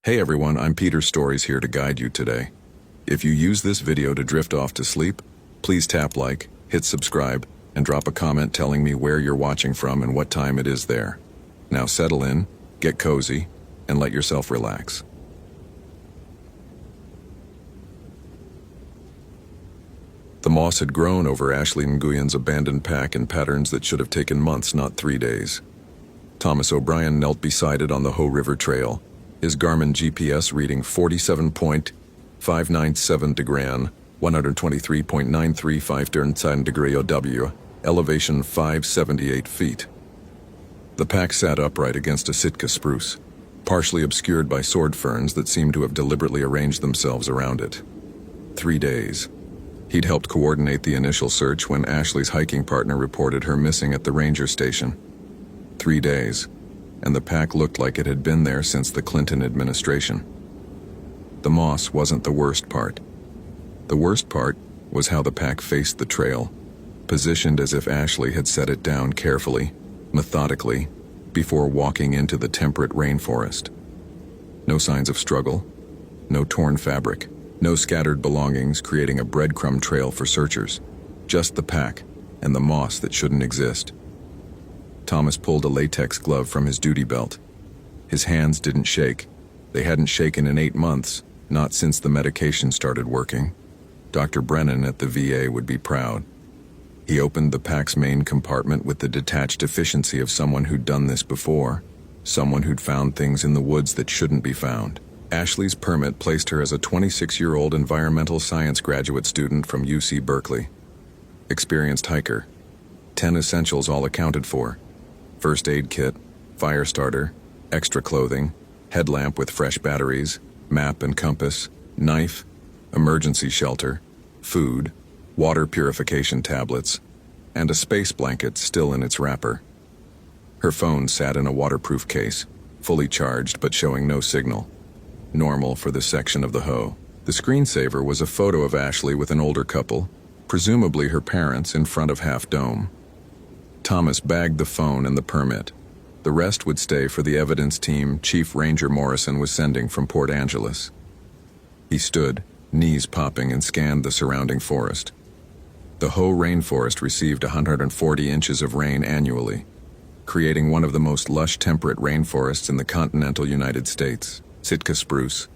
Hey everyone, I'm Peter Stories here to guide you today. If you use this video to drift off to sleep, please tap like, hit subscribe, and drop a comment telling me where you're watching from and what time it is there. Now settle in, get cozy, and let yourself relax. The moss had grown over Ashley Nguyen's abandoned pack in patterns that should have taken months, not 3 days. Thomas O'Brien knelt beside it on the Ho River Trail, his Garmin GPS reading 47.597 degrees, 123.935 degree OW, elevation 578 feet. The pack sat upright against a Sitka spruce, partially obscured by sword ferns that seemed to have deliberately arranged themselves around it. 3 days. He'd helped coordinate the initial search when Ashley's hiking partner reported her missing at the ranger station. 3 days, and the pack looked like it had been there since the Clinton administration. The moss wasn't the worst part. The worst part was how the pack faced the trail, positioned as if Ashley had set it down carefully, methodically, before walking into the temperate rainforest. No signs of struggle, no torn fabric, no scattered belongings creating a breadcrumb trail for searchers, just the pack and the moss that shouldn't exist. Thomas pulled a latex glove from his duty belt. His hands didn't shake. They hadn't shaken in 8 months, not since the medication started working. Dr. Brennan at the VA would be proud. He opened the pack's main compartment with the detached efficiency of someone who'd done this before, someone who'd found things in the woods that shouldn't be found. Ashley's permit placed her as a 26-year-old environmental science graduate student from UC Berkeley. Experienced hiker. 10 essentials all accounted for. First aid kit, fire starter, extra clothing, headlamp with fresh batteries, map and compass, knife, emergency shelter, food, water purification tablets, and a space blanket still in its wrapper. Her phone sat in a waterproof case, fully charged but showing no signal. Normal for this section of the Ho. The screensaver was a photo of Ashley with an older couple, presumably her parents, in front of Half Dome. Thomas bagged the phone and the permit. The rest would stay for the evidence team Chief Ranger Morrison was sending from Port Angeles. He stood, knees popping, and scanned the surrounding forest. The Ho rainforest received 140 inches of rain annually, creating one of the most lush temperate rainforests in the continental United States. Sitka spruce,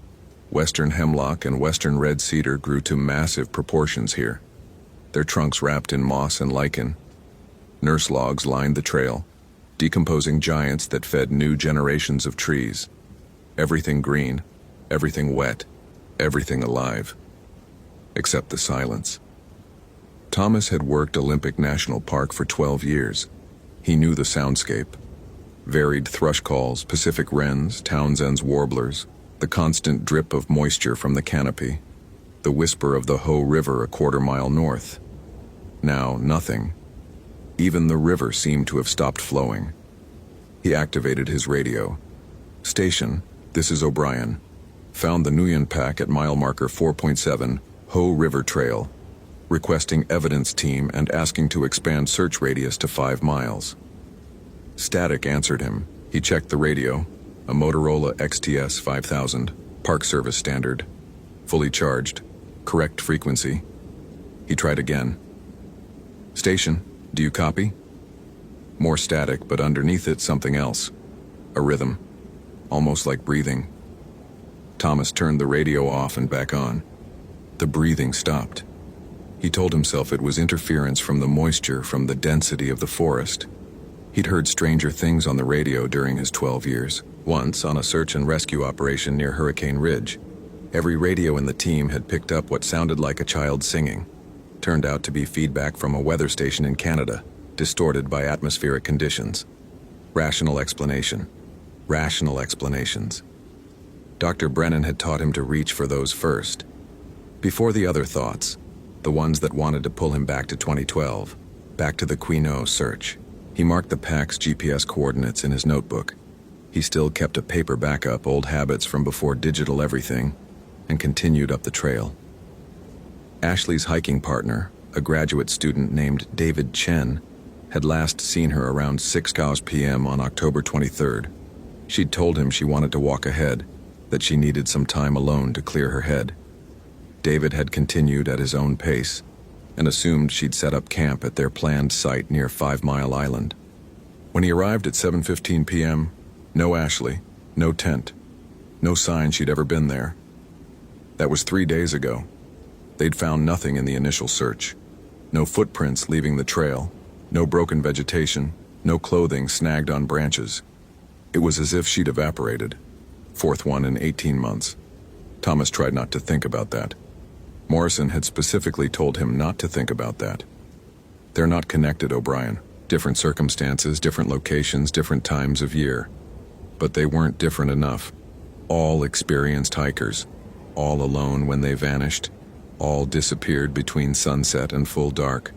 western hemlock, and western red cedar grew to massive proportions here, their trunks wrapped in moss and lichen. Nurse logs lined the trail, decomposing giants that fed new generations of trees. Everything green, everything wet, everything alive. Except the silence. Thomas had worked Olympic National Park for 12 years. He knew the soundscape. Varied thrush calls, Pacific wrens, Townsend's warblers, the constant drip of moisture from the canopy, the whisper of the Ho River a quarter-mile north. Now, nothing. Even the river seemed to have stopped flowing. He activated his radio. Station, this is O'Brien. Found the Nguyen pack at mile marker 4.7, Ho River Trail. Requesting evidence team and asking to expand search radius to 5 miles. Static answered him. He checked the radio, a Motorola XTS 5000, Park Service standard, fully charged, correct frequency. He tried again. Station, do you copy? More static, but underneath it something else. A rhythm, almost like breathing. Thomas turned the radio off and back on. The breathing stopped. He told himself it was interference from the moisture from the density of the forest. He'd heard stranger things on the radio during his 12 years. Once, on a search and rescue operation near Hurricane Ridge, every radio in the team had picked up what sounded like a child singing. Turned out to be feedback from a weather station in Canada, distorted by atmospheric conditions. Rational explanation. Rational explanations. Dr. Brennan had taught him to reach for those first. Before the other thoughts, the ones that wanted to pull him back to 2012, back to the Quinault search. He marked the pack's GPS coordinates in his notebook. He still kept a paper backup, old habits from before digital everything, and continued up the trail. Ashley's hiking partner, a graduate student named David Chen, had last seen her around 6 p.m. on October 23rd. She'd told him she wanted to walk ahead, that she needed some time alone to clear her head. David had continued at his own pace and assumed she'd set up camp at their planned site near 5 Mile Island. When he arrived at 7:15 p.m., no Ashley, no tent, no sign she'd ever been there. That was 3 days ago. They'd found nothing in the initial search. No footprints leaving the trail, no broken vegetation, no clothing snagged on branches. It was as if she'd evaporated. Fourth one in 18 months. Thomas tried not to think about that. Morrison had specifically told him not to think about that. They're not connected, O'Brien. Different circumstances, different locations, different times of year. But they weren't different enough. All experienced hikers. All alone when they vanished. All disappeared between sunset and full dark.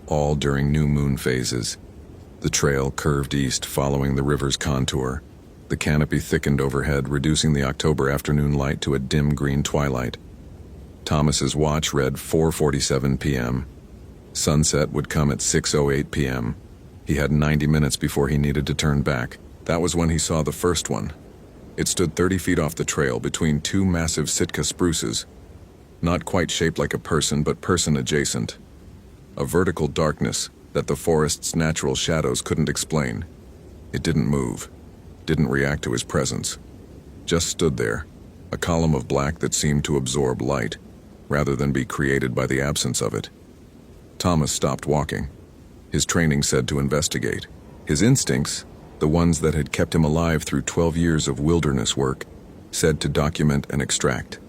All during new moon phases. The trail curved east following the river's contour. The canopy thickened overhead, reducing the October afternoon light to a dim green twilight. Thomas's watch read 4:47 p.m. Sunset would come at 6:08 p.m. He had 90 minutes before he needed to turn back. That was when he saw the first one. It stood 30 feet off the trail between two massive Sitka spruces, not quite shaped like a person, but person-adjacent. A vertical darkness that the forest's natural shadows couldn't explain. It didn't move, didn't react to his presence. Just stood there, a column of black that seemed to absorb light, rather than be created by the absence of it. Thomas stopped walking. His training said to investigate. His instincts, the ones that had kept him alive through 12 years of wilderness work, said to document and extract.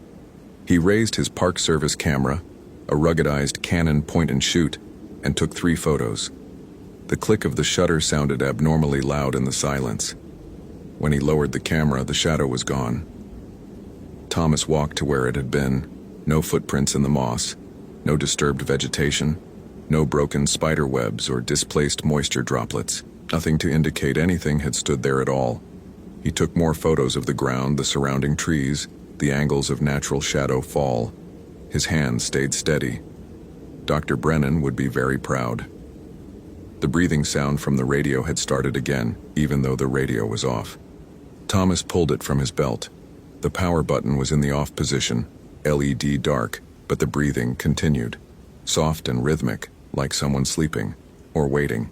He raised his Park Service camera, a ruggedized Canon point-and-shoot, and took 3 photos. The click of the shutter sounded abnormally loud in the silence. When he lowered the camera, the shadow was gone. Thomas walked to where it had been. No footprints in the moss, no disturbed vegetation, no broken spider webs or displaced moisture droplets. Nothing to indicate anything had stood there at all. He took more photos of the ground, the surrounding trees, the angles of natural shadow fall. His hand stayed steady. Dr. Brennan would be very proud. The breathing sound from the radio had started again, even though the radio was off. Thomas pulled it from his belt. The power button was in the off position, LED dark, but the breathing continued, soft and rhythmic, like someone sleeping or waiting.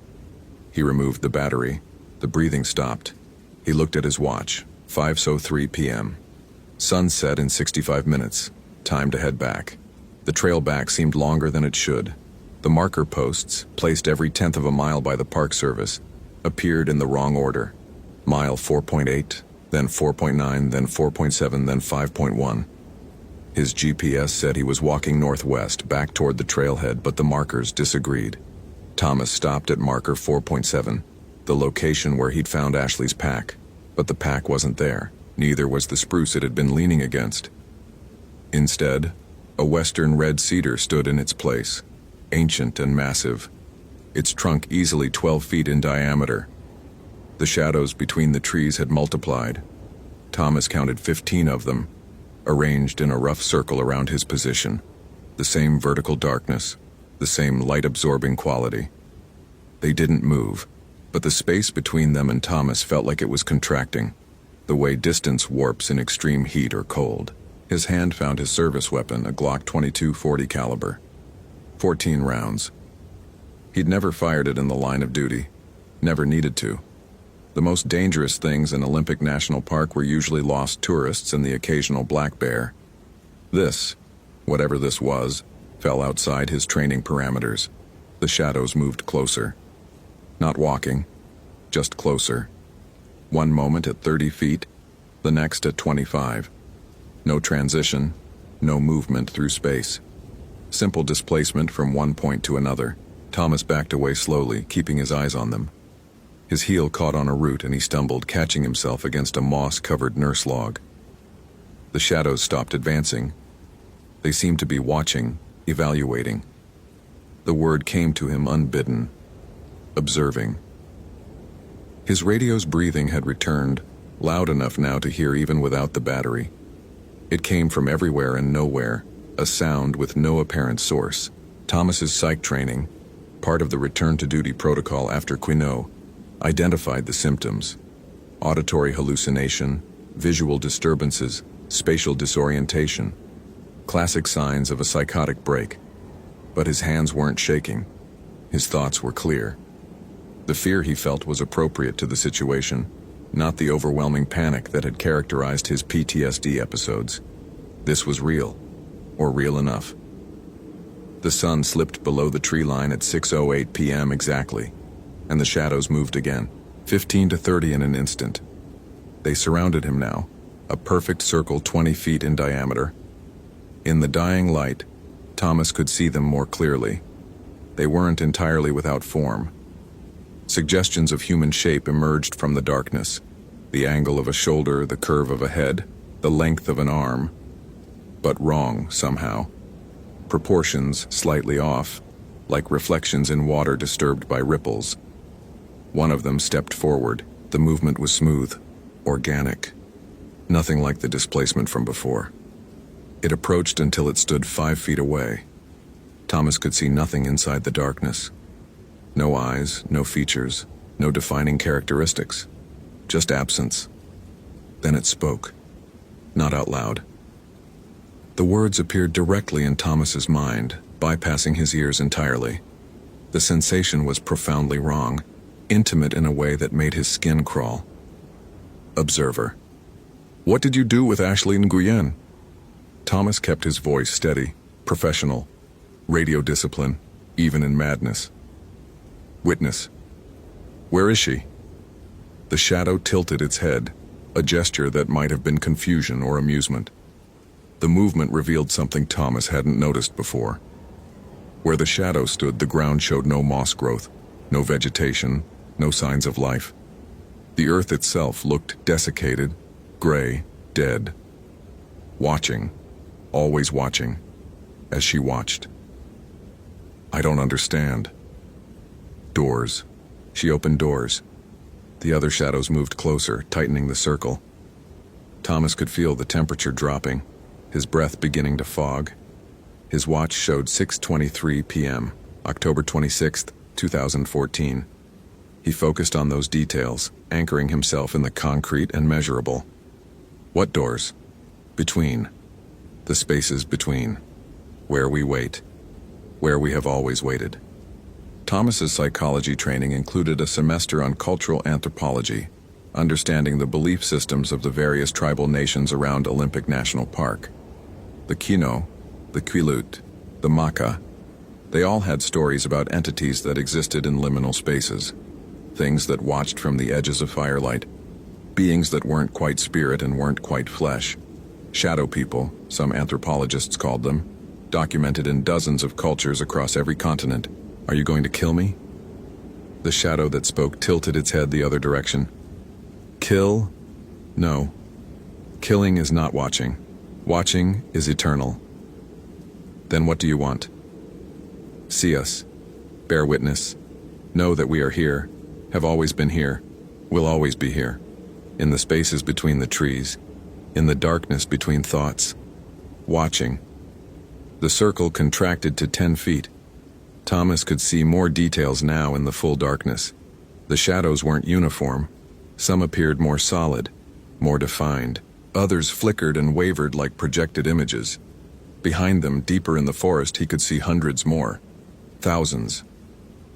He removed the battery. The breathing stopped. He looked at his watch, 5:03 p.m. Sunset in 65 minutes. Time to head back. The trail back seemed longer than it should. The marker posts, placed every 1/10 of a mile by the Park Service, appeared in the wrong order. Mile 4.8, then 4.9, then 4.7, then 5.1. His GPS said he was walking northwest, back toward the trailhead, but the markers disagreed. Thomas stopped at marker 4.7, the location where he'd found Ashley's pack, but the pack wasn't there. Neither was the spruce it had been leaning against. Instead, a western red cedar stood in its place, ancient and massive, its trunk easily 12 feet in diameter. The shadows between the trees had multiplied. Thomas counted 15 of them, arranged in a rough circle around his position. The same vertical darkness, the same light-absorbing quality. They didn't move, but the space between them and Thomas felt like it was contracting, the way distance warps in extreme heat or cold. His hand found his service weapon, a Glock 22 .40 caliber. 14 rounds. He'd never fired it in the line of duty, never needed to. The most dangerous things in Olympic National Park were usually lost tourists and the occasional black bear. This, whatever this was, fell outside his training parameters. The shadows moved closer. Not walking, just closer. One moment at 30 feet, the next at 25. No transition, no movement through space. Simple displacement from one point to another. Thomas backed away slowly, keeping his eyes on them. His heel caught on a root and he stumbled, catching himself against a moss-covered nurse log. The shadows stopped advancing. They seemed to be watching, evaluating. The word came to him unbidden. Observing. His radio's breathing had returned, loud enough now to hear even without the battery. It came from everywhere and nowhere, a sound with no apparent source. Thomas's psych training, part of the return-to-duty protocol after Quinault, identified the symptoms: auditory hallucination, visual disturbances, spatial disorientation, classic signs of a psychotic break. But his hands weren't shaking. His thoughts were clear. The fear he felt was appropriate to the situation, not the overwhelming panic that had characterized his PTSD episodes. This was real, or real enough. The sun slipped below the tree line at 6:08 p.m. exactly, and the shadows moved again, 15 to 30 in an instant. They surrounded him now, a perfect circle 20 feet in diameter. In the dying light, Thomas could see them more clearly. They weren't entirely without form. Suggestions of human shape emerged from the darkness, the angle of a shoulder, the curve of a head, the length of an arm, but wrong somehow. Proportions slightly off, like reflections in water disturbed by ripples. One of them stepped forward. The movement was smooth, organic, nothing like the displacement from before. It approached until it stood 5 feet away. Thomas could see nothing inside the darkness. No eyes, no features, no defining characteristics, just absence. Then it spoke, not out loud. The words appeared directly in Thomas's mind, bypassing his ears entirely. The sensation was profoundly wrong, intimate in a way that made his skin crawl. Observer. What did you do with Ashley Nguyen? Thomas kept his voice steady, professional, radio discipline, even in madness. Witness. Where is she? The shadow tilted its head, a gesture that might have been confusion or amusement. The movement revealed something Thomas hadn't noticed before. Where the shadow stood, the ground showed no moss growth, no vegetation, no signs of life. The earth itself looked desiccated, gray, dead. Watching, always watching, as she watched. I don't understand. Doors. She opened doors. The other shadows moved closer, tightening the circle. Thomas could feel the temperature dropping, his breath beginning to fog. His watch showed 6:23 p.m., October 26, 2014. He focused on those details, anchoring himself in the concrete and measurable. What doors? Between. The spaces between. Where we wait. Where we have always waited. Thomas's psychology training included a semester on cultural anthropology, understanding the belief systems of the various tribal nations around Olympic National Park. The Kino, the Quilut, the Maka, they all had stories about entities that existed in liminal spaces, things that watched from the edges of firelight, beings that weren't quite spirit and weren't quite flesh. Shadow people, some anthropologists called them, documented in dozens of cultures across every continent. Are you going to kill me? The shadow that spoke tilted its head the other direction. Kill? No. Killing is not watching. Watching is eternal. Then what do you want? See us. Bear witness. Know that we are here, have always been here, will always be here. In the spaces between the trees, in the darkness between thoughts. Watching. The circle contracted to 10 feet. Thomas could see more details now in the full darkness. The shadows weren't uniform. Some appeared more solid, more defined. Others flickered and wavered like projected images. Behind them, deeper in the forest, he could see hundreds more. Thousands.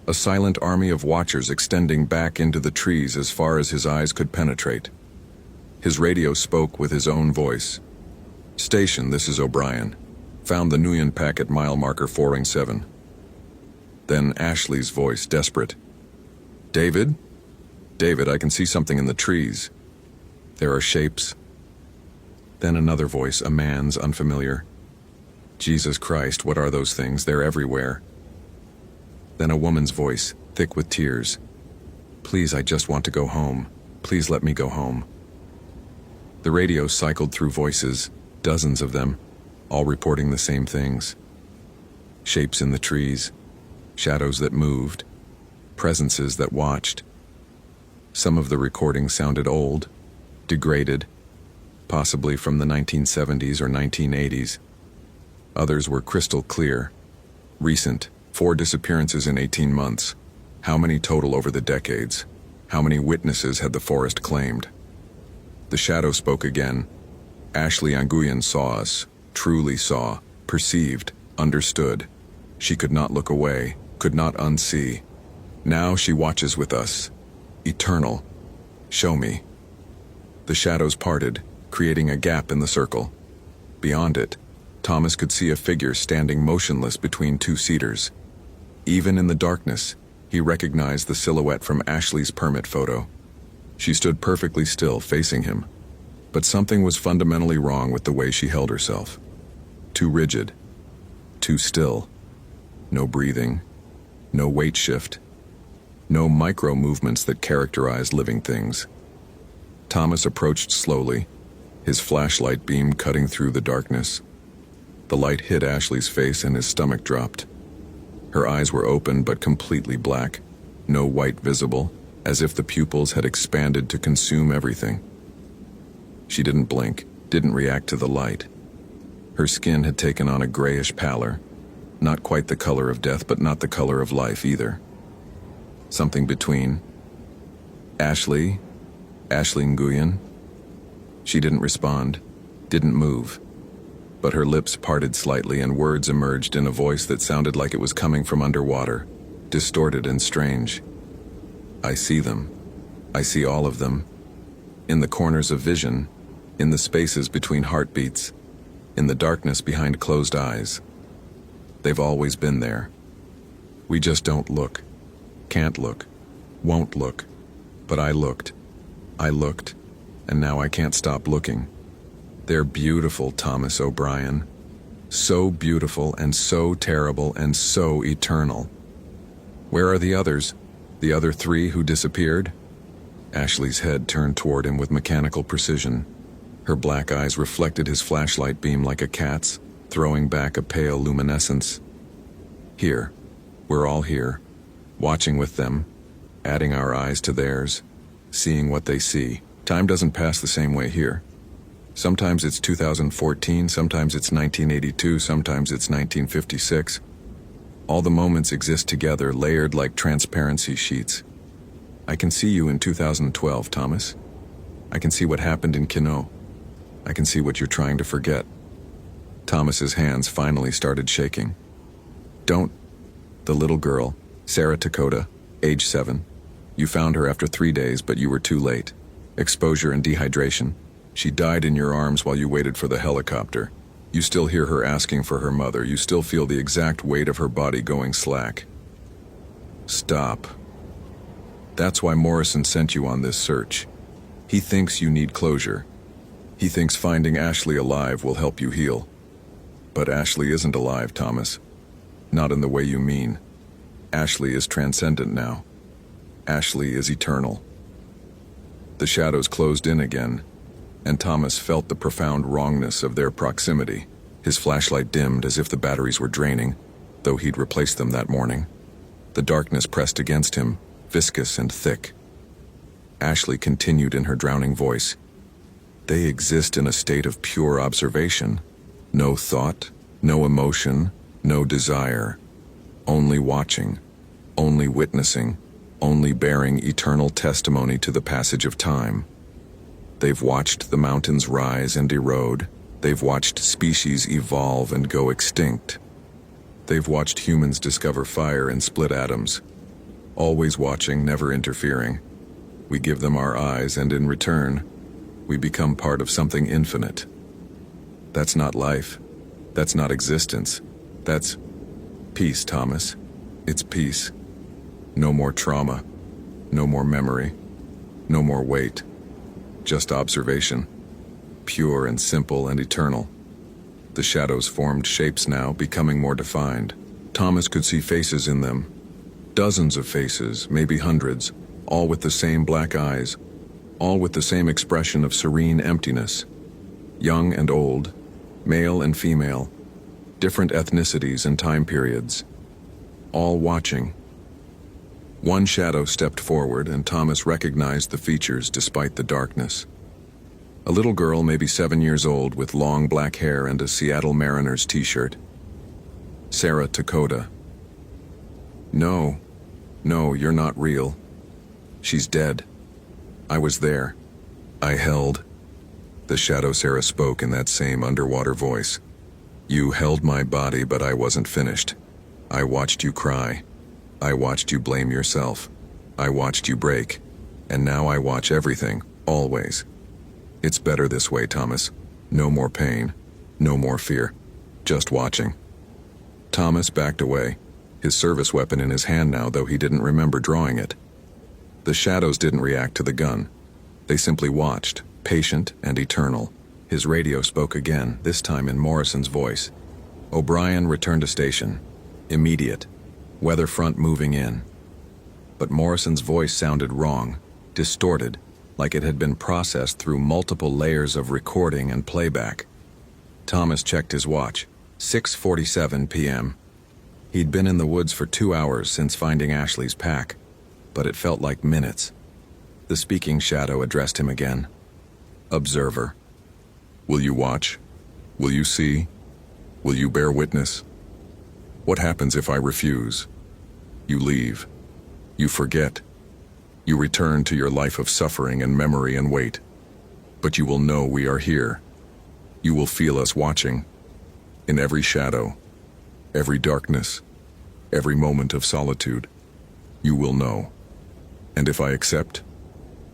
A silent army of watchers extending back into the trees as far as his eyes could penetrate. His radio spoke with his own voice. Station, this is O'Brien. Found the Nguyen pack at mile marker 407. Then Ashley's voice, desperate. David? David, I can see something in the trees. There are shapes. Then another voice, a man's, unfamiliar. Jesus Christ, what are those things? They're everywhere. Then a woman's voice, thick with tears. Please, I just want to go home. Please let me go home. The radio cycled through voices, dozens of them, all reporting the same things. Shapes in the trees, shadows that moved, presences that watched. Some of the recordings sounded old, degraded, possibly from the 1970s or 1980s. Others were crystal clear, recent, 4 disappearances in 18 months. How many total over the decades? How many witnesses had the forest claimed? The shadow spoke again. Ashley Nguyen saw us, truly saw, perceived, understood. She could not look away, could not unsee. Now she watches with us. Eternal. Show me. The shadows parted, creating a gap in the circle. Beyond it, Thomas could see a figure standing motionless between two cedars. Even in the darkness, he recognized the silhouette from Ashley's permit photo. She stood perfectly still, facing him. But something was fundamentally wrong with the way she held herself. Too rigid. Too still. No breathing. No weight shift. No micro movements that characterize living things. Thomas approached slowly, his flashlight beam cutting through the darkness. The light hit Ashley's face and his stomach dropped. Her eyes were open but completely black, no white visible, as if the pupils had expanded to consume everything. She didn't blink, didn't react to the light. Her skin had taken on a grayish pallor, not quite the color of death, but not the color of life either. Something between. Ashley Nguyen? She didn't respond, didn't move. But her lips parted slightly and words emerged in a voice that sounded like it was coming from underwater, distorted and strange. I see them. I see all of them. In the corners of vision, in the spaces between heartbeats, in the darkness behind closed eyes. They've always been there. We just don't look. Can't look. Won't look. But I looked, and now I can't stop looking. They're beautiful, Thomas O'Brien. So beautiful and so terrible and so eternal. Where are the others? The other three who disappeared? Ashley's head turned toward him with mechanical precision. Her black eyes reflected his flashlight beam like a cat's, throwing back a pale luminescence. Here. We're all here. Watching with them. Adding our eyes to theirs. Seeing what they see. Time doesn't pass the same way here. Sometimes it's 2014, sometimes it's 1982, sometimes it's 1956. All the moments exist together, layered like transparency sheets. I can see you in 2012, Thomas. I can see what happened in Kino. I can see what you're trying to forget. Thomas's hands finally started shaking. Don't. The little girl, Sarah Dakota, age 7. You found her after 3 days, but you were too late. Exposure and dehydration. She died in your arms while you waited for the helicopter. You still hear her asking for her mother. You still feel the exact weight of her body going slack. Stop. That's why Morrison sent you on this search. He thinks you need closure. He thinks finding Ashley alive will help you heal. But Ashley isn't alive, Thomas. Not in the way you mean. Ashley is transcendent now. Ashley is eternal. The shadows closed in again, and Thomas felt the profound wrongness of their proximity. His flashlight dimmed as if the batteries were draining, though he'd replaced them that morning. The darkness pressed against him, viscous and thick. Ashley continued in her drowning voice. They exist in a state of pure observation. No thought, no emotion, no desire. Only watching, only witnessing, only bearing eternal testimony to the passage of time. They've watched the mountains rise and erode. They've watched species evolve and go extinct. They've watched humans discover fire and split atoms. Always watching, never interfering. We give them our eyes, and in return, we become part of something infinite. That's not life. That's not existence. That's peace, Thomas. It's peace. No more trauma. No more memory. No more weight. Just observation. Pure and simple and eternal. The shadows formed shapes now, becoming more defined. Thomas could see faces in them. Dozens of faces, maybe hundreds, all with the same black eyes, all with the same expression of serene emptiness. Young and old, male and female, different ethnicities and time periods, all watching. One shadow stepped forward, and Thomas recognized the features despite the darkness. A little girl, maybe 7 years old, with long black hair and a Seattle Mariners t-shirt. Sarah Dakota. No, you're not real. She's dead. I was there. I held. The shadow Sarah spoke in that same underwater voice. You held my body, but I wasn't finished. I watched you cry. I watched you blame yourself. I watched you break. And now I watch everything, always. It's better this way, Thomas. No more pain. No more fear. Just watching. Thomas backed away, his service weapon in his hand now, though he didn't remember drawing it. The shadows didn't react to the gun. They simply watched, patient and eternal. His radio spoke again, this time in Morrison's voice. O'Brien returned to station. Immediate. Weather front moving in. But Morrison's voice sounded wrong, distorted, like it had been processed through multiple layers of recording and playback. Thomas checked his watch. 6:47 p.m. He'd been in the woods for 2 hours since finding Ashley's pack, but it felt like minutes. The speaking shadow addressed him again. Observer. Will you watch? Will you see? Will you bear witness? What happens if I refuse? You leave. You forget. You return to your life of suffering and memory and wait. But you will know we are here. You will feel us watching. In every shadow, every darkness, every moment of solitude, you will know. And if I accept,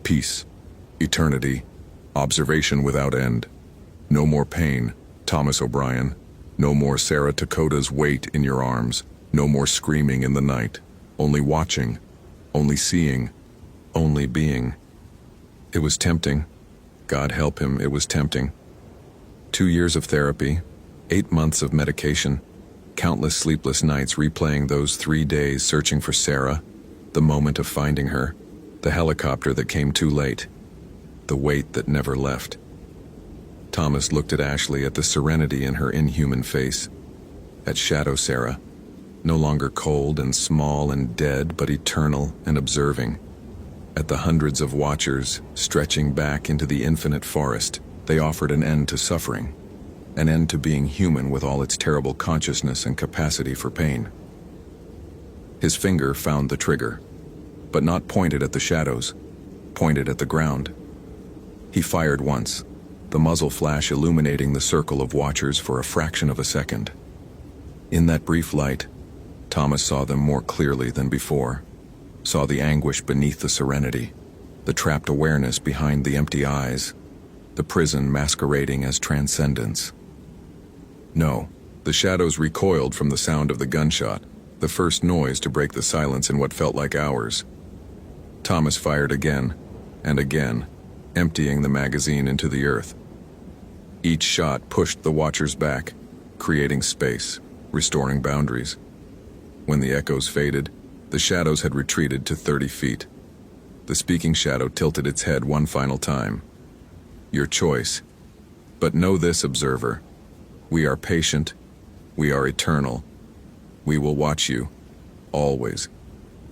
peace, eternity, observation without end. No more pain, Thomas O'Brien. No more Sarah Dakota's weight in your arms. No more screaming in the night. Only watching, only seeing, only being. It was tempting. God help him, it was tempting. 2 years of therapy, 8 months of medication, countless sleepless nights replaying those 3 days searching for Sarah, the moment of finding her, the helicopter that came too late, the weight that never left. Thomas looked at Ashley, at the serenity in her inhuman face, at Shadow Sarah, no longer cold and small and dead, but eternal and observing, at the hundreds of watchers stretching back into the infinite forest. They offered an end to suffering, an end to being human with all its terrible consciousness and capacity for pain. His finger found the trigger, but not pointed at the shadows, pointed at the ground. He fired once, the muzzle flash illuminating the circle of watchers for a fraction of a second. In that brief light, Thomas saw them more clearly than before, saw the anguish beneath the serenity, the trapped awareness behind the empty eyes, the prison masquerading as transcendence. No, the shadows recoiled from the sound of the gunshot, the first noise to break the silence in what felt like hours. Thomas fired again and again, emptying the magazine into the earth. Each shot pushed the watchers back, creating space, restoring boundaries. When the echoes faded, the shadows had retreated to 30 feet. The speaking shadow tilted its head one final time. Your choice. But know this, observer. We are patient. We are eternal. We will watch you. Always.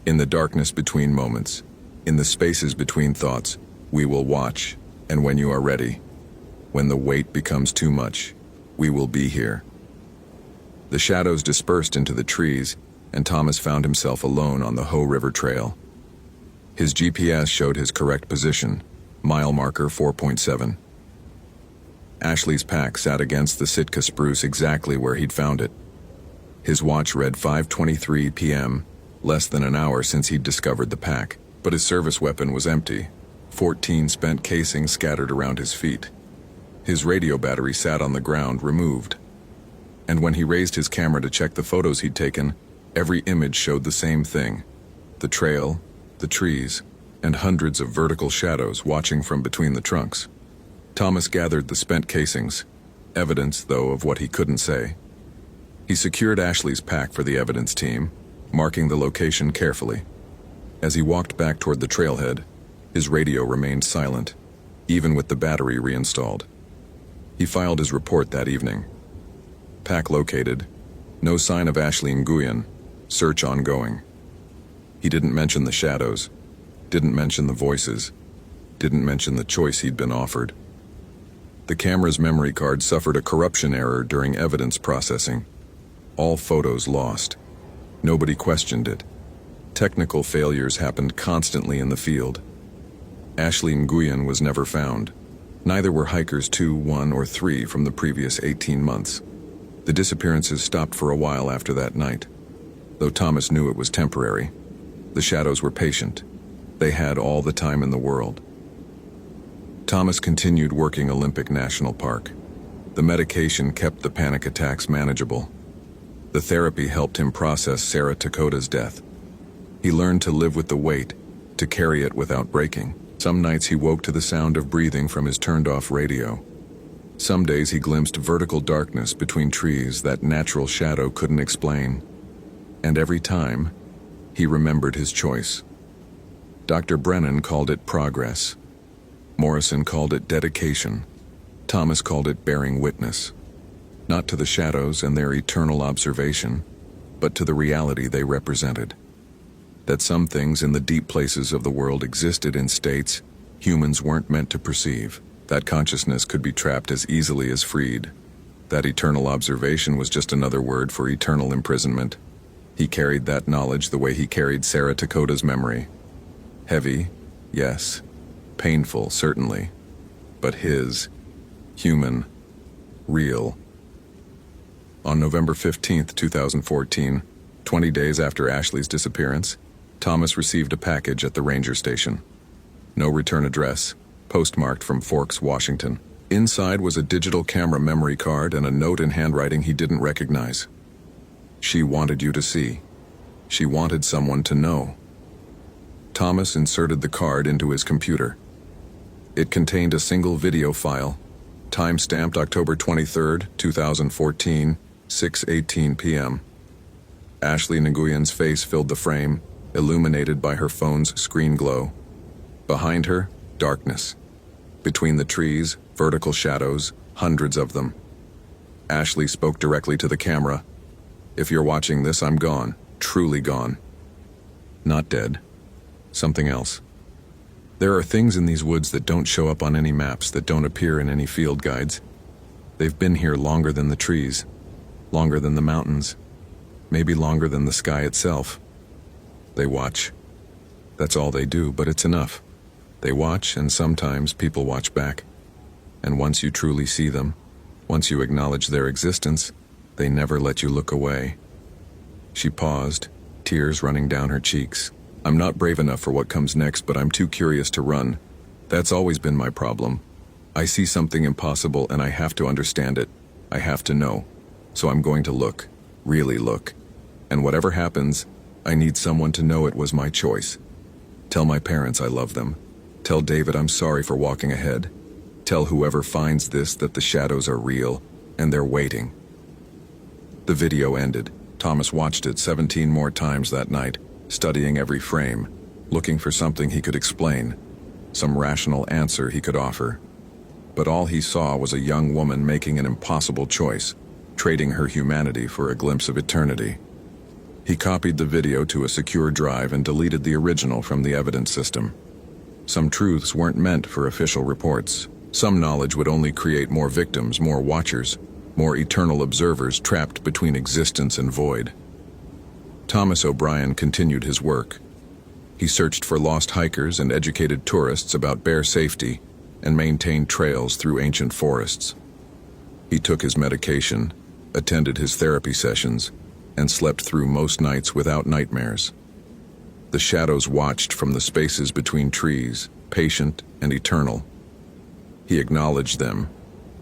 In the darkness between moments. In the spaces between thoughts. We will watch. And when you are ready, when the weight becomes too much, we will be here. The shadows dispersed into the trees, and Thomas found himself alone on the Hoh River Trail. His GPS showed his correct position, mile marker 4.7. Ashley's pack sat against the Sitka spruce exactly where he'd found it. His watch read 5:23 p.m., less than an hour since he'd discovered the pack, but his service weapon was empty, 14 spent casings scattered around his feet. His radio battery sat on the ground, removed. And when he raised his camera to check the photos he'd taken, every image showed the same thing: the trail, the trees, and hundreds of vertical shadows watching from between the trunks. Thomas gathered the spent casings, evidence, though, of what he couldn't say. He secured Ashley's pack for the evidence team, marking the location carefully. As he walked back toward the trailhead, his radio remained silent, even with the battery reinstalled. He filed his report that evening. Pack located. No sign of Ashley Nguyen. Search ongoing. He didn't mention the shadows, didn't mention the voices, didn't mention the choice he'd been offered. The camera's memory card suffered a corruption error during evidence processing. All photos lost. Nobody questioned it. Technical failures happened constantly in the field. Ashley Nguyen was never found. Neither were hikers 2, 1, or 3 from the previous 18 months. The disappearances stopped for a while after that night. Though Thomas knew it was temporary, the shadows were patient. They had all the time in the world. Thomas continued working Olympic National Park. The medication kept the panic attacks manageable. The therapy helped him process Sarah Takoda's death. He learned to live with the weight, to carry it without breaking. Some nights he woke to the sound of breathing from his turned-off radio. Some days he glimpsed vertical darkness between trees that natural shadow couldn't explain. And every time, he remembered his choice. Dr. Brennan called it progress. Morrison called it dedication. Thomas called it bearing witness. Not to the shadows and their eternal observation, but to the reality they represented. That some things in the deep places of the world existed in states humans weren't meant to perceive. That consciousness could be trapped as easily as freed. That eternal observation was just another word for eternal imprisonment. He carried that knowledge the way he carried Sarah Takoda's memory. Heavy, yes. Painful, certainly. But his. Human. Real. On November 15th, 2014, 20 days after Ashley's disappearance, Thomas received a package at the ranger station. No return address, postmarked from Forks, Washington. Inside was a digital camera memory card and a note in handwriting he didn't recognize. She wanted you to see. She wanted someone to know. Thomas inserted the card into his computer. It contained a single video file, time-stamped October 23, 2014, 6:18 p.m. Ashley Nguyen's face filled the frame, illuminated by her phone's screen glow. Behind her, darkness. Between the trees, vertical shadows, hundreds of them. Ashley spoke directly to the camera. If you're watching this, I'm gone. Truly gone. Not dead. Something else. There are things in these woods that don't show up on any maps, that don't appear in any field guides. They've been here longer than the trees, longer than the mountains, maybe longer than the sky itself. They watch. That's all they do, but it's enough. They watch, and sometimes people watch back. And once you truly see them, once you acknowledge their existence, they never let you look away. She paused, tears running down her cheeks. I'm not brave enough for what comes next, but I'm too curious to run. That's always been my problem. I see something impossible and I have to understand it. I have to know. So I'm going to look, really look. And whatever happens, I need someone to know it was my choice. Tell my parents I love them. Tell David I'm sorry for walking ahead. Tell whoever finds this that the shadows are real and they're waiting. The video ended. Thomas watched it 17 more times that night, studying every frame, looking for something he could explain, some rational answer he could offer. But all he saw was a young woman making an impossible choice, trading her humanity for a glimpse of eternity. He copied the video to a secure drive and deleted the original from the evidence system. Some truths weren't meant for official reports. Some knowledge would only create more victims, more watchers, more eternal observers trapped between existence and void. Thomas O'Brien continued his work. He searched for lost hikers and educated tourists about bear safety and maintained trails through ancient forests. He took his medication, attended his therapy sessions, and slept through most nights without nightmares. The shadows watched from the spaces between trees, patient and eternal. He acknowledged them,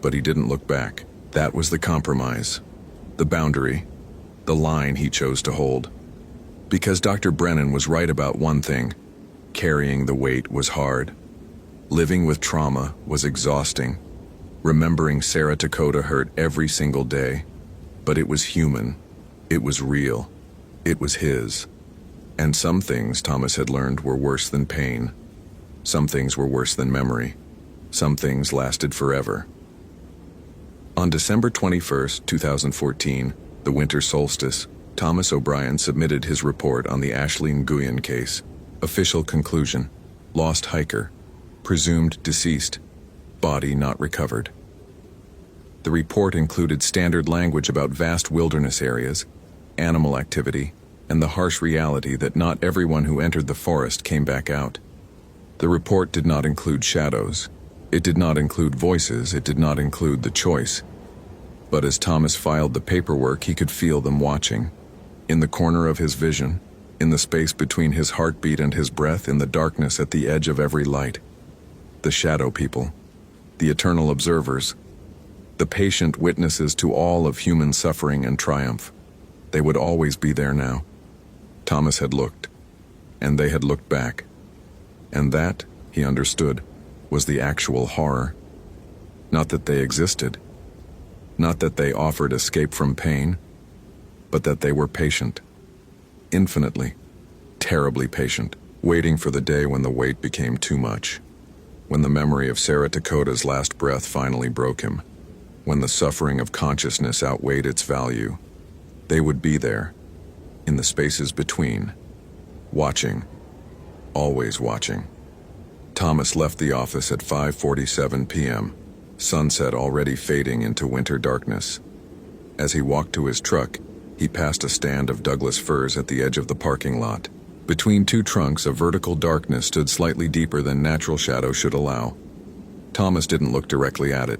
but he didn't look back. That was the compromise, the boundary, the line he chose to hold. Because Dr. Brennan was right about one thing: carrying the weight was hard. Living with trauma was exhausting. Remembering Sarah Takoda hurt every single day. But it was human. It was real. It was his. And some things Thomas had learned were worse than pain. Some things were worse than memory. Some things lasted forever. On December 21st, 2014, the winter solstice, Thomas O'Brien submitted his report on the Ashley Nguyen case. Official conclusion: lost hiker, presumed deceased, body not recovered. The report included standard language about vast wilderness areas, animal activity, and the harsh reality that not everyone who entered the forest came back out. The report did not include shadows. It did not include voices, it did not include the choice. But as Thomas filed the paperwork, he could feel them watching. In the corner of his vision, in the space between his heartbeat and his breath, in the darkness at the edge of every light. The shadow people, the eternal observers, the patient witnesses to all of human suffering and triumph. They would always be there now. Thomas had looked, and they had looked back. And that, he understood, was the actual horror. Not that they existed, not that they offered escape from pain, but that they were patient. Infinitely, terribly patient, waiting for the day when the wait became too much. When the memory of Sarah Dakota's last breath finally broke him. When the suffering of consciousness outweighed its value. They would be there, in the spaces between, watching, always watching. Thomas left the office at 5:47 p.m., sunset already fading into winter darkness. As he walked to his truck, he passed a stand of Douglas firs at the edge of the parking lot. Between two trunks, a vertical darkness stood slightly deeper than natural shadow should allow. Thomas didn't look directly at it.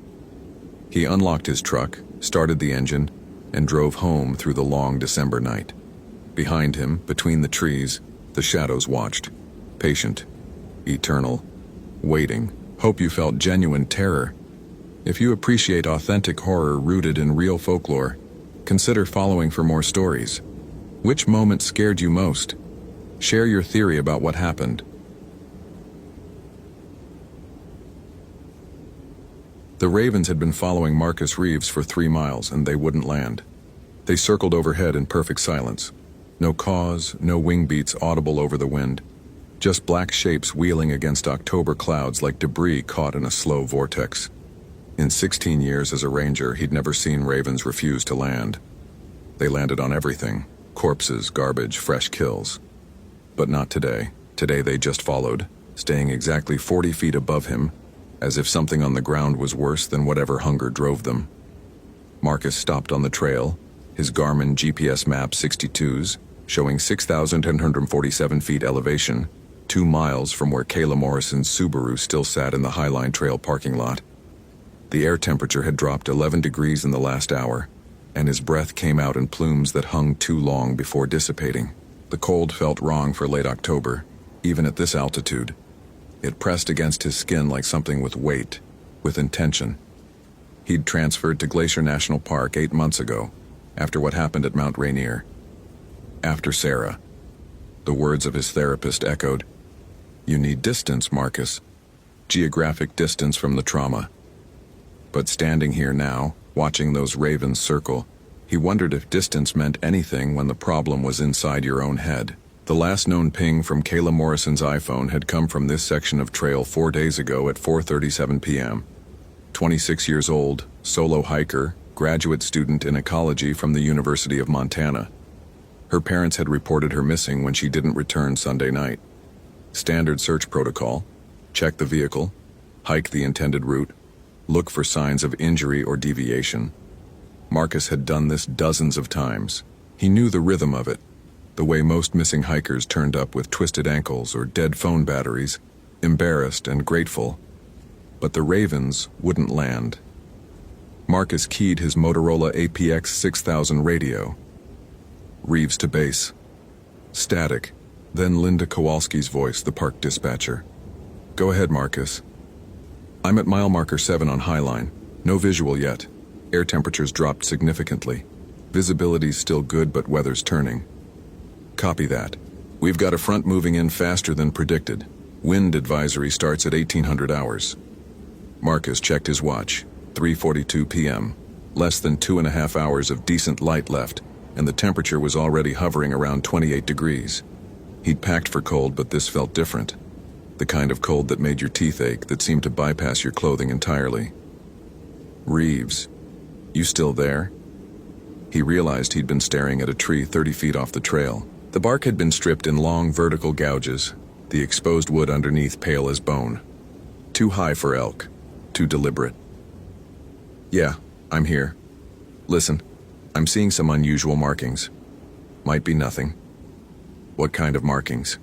He unlocked his truck, started the engine, and drove home through the long December night. Behind him, between the trees, the shadows watched. Patient, eternal, waiting. Hope you felt genuine terror. If you appreciate authentic horror rooted in real folklore, consider following for more stories. Which moment scared you most? Share your theory about what happened. The ravens had been following Marcus Reeves for 3 miles, and they wouldn't land. They circled overhead in perfect silence. No caws, no wing beats audible over the wind. Just black shapes wheeling against October clouds like debris caught in a slow vortex. In 16 years as a ranger, he'd never seen ravens refuse to land. They landed on everything: corpses, garbage, fresh kills. But not today. Today they just followed, staying exactly 40 feet above him, as if something on the ground was worse than whatever hunger drove them. Marcus stopped on the trail, his Garmin GPS map 62s, showing 6,147 feet elevation, 2 miles from where Kayla Morrison's Subaru still sat in the Highline Trail parking lot. The air temperature had dropped 11 degrees in the last hour, and his breath came out in plumes that hung too long before dissipating. The cold felt wrong for late October, even at this altitude. It pressed against his skin like something with weight, with intention. He'd transferred to Glacier National Park 8 months ago, after what happened at Mount Rainier. After Sarah. The words of his therapist echoed, "You need distance, Marcus. Geographic distance from the trauma." But standing here now, watching those ravens circle, he wondered if distance meant anything when the problem was inside your own head. The last known ping from Kayla Morrison's iPhone had come from this section of trail 4 days ago at 4:37 p.m. 26 years old, solo hiker, graduate student in ecology from the University of Montana. Her parents had reported her missing when she didn't return Sunday night. Standard search protocol: check the vehicle, hike the intended route, look for signs of injury or deviation. Marcus had done this dozens of times. He knew the rhythm of it, the way most missing hikers turned up with twisted ankles or dead phone batteries, embarrassed and grateful. But the ravens wouldn't land. Marcus keyed his Motorola APX 6000 radio. Reeves to base. Static. Then Linda Kowalski's voice, the park dispatcher. "Go ahead, Marcus." "I'm at mile marker 7 on Highline. No visual yet. Air temperatures dropped significantly. Visibility's still good, but weather's turning." "Copy that. We've got a front moving in faster than predicted. Wind advisory starts at 1800 hours. Marcus checked his watch. 3:42 p.m. Less than 2.5 hours of decent light left, and the temperature was already hovering around 28 degrees. He'd packed for cold, but this felt different. The kind of cold that made your teeth ache, that seemed to bypass your clothing entirely. "Reeves, you still there?" He realized he'd been staring at a tree 30 feet off the trail. The bark had been stripped in long vertical gouges, the exposed wood underneath pale as bone. Too high for elk, too deliberate. "Yeah, I'm here. Listen, I'm seeing some unusual markings. Might be nothing." "What kind of markings?"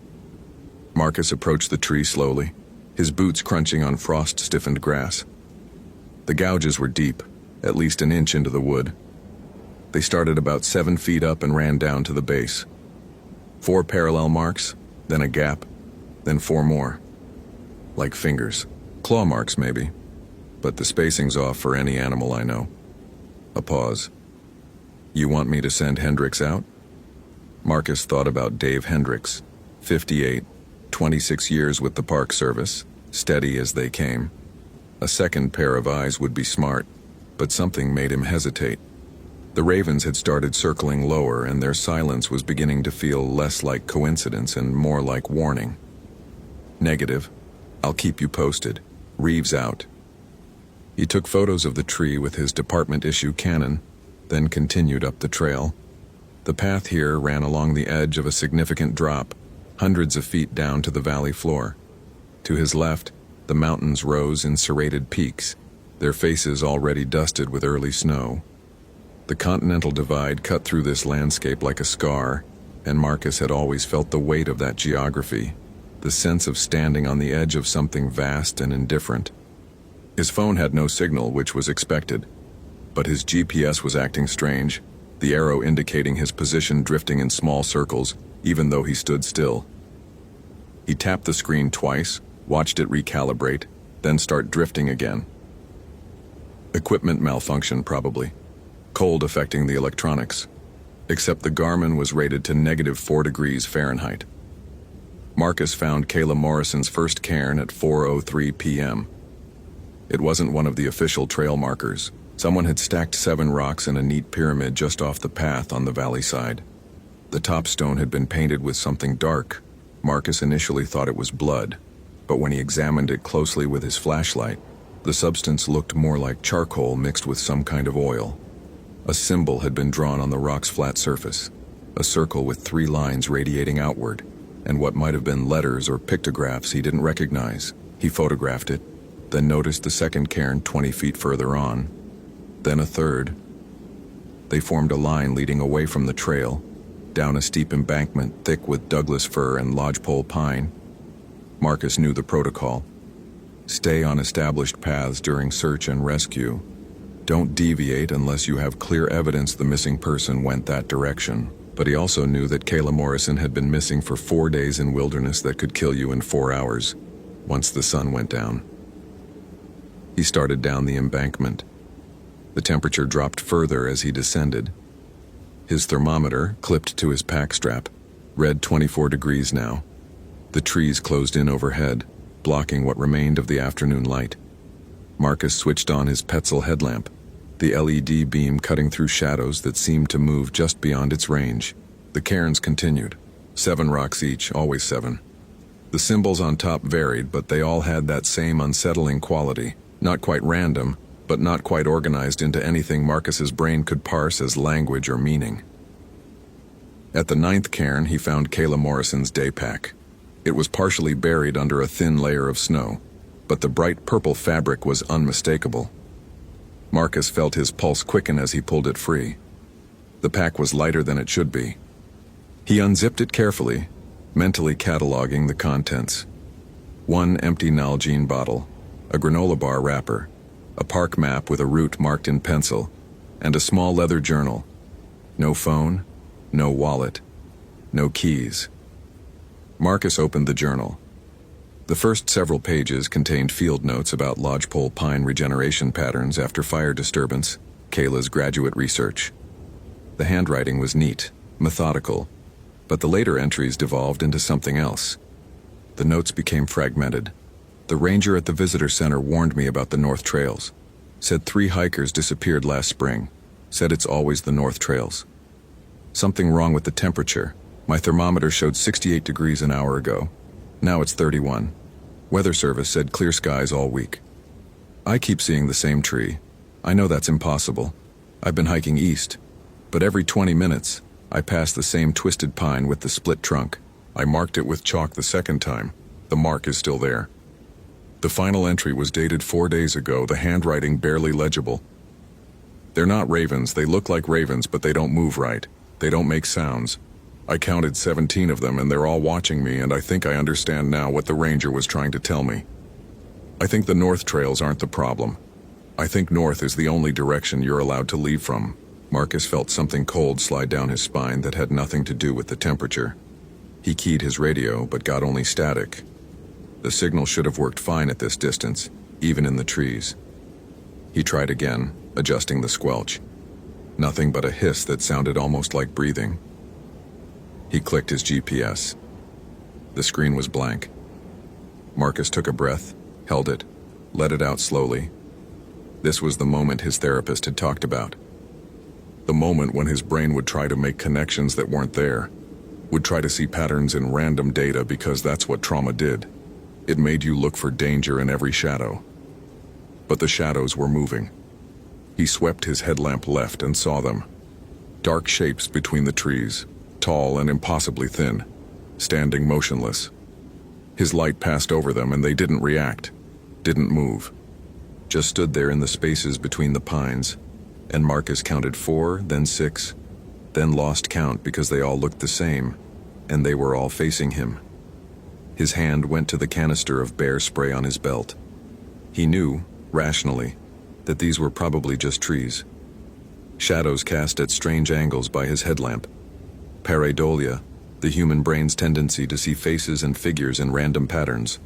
Marcus approached the tree slowly. his boots crunching on frost-stiffened grass. The gouges were deep, at least an inch into the wood. They started about 7 feet up and ran down to the base. 4 parallel marks, then a gap, then 4 more. Like fingers. Claw marks, maybe. But the spacing's off for any animal I know. A pause. You want me to send Hendricks out? Marcus thought about Dave Hendricks, 58, 26 years with the Park Service, steady as they came. A second pair of eyes would be smart, but something made him hesitate. The ravens had started circling lower, and their silence was beginning to feel less like coincidence and more like warning. Negative. I'll keep you posted. Reeves out. He took photos of the tree with his department-issue Canon, then continued up the trail. The path here ran along the edge of a significant drop, hundreds of feet down to the valley floor. To his left, the mountains rose in serrated peaks, their faces already dusted with early snow. The Continental Divide cut through this landscape like a scar, and Marcus had always felt the weight of that geography, the sense of standing on the edge of something vast and indifferent. His phone had no signal, which was expected, but his GPS was acting strange, the arrow indicating his position drifting in small circles, even though he stood still. He tapped the screen twice, watched it recalibrate, then start drifting again. Equipment malfunction, probably. Cold affecting the electronics. Except the Garmin was rated to -4 degrees Fahrenheit. Marcus found Kayla Morrison's first cairn at 4:03 p.m. It wasn't one of the official trail markers. Someone had stacked 7 rocks in a neat pyramid just off the path on the valley side. The top stone had been painted with something dark. Marcus initially thought it was blood, but when he examined it closely with his flashlight, the substance looked more like charcoal mixed with some kind of oil. A symbol had been drawn on the rock's flat surface, a circle with 3 lines radiating outward, and what might have been letters or pictographs he didn't recognize. He photographed it, then noticed the second cairn 20 feet further on, then a third. They formed a line leading away from the trail, down a steep embankment thick with Douglas fir and lodgepole pine. Marcus knew the protocol. Stay on established paths during search and rescue. Don't deviate unless you have clear evidence the missing person went that direction. But he also knew that Kayla Morrison had been missing for 4 days in wilderness that could kill you in 4 hours, once the sun went down. He started down the embankment. The temperature dropped further as he descended. His thermometer, clipped to his pack strap, read 24 degrees now. The trees closed in overhead, blocking what remained of the afternoon light. Marcus switched on his Petzl headlamp, the LED beam cutting through shadows that seemed to move just beyond its range. The cairns continued. 7 rocks each, always 7. The symbols on top varied, but they all had that same unsettling quality. Not quite random, but not quite organized into anything Marcus's brain could parse as language or meaning. At the 9th cairn, he found Kayla Morrison's day pack. It was partially buried under a thin layer of snow, but the bright purple fabric was unmistakable. Marcus felt his pulse quicken as he pulled it free. The pack was lighter than it should be. He unzipped it carefully, mentally cataloging the contents. 1 empty Nalgene bottle, a granola bar wrapper, a park map with a route marked in pencil, and a small leather journal. No phone, no wallet, no keys. Marcus opened the journal. The first several pages contained field notes about lodgepole pine regeneration patterns after fire disturbance, Kayla's graduate research. The handwriting was neat, methodical, but the later entries devolved into something else. The notes became fragmented. The ranger at the visitor center warned me about the North Trails. Said 3 hikers disappeared last spring. Said it's always the North Trails. Something wrong with the temperature. My thermometer showed 68 degrees an hour ago. Now it's 31. Weather Service said clear skies all week. I keep seeing the same tree. I know that's impossible. I've been hiking east, but every 20 minutes, I pass the same twisted pine with the split trunk. I marked it with chalk the second time. The mark is still there. The final entry was dated 4 days ago, the handwriting barely legible. They're not ravens. They look like ravens, but they don't move right. They don't make sounds. I counted 17 of them, and they're all watching me, and I think I understand now what the ranger was trying to tell me. I think the north trails aren't the problem. I think north is the only direction you're allowed to leave from. Marcus felt something cold slide down his spine that had nothing to do with the temperature. He keyed his radio, but got only static. The signal should have worked fine at this distance, even in the trees. He tried again, adjusting the squelch. Nothing but a hiss that sounded almost like breathing. He clicked his GPS. The screen was blank. Marcus took a breath, held it, let it out slowly. This was the moment his therapist had talked about. The moment when his brain would try to make connections that weren't there, would try to see patterns in random data because that's what trauma did. It made you look for danger in every shadow. But the shadows were moving. He swept his headlamp left and saw them. Dark shapes between the trees, tall and impossibly thin, standing motionless. His light passed over them and they didn't react, didn't move. Just stood there in the spaces between the pines, and Marcus counted 4, then 6, then lost count because they all looked the same, and they were all facing him. His hand went to the canister of bear spray on his belt. He knew, rationally, that these were probably just trees. Shadows cast at strange angles by his headlamp. Pareidolia, the human brain's tendency to see faces and figures in random patterns.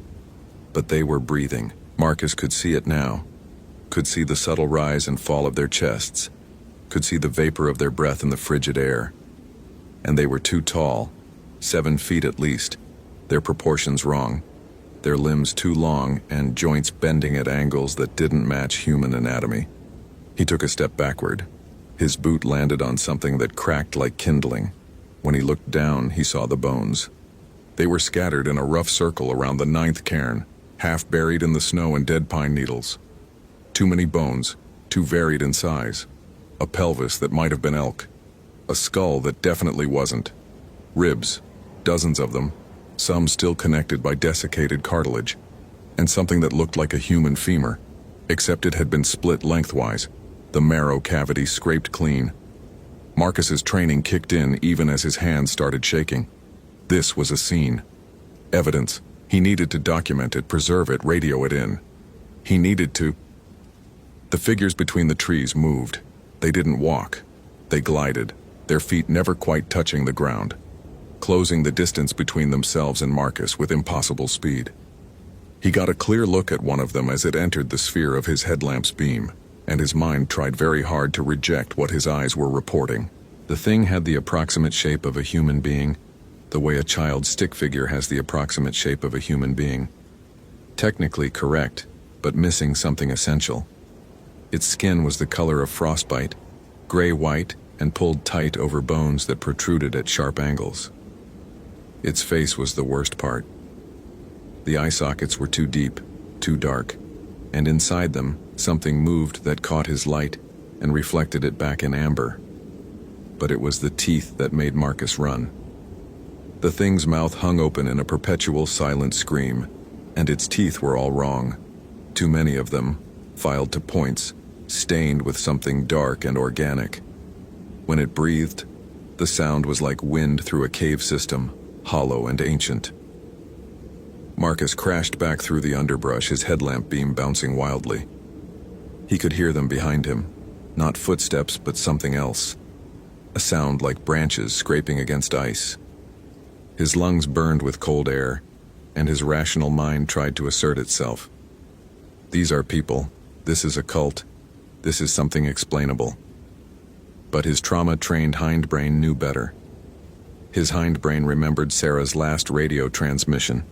But they were breathing. Marcus could see it now. Could see the subtle rise and fall of their chests. Could see the vapor of their breath in the frigid air. And they were too tall, 7 feet at least, their proportions wrong, their limbs too long and joints bending at angles that didn't match human anatomy. He took a step backward. His boot landed on something that cracked like kindling. When he looked down, he saw the bones. They were scattered in a rough circle around the 9th cairn, half buried in the snow and dead pine needles. Too many bones, too varied in size. A pelvis that might have been elk. A skull that definitely wasn't. Ribs, dozens of them, some still connected by desiccated cartilage, and something that looked like a human femur, except it had been split lengthwise, the marrow cavity scraped clean. Marcus's training kicked in even as his hands started shaking. This was a scene. Evidence. He needed to document it, preserve it, radio it in. He needed to. The figures between the trees moved. They didn't walk. They glided, their feet never quite touching the ground, closing the distance between themselves and Marcus with impossible speed. He got a clear look at one of them as it entered the sphere of his headlamp's beam, and his mind tried very hard to reject what his eyes were reporting. The thing had the approximate shape of a human being, the way a child's stick figure has the approximate shape of a human being. Technically correct, but missing something essential. Its skin was the color of frostbite, gray-white and pulled tight over bones that protruded at sharp angles. Its face was the worst part. The eye sockets were too deep, too dark, and inside them, something moved that caught his light and reflected it back in amber. But it was the teeth that made Marcus run. The thing's mouth hung open in a perpetual silent scream, and its teeth were all wrong. Too many of them, filed to points, stained with something dark and organic. When it breathed, the sound was like wind through a cave system, hollow and ancient. Marcus crashed back through the underbrush, his headlamp beam bouncing wildly. He could hear them behind him, not footsteps but something else. A sound like branches scraping against ice. His lungs burned with cold air, and his rational mind tried to assert itself. These are people, this is a cult, this is something explainable. But his trauma-trained hindbrain knew better. His hindbrain remembered Sarah's last radio transmission,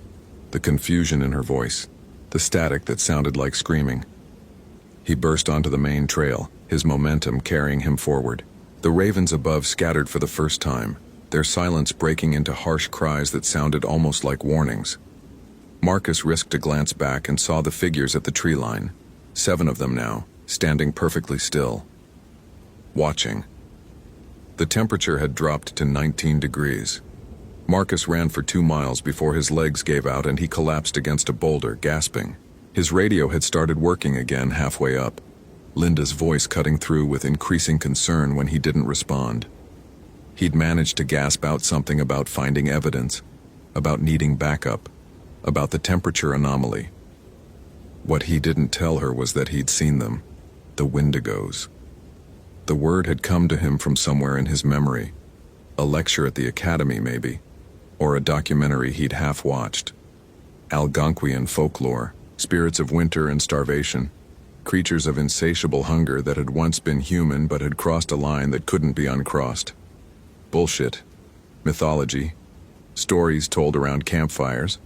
the confusion in her voice, the static that sounded like screaming. He burst onto the main trail, his momentum carrying him forward. The ravens above scattered for the first time, their silence breaking into harsh cries that sounded almost like warnings. Marcus risked a glance back and saw the figures at the tree line, 7 of them now, standing perfectly still, watching. The temperature had dropped to 19 degrees. Marcus ran for 2 miles before his legs gave out and he collapsed against a boulder, gasping. His radio had started working again halfway up, Linda's voice cutting through with increasing concern when he didn't respond. He'd managed to gasp out something about finding evidence, about needing backup, about the temperature anomaly. What he didn't tell her was that he'd seen them, the Wendigos. The word had come to him from somewhere in his memory, a lecture at the academy maybe, or a documentary he'd half-watched. Algonquian folklore, spirits of winter and starvation, creatures of insatiable hunger that had once been human but had crossed a line that couldn't be uncrossed. Bullshit. Mythology. Stories told around campfires.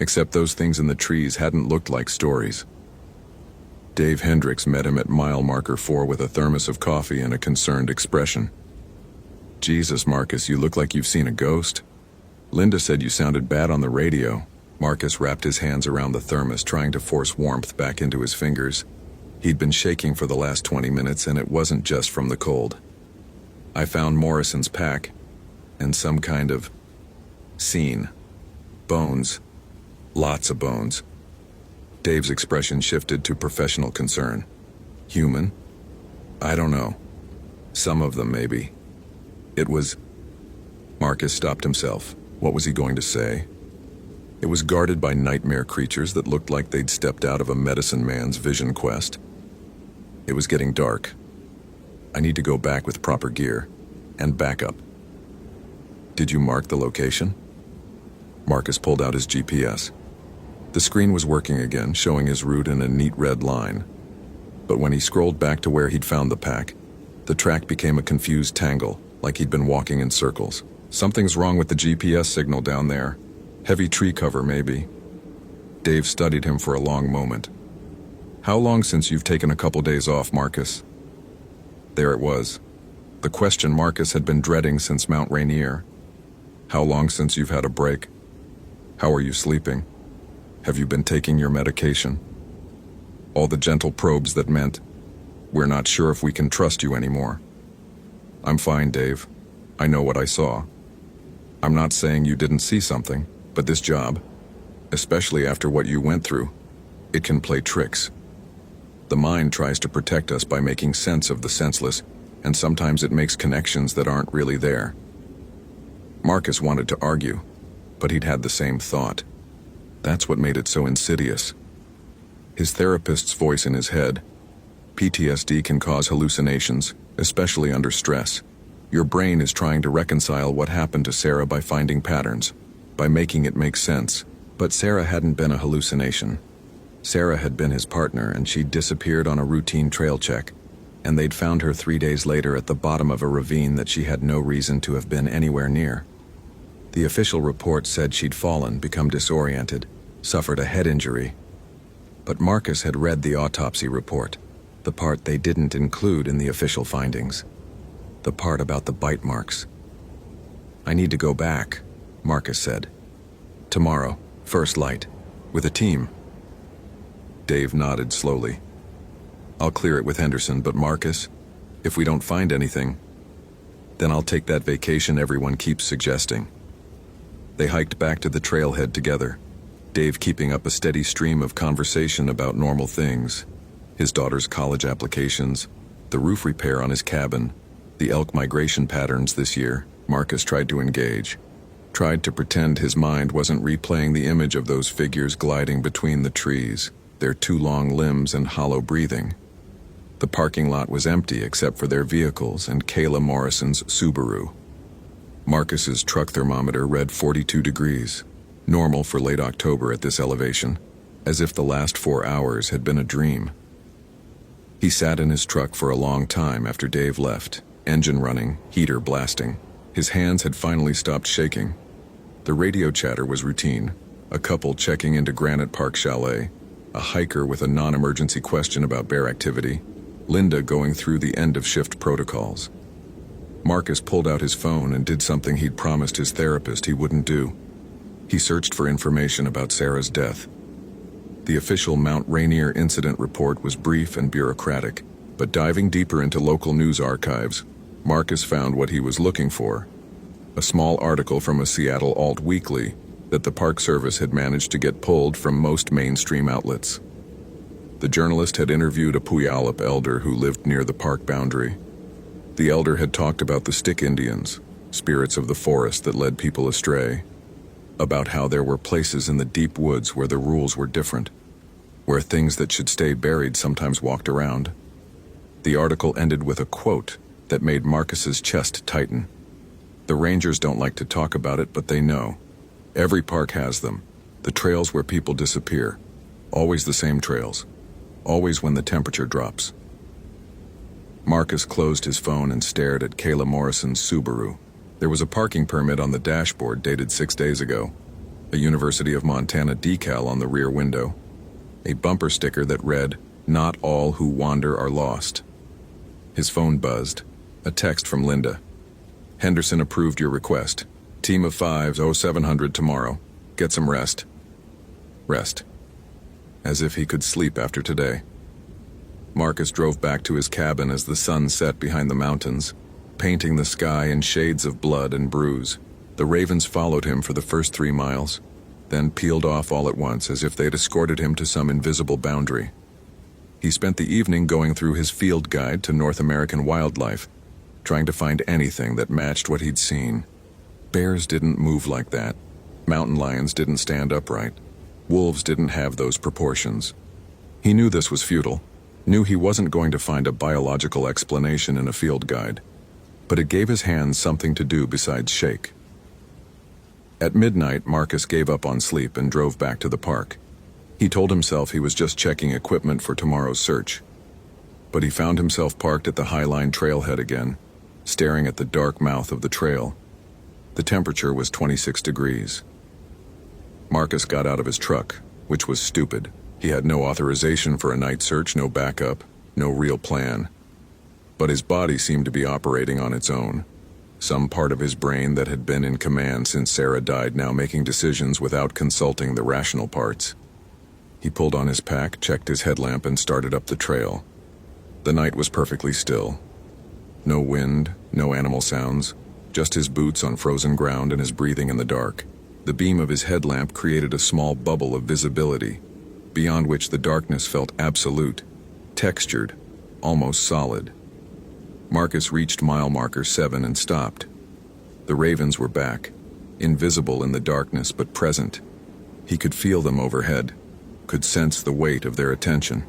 Except those things in the trees hadn't looked like stories. Dave Hendricks met him at mile marker 4 with a thermos of coffee and a concerned expression. Jesus, Marcus, you look like you've seen a ghost. Linda said you sounded bad on the radio. Marcus wrapped his hands around the thermos, trying to force warmth back into his fingers. He'd been shaking for the last 20 minutes, and it wasn't just from the cold. I found Morrison's pack, and some kind of scene. Bones. Lots of bones. Dave's expression shifted to professional concern. Human? I don't know. Some of them, maybe. It was... Marcus stopped himself. What was he going to say? It was guarded by nightmare creatures that looked like they'd stepped out of a medicine man's vision quest. It was getting dark. I need to go back with proper gear. And backup. Did you mark the location? Marcus pulled out his GPS. The screen was working again, showing his route in a neat red line. But when he scrolled back to where he'd found the pack, the track became a confused tangle, like he'd been walking in circles. Something's wrong with the GPS signal down there. Heavy tree cover, maybe. Dave studied him for a long moment. How long since you've taken a couple days off, Marcus? There it was. The question Marcus had been dreading since Mount Rainier. How long since you've had a break? How are you sleeping? Have you been taking your medication? All the gentle probes that meant, we're not sure if we can trust you anymore. I'm fine, Dave. I know what I saw. I'm not saying you didn't see something, but this job, especially after what you went through, it can play tricks. The mind tries to protect us by making sense of the senseless, and sometimes it makes connections that aren't really there. Marcus wanted to argue, but he'd had the same thought. That's what made it so insidious. His therapist's voice in his head. PTSD can cause hallucinations, especially under stress. Your brain is trying to reconcile what happened to Sarah by finding patterns, by making it make sense. But Sarah hadn't been a hallucination. Sarah had been his partner, and she'd disappeared on a routine trail check, and they'd found her 3 days later at the bottom of a ravine that she had no reason to have been anywhere near. The official report said she'd fallen, become disoriented, suffered a head injury. But Marcus had read the autopsy report, the part they didn't include in the official findings. The part about the bite marks. I need to go back, Marcus said. Tomorrow, first light, with a team. Dave nodded slowly. I'll clear it with Henderson, but Marcus, if we don't find anything, then I'll take that vacation everyone keeps suggesting. They hiked back to the trailhead together, Dave keeping up a steady stream of conversation about normal things. His daughter's college applications, the roof repair on his cabin, the elk migration patterns this year. Marcus tried to engage, tried to pretend his mind wasn't replaying the image of those figures gliding between the trees, their two long limbs and hollow breathing. The parking lot was empty except for their vehicles and Kayla Morrison's Subaru. Marcus's truck thermometer read 42 degrees, normal for late October at this elevation, as if the last 4 hours had been a dream. He sat in his truck for a long time after Dave left, engine running, heater blasting. His hands had finally stopped shaking. The radio chatter was routine, a couple checking into Granite Park Chalet, a hiker with a non-emergency question about bear activity, Linda going through the end-of-shift protocols. Marcus pulled out his phone and did something he'd promised his therapist he wouldn't do. He searched for information about Sarah's death. The official Mount Rainier incident report was brief and bureaucratic, but diving deeper into local news archives, Marcus found what he was looking for. A small article from a Seattle alt weekly that the Park Service had managed to get pulled from most mainstream outlets. The journalist had interviewed a Puyallup elder who lived near the park boundary. The elder had talked about the Stick Indians, spirits of the forest that led people astray, about how there were places in the deep woods where the rules were different. where things that should stay buried sometimes walked around. The article ended with a quote that made Marcus's chest tighten. The rangers don't like to talk about it, but they know. Every park has them. The trails where people disappear. Always the same trails. Always when the temperature drops. Marcus closed his phone and stared at Kayla Morrison's Subaru. There was a parking permit on the dashboard dated 6 days ago. A University of Montana decal on the rear window. A bumper sticker that read, "Not all who wander are lost." His phone buzzed. A text from Linda. "Henderson approved your request. Team of 5s, 0700 tomorrow. Get some rest." Rest. As if he could sleep after today. Marcus drove back to his cabin as the sun set behind the mountains, painting the sky in shades of blood and bruise. The ravens followed him for the first 3 miles, then peeled off all at once as if they'd escorted him to some invisible boundary. He spent the evening going through his field guide to North American wildlife, trying to find anything that matched what he'd seen. Bears didn't move like that. Mountain lions didn't stand upright. Wolves didn't have those proportions. He knew this was futile, knew he wasn't going to find a biological explanation in a field guide, but it gave his hands something to do besides shake. At midnight, Marcus gave up on sleep and drove back to the park. He told himself he was just checking equipment for tomorrow's search. But he found himself parked at the Highline trailhead again, staring at the dark mouth of the trail. The temperature was 26 degrees. Marcus got out of his truck, which was stupid. He had no authorization for a night search, no backup, no real plan. But his body seemed to be operating on its own. Some part of his brain that had been in command since Sarah died now making decisions without consulting the rational parts. He pulled on his pack, checked his headlamp, and started up the trail. The night was perfectly still. No wind, no animal sounds, just his boots on frozen ground and his breathing in the dark. The beam of his headlamp created a small bubble of visibility, beyond which the darkness felt absolute, textured, almost solid. Marcus reached mile marker 7 and stopped. The ravens were back, invisible in the darkness but present. He could feel them overhead, could sense the weight of their attention.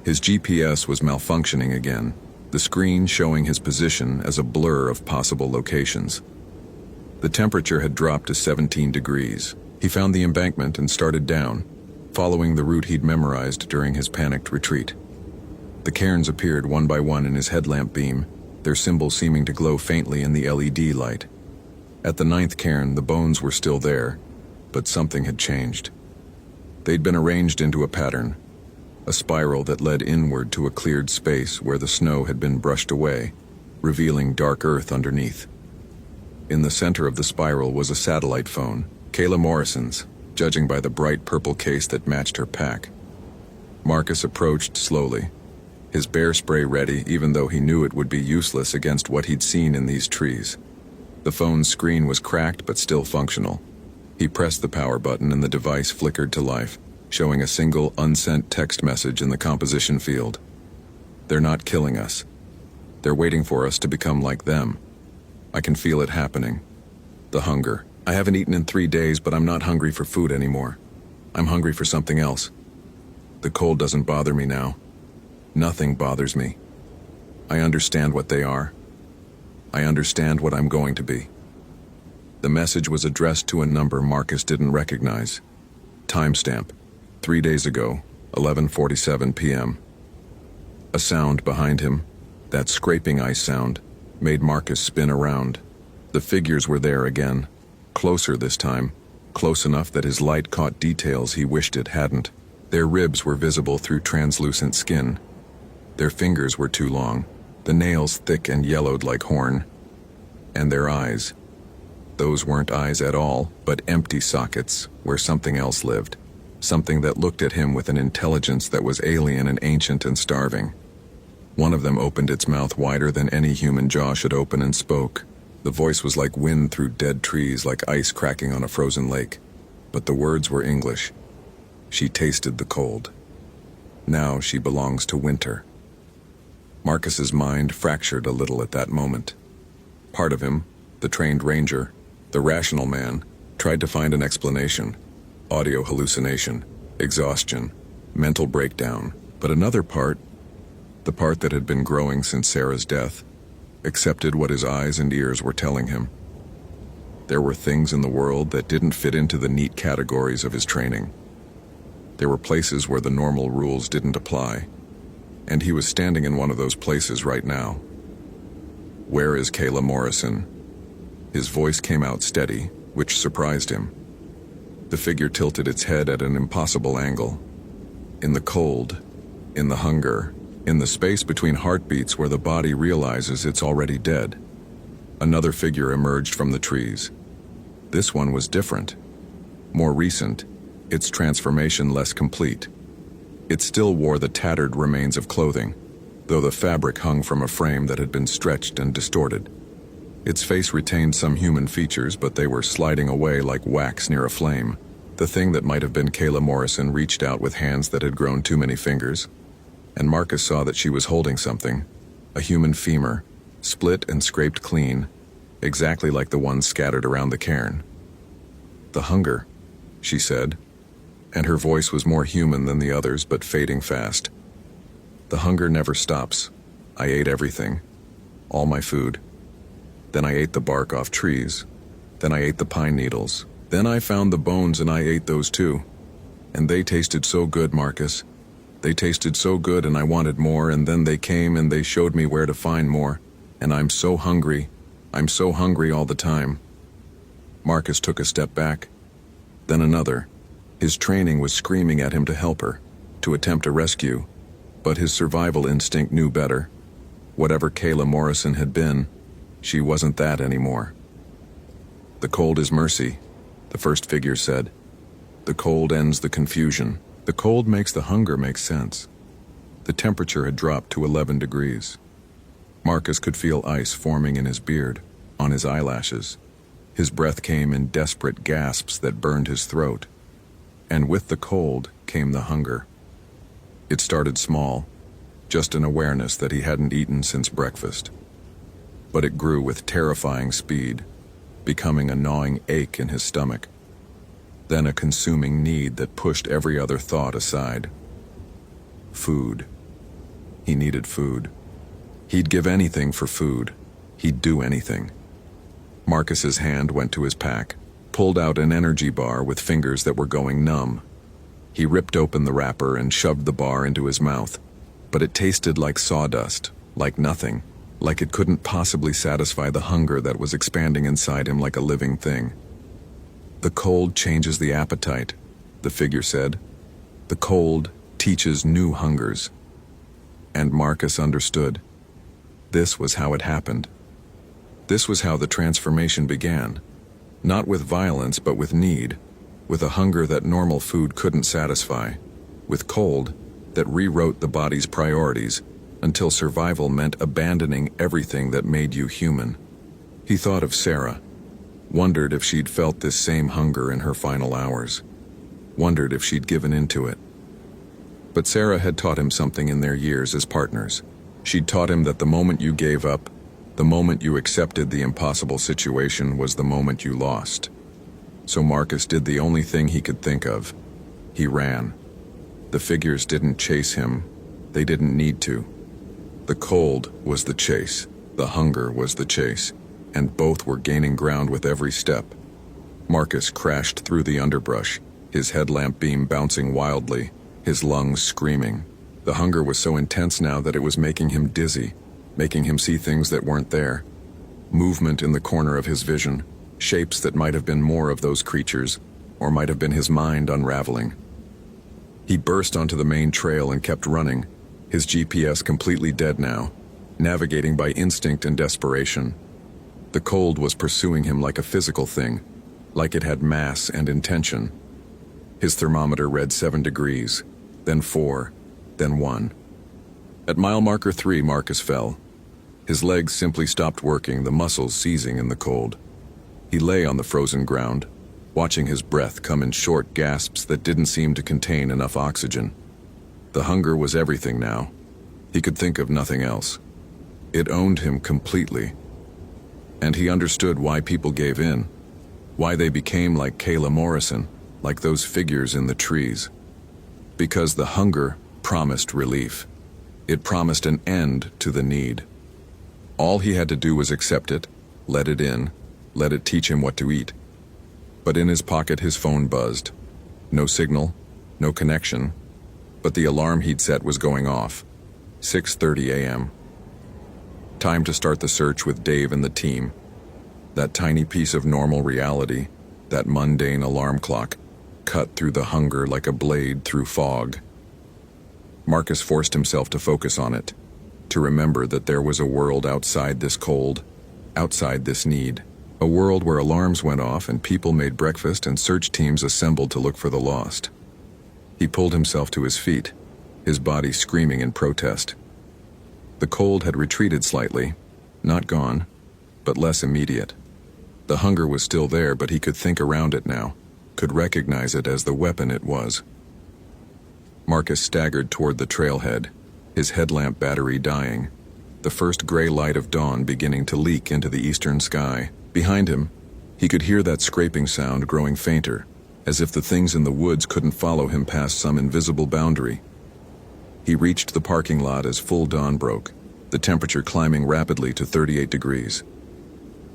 His GPS was malfunctioning again, the screen showing his position as a blur of possible locations. The temperature had dropped to 17 degrees. He found the embankment and started down, following the route he'd memorized during his panicked retreat. The cairns appeared one by one in his headlamp beam, their symbols seeming to glow faintly in the LED light. At the 9th cairn, the bones were still there, but something had changed. They'd been arranged into a pattern, a spiral that led inward to a cleared space where the snow had been brushed away, revealing dark earth underneath. In the center of the spiral was a satellite phone, Kayla Morrison's, judging by the bright purple case that matched her pack. Marcus approached slowly, his bear spray ready even though he knew it would be useless against what he'd seen in these trees. The phone's screen was cracked but still functional. He pressed the power button and the device flickered to life, showing a single unsent text message in the composition field. "They're not killing us. They're waiting for us to become like them. I can feel it happening. The hunger. I haven't eaten in 3 days, but I'm not hungry for food anymore. I'm hungry for something else. The cold doesn't bother me now. Nothing bothers me. I understand what they are. I understand what I'm going to be." The message was addressed to a number Marcus didn't recognize. Timestamp: 3 days ago, 11:47 p.m. A sound behind him, that scraping ice sound, made Marcus spin around. The figures were there again, closer this time, close enough that his light caught details he wished it hadn't. Their ribs were visible through translucent skin. Their fingers were too long, the nails thick and yellowed like horn. And their eyes. Those weren't eyes at all, but empty sockets where something else lived. Something that looked at him with an intelligence that was alien and ancient and starving. One of them opened its mouth wider than any human jaw should open and spoke. The voice was like wind through dead trees, like ice cracking on a frozen lake. But the words were English. She tasted the cold. Now she belongs to winter. Marcus's mind fractured a little at that moment. Part of him, the trained ranger, the rational man, tried to find an explanation. Audio hallucination, exhaustion, mental breakdown. But another part, the part that had been growing since Sarah's death, accepted what his eyes and ears were telling him. There were things in the world that didn't fit into the neat categories of his training. There were places where the normal rules didn't apply, and he was standing in one of those places right now. "Where is Kayla Morrison?" His voice came out steady, which surprised him. The figure tilted its head at an impossible angle. In the cold, in the hunger, in the space between heartbeats where the body realizes it's already dead, another figure emerged from the trees. This one was different, more recent, its transformation less complete. It still wore the tattered remains of clothing, though the fabric hung from a frame that had been stretched and distorted. Its face retained some human features, but they were sliding away like wax near a flame. The thing that might have been Kayla Morrison reached out with hands that had grown too many fingers, and Marcus saw that she was holding something, a human femur, split and scraped clean, exactly like the ones scattered around the cairn. "The hunger," she said, and her voice was more human than the others, but fading fast. "The hunger never stops. I ate everything, all my food. Then I ate the bark off trees. Then I ate the pine needles. Then I found the bones and I ate those too. And they tasted so good, Marcus. They tasted so good and I wanted more, and then they came and they showed me where to find more. And I'm so hungry. I'm so hungry all the time." Marcus took a step back, then another. His training was screaming at him to help her, to attempt a rescue, but his survival instinct knew better. Whatever Kayla Morrison had been, she wasn't that anymore. "The cold is mercy," the first figure said. "The cold ends the confusion. The cold makes the hunger make sense." The temperature had dropped to 11 degrees. Marcus could feel ice forming in his beard, on his eyelashes. His breath came in desperate gasps that burned his throat. And with the cold came the hunger. It started small, just an awareness that he hadn't eaten since breakfast. But it grew with terrifying speed, becoming a gnawing ache in his stomach. Then a consuming need that pushed every other thought aside. Food. He needed food. He'd give anything for food. He'd do anything. Marcus's hand went to his pack, pulled out an energy bar with fingers that were going numb. He ripped open the wrapper and shoved the bar into his mouth, but it tasted like sawdust, like nothing, like it couldn't possibly satisfy the hunger that was expanding inside him like a living thing. "The cold changes the appetite," the figure said. "The cold teaches new hungers." And Marcus understood. This was how it happened. This was how the transformation began. Not with violence, but with need, with a hunger that normal food couldn't satisfy, with cold that rewrote the body's priorities until survival meant abandoning everything that made you human. He thought of Sarah, wondered if she'd felt this same hunger in her final hours, wondered if she'd given into it. But Sarah had taught him something in their years as partners. She'd taught him that the moment you gave up, the moment you accepted the impossible situation, was the moment you lost. So Marcus did the only thing he could think of. He ran. The figures didn't chase him. They didn't need to. The cold was the chase. The hunger was the chase. And both were gaining ground with every step. Marcus crashed through the underbrush, his headlamp beam bouncing wildly, his lungs screaming. The hunger was so intense now that it was making him dizzy, making him see things that weren't there. Movement in the corner of his vision, shapes that might have been more of those creatures, or might have been his mind unraveling. He burst onto the main trail and kept running, his GPS completely dead now, navigating by instinct and desperation. The cold was pursuing him like a physical thing, like it had mass and intention. His thermometer read 7 degrees, then 4, then 1. At mile marker 3, Marcus fell. His legs simply stopped working, the muscles seizing in the cold. He lay on the frozen ground, watching his breath come in short gasps that didn't seem to contain enough oxygen. The hunger was everything now. He could think of nothing else. It owned him completely. And he understood why people gave in, why they became like Kayla Morrison, like those figures in the trees. Because the hunger promised relief. It promised an end to the need. All he had to do was accept it, let it in, let it teach him what to eat. But in his pocket his phone buzzed. No signal, no connection, but the alarm he'd set was going off. 6:30 a.m. Time to start the search with Dave and the team. That tiny piece of normal reality, that mundane alarm clock, cut through the hunger like a blade through fog. Marcus forced himself to focus on it, to remember that there was a world outside this cold, outside this need. A world where alarms went off and people made breakfast and search teams assembled to look for the lost. He pulled himself to his feet, his body screaming in protest. The cold had retreated slightly, not gone, but less immediate. The hunger was still there, but he could think around it now, could recognize it as the weapon it was. Marcus staggered toward the trailhead, his headlamp battery dying, the first gray light of dawn beginning to leak into the eastern sky. Behind him, he could hear that scraping sound growing fainter, as if the things in the woods couldn't follow him past some invisible boundary. He reached the parking lot as full dawn broke, the temperature climbing rapidly to 38 degrees.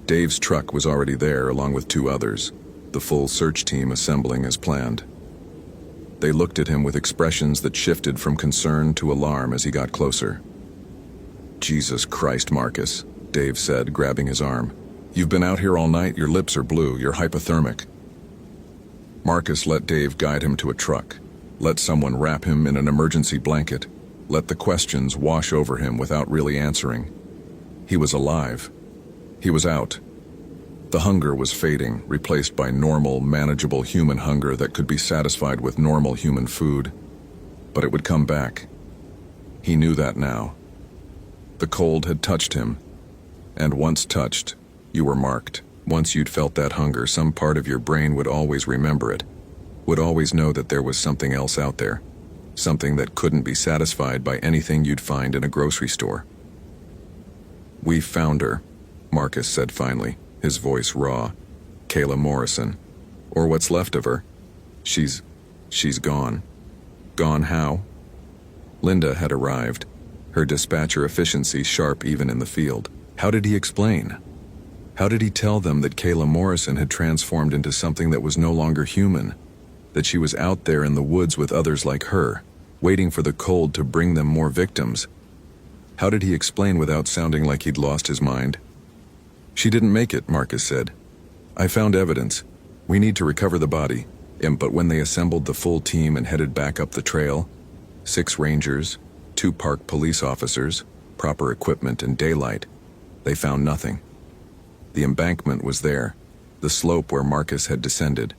Dave's truck was already there along with 2 others, the full search team assembling as planned. They looked at him with expressions that shifted from concern to alarm as he got closer. "Jesus Christ, Marcus," Dave said, grabbing his arm. "You've been out here all night, your lips are blue, you're hypothermic." Marcus let Dave guide him to a truck, let someone wrap him in an emergency blanket, let the questions wash over him without really answering. He was alive. He was out. The hunger was fading, replaced by normal, manageable human hunger that could be satisfied with normal human food. But it would come back. He knew that now. The cold had touched him, and once touched, you were marked. Once you'd felt that hunger, some part of your brain would always remember it, would always know that there was something else out there, something that couldn't be satisfied by anything you'd find in a grocery store. "We found her," Marcus said finally, his voice raw. "Kayla Morrison. Or what's left of her. She's gone." "Gone how?" Linda had arrived, her dispatcher efficiency sharp even in the field. How did he explain? How did he tell them that Kayla Morrison had transformed into something that was no longer human, that she was out there in the woods with others like her, waiting for the cold to bring them more victims? How did he explain without sounding like he'd lost his mind? "She didn't make it," Marcus said. "I found evidence. We need to recover the body." But when they assembled the full team and headed back up the trail, 6 rangers, 2 park police officers, proper equipment and daylight, they found nothing. The embankment was there, the slope where Marcus had descended,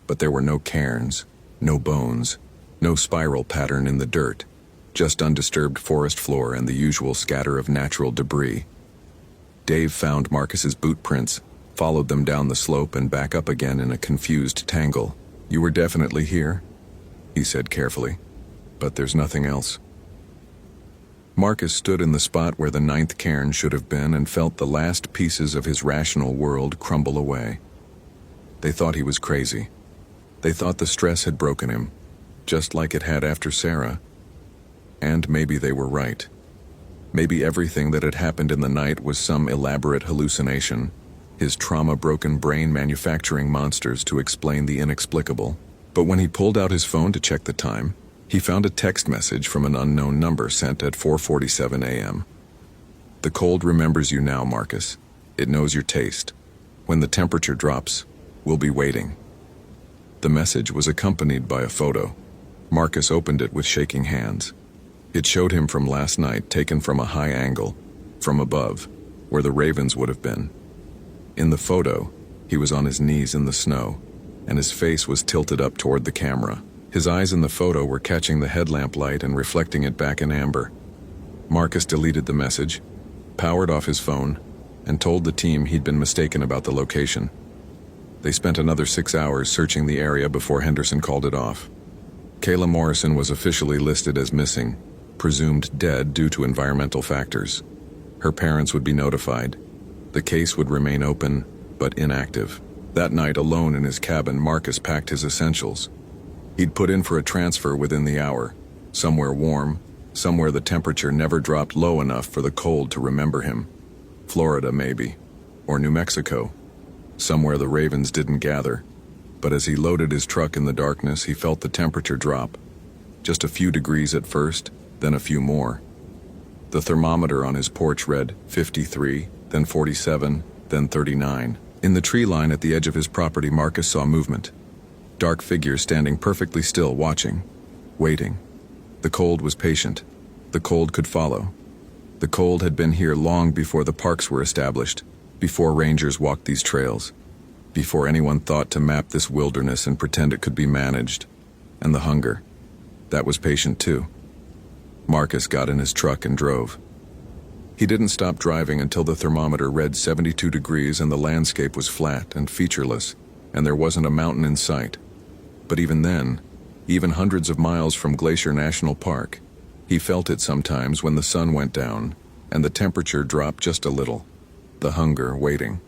but there were no cairns, no bones, no spiral pattern in the dirt, just undisturbed forest floor and the usual scatter of natural debris. Dave found Marcus's boot prints, followed them down the slope and back up again in a confused tangle. "You were definitely here," he said carefully, "but there's nothing else." Marcus stood in the spot where the 9th cairn should have been and felt the last pieces of his rational world crumble away. They thought he was crazy. They thought the stress had broken him, just like it had after Sarah. And maybe they were right. Maybe everything that had happened in the night was some elaborate hallucination, his trauma-broken brain manufacturing monsters to explain the inexplicable. But when he pulled out his phone to check the time, he found a text message from an unknown number sent at 4:47 a.m. "The cold remembers you now, Marcus. It knows your taste. When the temperature drops, we'll be waiting." The message was accompanied by a photo. Marcus opened it with shaking hands. It showed him from last night, taken from a high angle, from above, where the ravens would have been. In the photo, he was on his knees in the snow, and his face was tilted up toward the camera. His eyes in the photo were catching the headlamp light and reflecting it back in amber. Marcus deleted the message, powered off his phone, and told the team he'd been mistaken about the location. They spent another 6 hours searching the area before Henderson called it off. Kayla Morrison was officially listed as missing, presumed dead due to environmental factors. Her parents would be notified. The case would remain open, but inactive. That night, alone in his cabin, Marcus packed his essentials. He'd put in for a transfer within the hour, somewhere warm, somewhere the temperature never dropped low enough for the cold to remember him. Florida, maybe, or New Mexico, somewhere the ravens didn't gather. But as he loaded his truck in the darkness, he felt the temperature drop. Just a few degrees at first, then a few more. The thermometer on his porch read 53, then 47, then 39. In the tree line at the edge of his property, Marcus saw movement. Dark figures standing perfectly still, watching, waiting. The cold was patient. The cold could follow. The cold had been here long before the parks were established, before rangers walked these trails, before anyone thought to map this wilderness and pretend it could be managed. And the hunger, that was patient too. Marcus got in his truck and drove. He didn't stop driving until the thermometer read 72 degrees and the landscape was flat and featureless, and there wasn't a mountain in sight. But even then, even hundreds of miles from Glacier National Park, he felt it sometimes when the sun went down and the temperature dropped just a little. The hunger, waiting.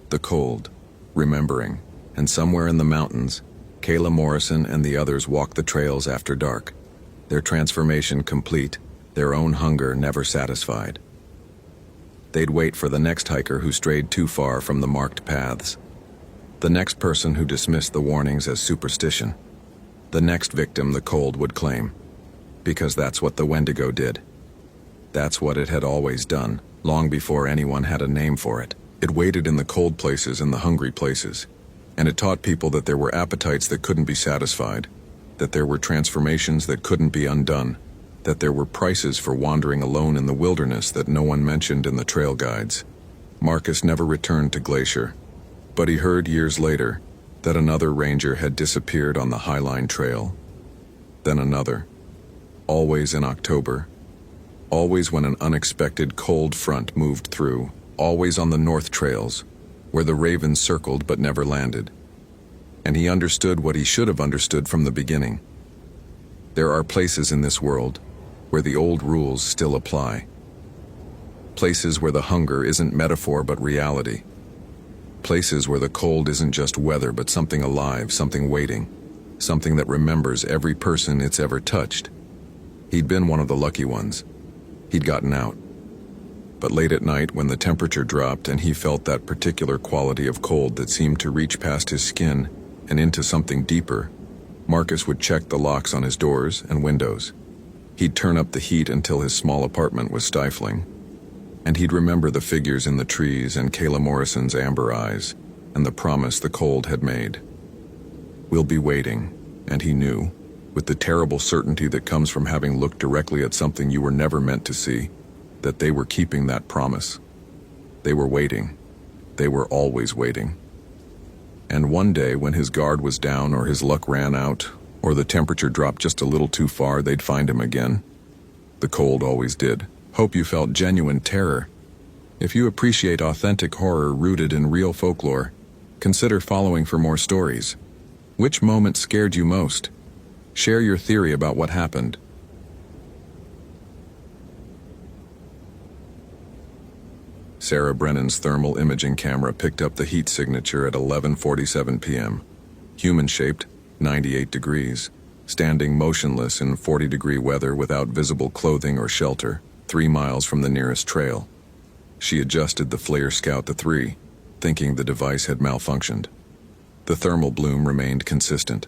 The cold, remembering. And somewhere in the mountains, Kayla Morrison and the others walked the trails after dark. Their transformation complete, their own hunger never satisfied. They'd wait for the next hiker who strayed too far from the marked paths. The next person who dismissed the warnings as superstition. The next victim the cold would claim. Because that's what the Wendigo did. That's what it had always done, long before anyone had a name for it. It waited in the cold places and the hungry places. And it taught people that there were appetites that couldn't be satisfied, that there were transformations that couldn't be undone, that there were prices for wandering alone in the wilderness that no one mentioned in the trail guides. Marcus never returned to Glacier, but he heard years later that another ranger had disappeared on the Highline Trail. Then another. Always in October. Always when an unexpected cold front moved through. Always on the North Trails, where the ravens circled but never landed. And he understood what he should have understood from the beginning. There are places in this world where the old rules still apply. Places where the hunger isn't metaphor but reality. Places where the cold isn't just weather but something alive, something waiting, something that remembers every person it's ever touched. He'd been one of the lucky ones. He'd gotten out. But late at night, when the temperature dropped and he felt that particular quality of cold that seemed to reach past his skin and into something deeper, Marcus would check the locks on his doors and windows. He'd turn up the heat until his small apartment was stifling. And he'd remember the figures in the trees and Kayla Morrison's amber eyes and the promise the cold had made. We'll be waiting, and he knew, with the terrible certainty that comes from having looked directly at something you were never meant to see, that they were keeping that promise. They were waiting. They were always waiting. And one day when his guard was down or his luck ran out or the temperature dropped just a little too far, they'd find him again. The cold always did. Hope you felt genuine terror. If you appreciate authentic horror rooted in real folklore, consider following for more stories. Which moment scared you most? Share your theory about what happened. Sarah Brennan's thermal imaging camera picked up the heat signature at 11:47 p.m. Human-shaped, 98 degrees, standing motionless in 40-degree weather without visible clothing or shelter, 3 miles from the nearest trail. She adjusted the FLIR Scout to 3, thinking the device had malfunctioned. The thermal bloom remained consistent.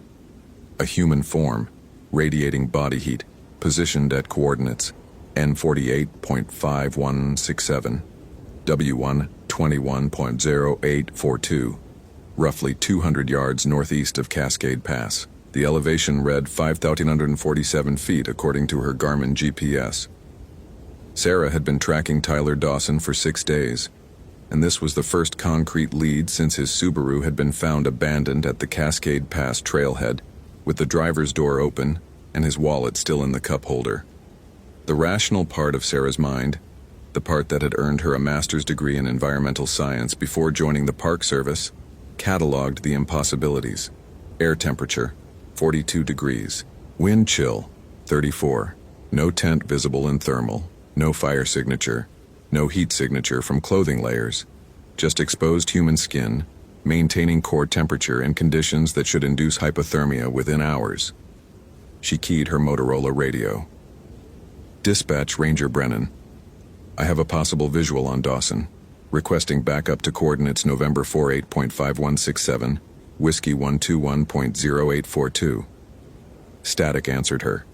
A human form, radiating body heat, positioned at coordinates N48.5167, W1 21.0842, roughly 200 yards northeast of Cascade Pass. The elevation read 5,147 feet according to her Garmin GPS. Sarah had been tracking Tyler Dawson for 6 days, and this was the first concrete lead since his Subaru had been found abandoned at the Cascade Pass trailhead, with the driver's door open and his wallet still in the cup holder. The rational part of Sarah's mind, the part that had earned her a master's degree in environmental science before joining the Park Service, cataloged the impossibilities. Air temperature, 42 degrees. Wind chill, 34. No tent visible in thermal. No fire signature. No heat signature from clothing layers. Just exposed human skin, maintaining core temperature in conditions that should induce hypothermia within hours. She keyed her Motorola radio. Dispatch, Ranger Brennan. I have a possible visual on Dawson. Requesting backup to coordinates November 48.5167, Whiskey 121.0842. Static answered her.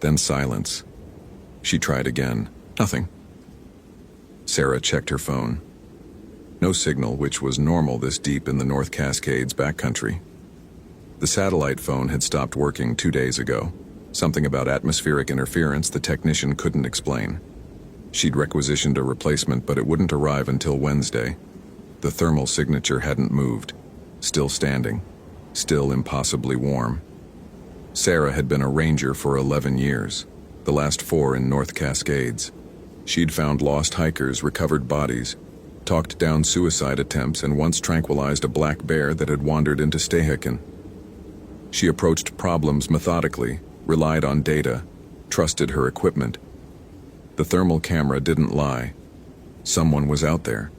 Then silence. She tried again. Nothing. Sarah checked her phone. No signal, which was normal this deep in the North Cascades backcountry. The satellite phone had stopped working 2 days ago. Something about atmospheric interference the technician couldn't explain. She'd requisitioned a replacement, but it wouldn't arrive until Wednesday. The thermal signature hadn't moved. Still standing. Still impossibly warm. Sarah had been a ranger for 11 years, the last 4 in North Cascades. She'd found lost hikers, recovered bodies, talked down suicide attempts, and once tranquilized a black bear that had wandered into Stehekin. She approached problems methodically, relied on data, trusted her equipment. The thermal camera didn't lie. Someone was out there.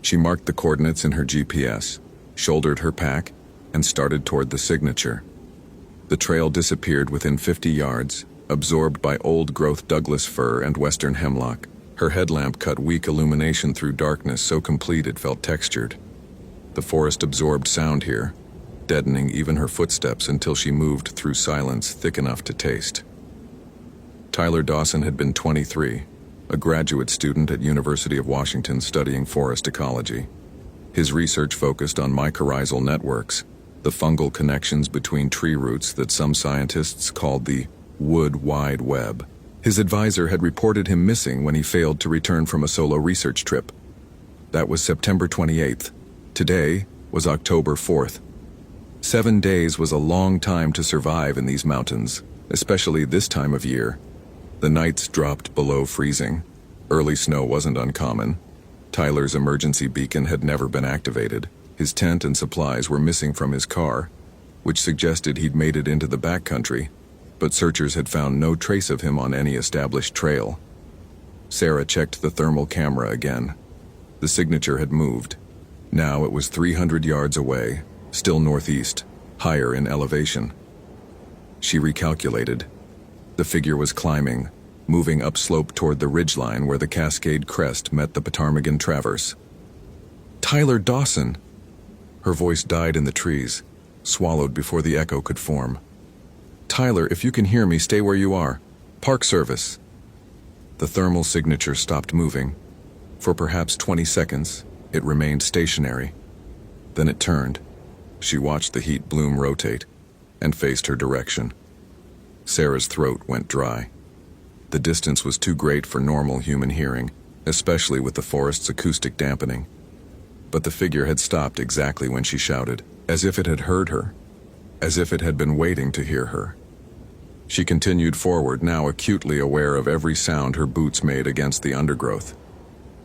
She marked the coordinates in her GPS, shouldered her pack, and started toward the signature. The trail disappeared within 50 yards, absorbed by old-growth Douglas fir and western hemlock. Her headlamp cut weak illumination through darkness so complete it felt textured. The forest absorbed sound here, deadening even her footsteps until she moved through silence thick enough to taste. Tyler Dawson had been 23, a graduate student at University of Washington studying forest ecology. His research focused on mycorrhizal networks, the fungal connections between tree roots that some scientists called the wood wide web. His advisor had reported him missing when he failed to return from a solo research trip. That was September 28th. Today was October 4th. 7 days was a long time to survive in these mountains, especially this time of year. The nights dropped below freezing. Early snow wasn't uncommon. Tyler's emergency beacon had never been activated. His tent and supplies were missing from his car, which suggested he'd made it into the backcountry, but searchers had found no trace of him on any established trail. Sarah checked the thermal camera again. The signature had moved. Now it was 300 yards away, still northeast, higher in elevation. She recalculated. The figure was climbing, moving upslope toward the ridgeline where the Cascade crest met the Ptarmigan Traverse. Tyler Dawson! Her voice died in the trees, swallowed before the echo could form. Tyler, if you can hear me, stay where you are. Park Service. The thermal signature stopped moving. For perhaps 20 seconds, it remained stationary. Then it turned. She watched the heat bloom rotate and faced her direction. Sarah's throat went dry. The distance was too great for normal human hearing, especially with the forest's acoustic dampening. But the figure had stopped exactly when she shouted, as if it had heard her, as if it had been waiting to hear her. She continued forward, now acutely aware of every sound her boots made against the undergrowth.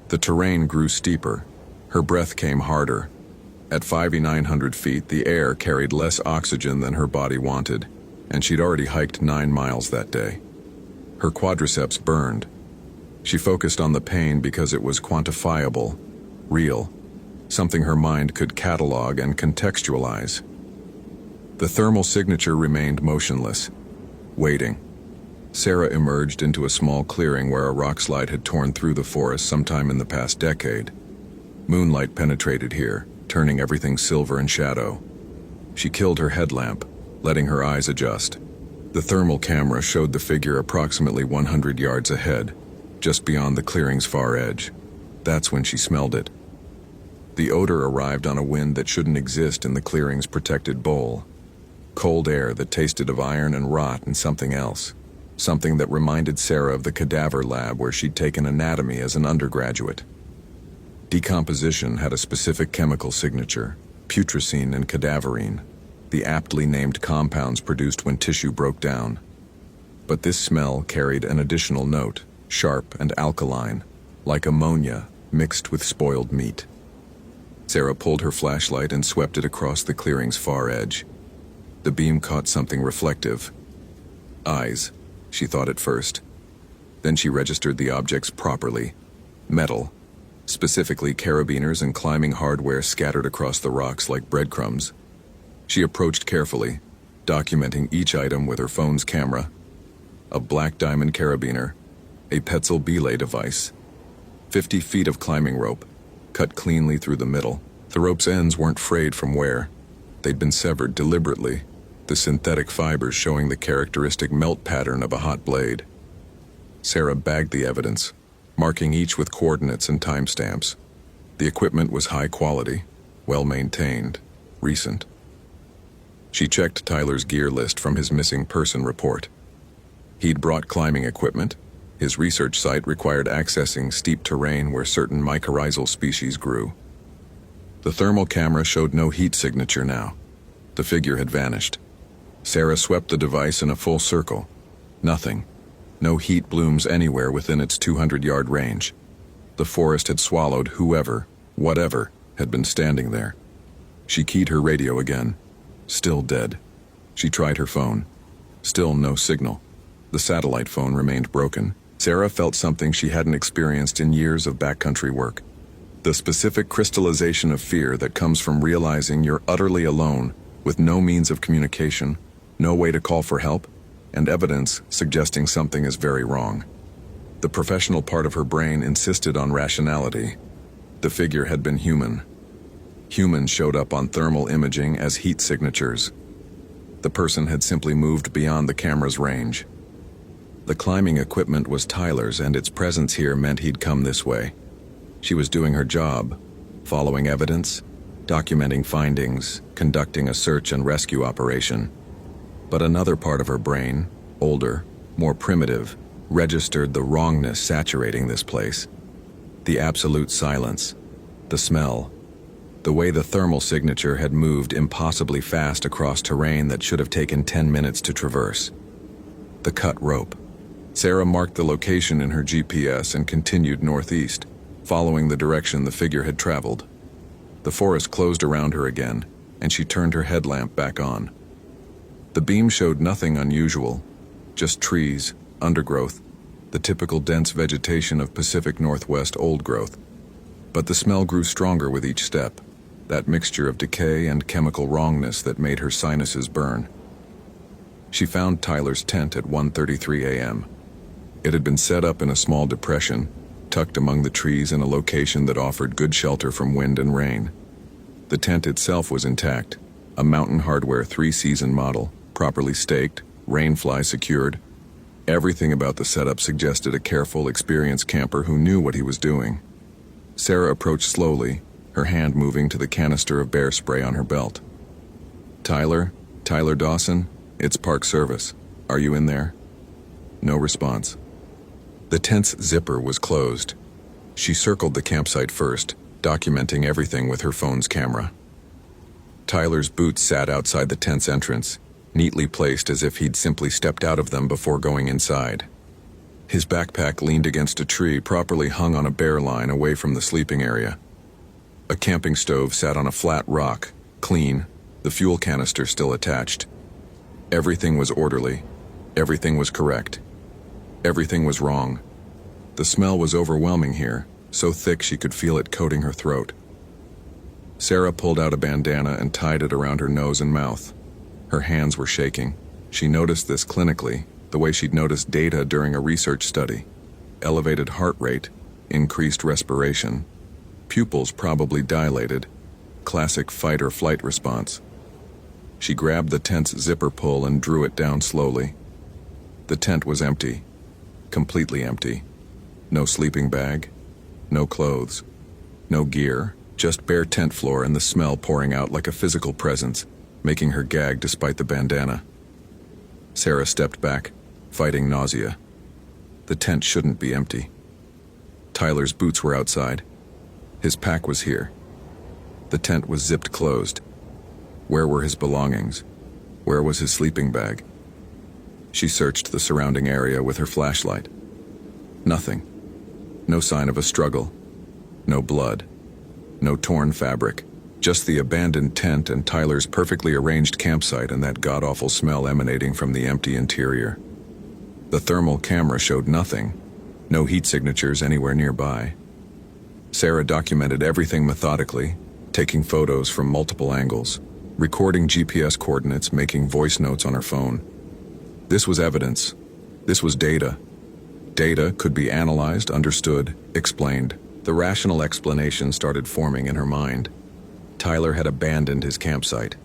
The terrain grew steeper. Her breath came harder. At 5,900 feet, the air carried less oxygen than her body wanted, and she'd already hiked 9 miles that day. Her quadriceps burned. She focused on the pain because it was quantifiable, real, something her mind could catalog and contextualize. The thermal signature remained motionless, waiting. Sarah emerged into a small clearing where a rockslide had torn through the forest sometime in the past decade. Moonlight penetrated here, turning everything silver and shadow. She killed her headlamp, letting her eyes adjust. The thermal camera showed the figure approximately 100 yards ahead, just beyond the clearing's far edge. That's when she smelled it. The odor arrived on a wind that shouldn't exist in the clearing's protected bowl. Cold air that tasted of iron and rot and something else. Something that reminded Sarah of the cadaver lab where she'd taken anatomy as an undergraduate. Decomposition had a specific chemical signature, putrescine and cadaverine, the aptly named compounds produced when tissue broke down. But this smell carried an additional note, sharp and alkaline, like ammonia mixed with spoiled meat. Sarah pulled her flashlight and swept it across the clearing's far edge. The beam caught something reflective. Eyes, she thought at first. Then she registered the objects properly. Metal, specifically carabiners and climbing hardware scattered across the rocks like breadcrumbs. She approached carefully, documenting each item with her phone's camera. A black diamond carabiner, a Petzl belay device, 50 feet of climbing rope, cut cleanly through the middle. The rope's ends weren't frayed from wear. They'd been severed deliberately, the synthetic fibers showing the characteristic melt pattern of a hot blade. Sarah bagged the evidence, marking each with coordinates and timestamps. The equipment was high quality, well-maintained, recent. She checked Tyler's gear list from his missing person report. He'd brought climbing equipment. His research site required accessing steep terrain where certain mycorrhizal species grew. The thermal camera showed no heat signature now. The figure had vanished. Sarah swept the device in a full circle. Nothing. No heat blooms anywhere within its 200-yard range. The forest had swallowed whoever, whatever, had been standing there. She keyed her radio again. Still dead. She tried her phone. Still no signal. The satellite phone remained broken. Sarah felt something she hadn't experienced in years of backcountry work. The specific crystallization of fear that comes from realizing you're utterly alone, with no means of communication, no way to call for help, and evidence suggesting something is very wrong. The professional part of her brain insisted on rationality. The figure had been human. Humans showed up on thermal imaging as heat signatures. The person had simply moved beyond the camera's range. The climbing equipment was Tyler's, and its presence here meant he'd come this way. She was doing her job, following evidence, documenting findings, conducting a search and rescue operation. But another part of her brain, older, more primitive, registered the wrongness saturating this place. The absolute silence, the smell, the way the thermal signature had moved impossibly fast across terrain that should have taken 10 minutes to traverse. The cut rope. Sarah marked the location in her GPS and continued northeast, following the direction the figure had traveled. The forest closed around her again, and she turned her headlamp back on. The beam showed nothing unusual, just trees, undergrowth, the typical dense vegetation of Pacific Northwest old growth. But the smell grew stronger with each step, that mixture of decay and chemical wrongness that made her sinuses burn. She found Tyler's tent at 1:33 a.m. It had been set up in a small depression, tucked among the trees in a location that offered good shelter from wind and rain. The tent itself was intact, a Mountain Hardware 3-season model, properly staked, rainfly secured. Everything about the setup suggested a careful, experienced camper who knew what he was doing. Sarah approached slowly, her hand moving to the canister of bear spray on her belt. Tyler Dawson, it's Park Service. Are you in there? No response. The tent's zipper was closed. She circled the campsite first, documenting everything with her phone's camera. Tyler's boots sat outside the tent's entrance, neatly placed as if he'd simply stepped out of them before going inside. His backpack leaned against a tree properly hung on a bear line away from the sleeping area. A camping stove sat on a flat rock, clean, the fuel canister still attached. Everything was orderly. Everything was correct. Everything was wrong. The smell was overwhelming here, so thick she could feel it coating her throat. Sarah pulled out a bandana and tied it around her nose and mouth. Her hands were shaking. She noticed this clinically, the way she'd noticed data during a research study. Elevated heart rate, increased respiration, pupils probably dilated, classic fight or flight response. She grabbed the tent's zipper pull and drew it down slowly. The tent was empty, completely empty. No sleeping bag, no clothes, no gear, just bare tent floor and the smell pouring out like a physical presence, making her gag despite the bandana. Sarah stepped back, fighting nausea. The tent shouldn't be empty. Tyler's boots were outside. His pack was here. The tent was zipped closed. Where were his belongings? Where was his sleeping bag? She searched the surrounding area with her flashlight. Nothing. No sign of a struggle. No blood. No torn fabric. Just the abandoned tent and Tyler's perfectly arranged campsite and that god-awful smell emanating from the empty interior. The thermal camera showed nothing. No heat signatures anywhere nearby. Sarah documented everything methodically, taking photos from multiple angles. recording GPS coordinates, making voice notes on her phone. This was evidence. This was data. Data could be analyzed, understood, explained. The rational explanation started forming in her mind. Tyler had abandoned his campsite.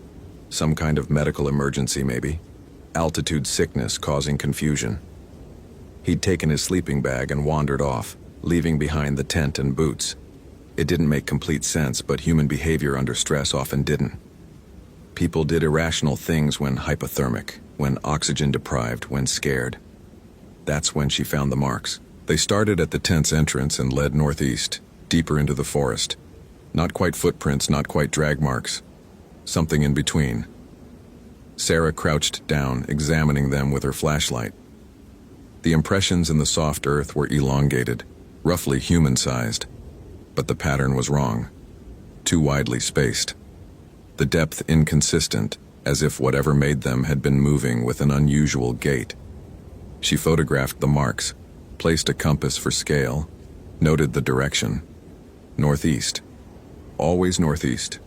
Some kind of medical emergency, maybe. Altitude sickness causing confusion. He'd taken his sleeping bag and wandered off, leaving behind the tent and boots. It didn't make complete sense, but human behavior under stress often didn't. People did irrational things when hypothermic, when oxygen deprived, when scared. That's when she found the marks. They started at the tent's entrance and led northeast, deeper into the forest. Not quite footprints, not quite drag marks. Something in between. Sarah crouched down, examining them with her flashlight. The impressions in the soft earth were elongated, roughly human-sized. But the pattern was wrong. Too widely spaced. The depth inconsistent, as if whatever made them had been moving with an unusual gait. She photographed the marks, placed a compass for scale, noted the direction. Northeast. Always northeast,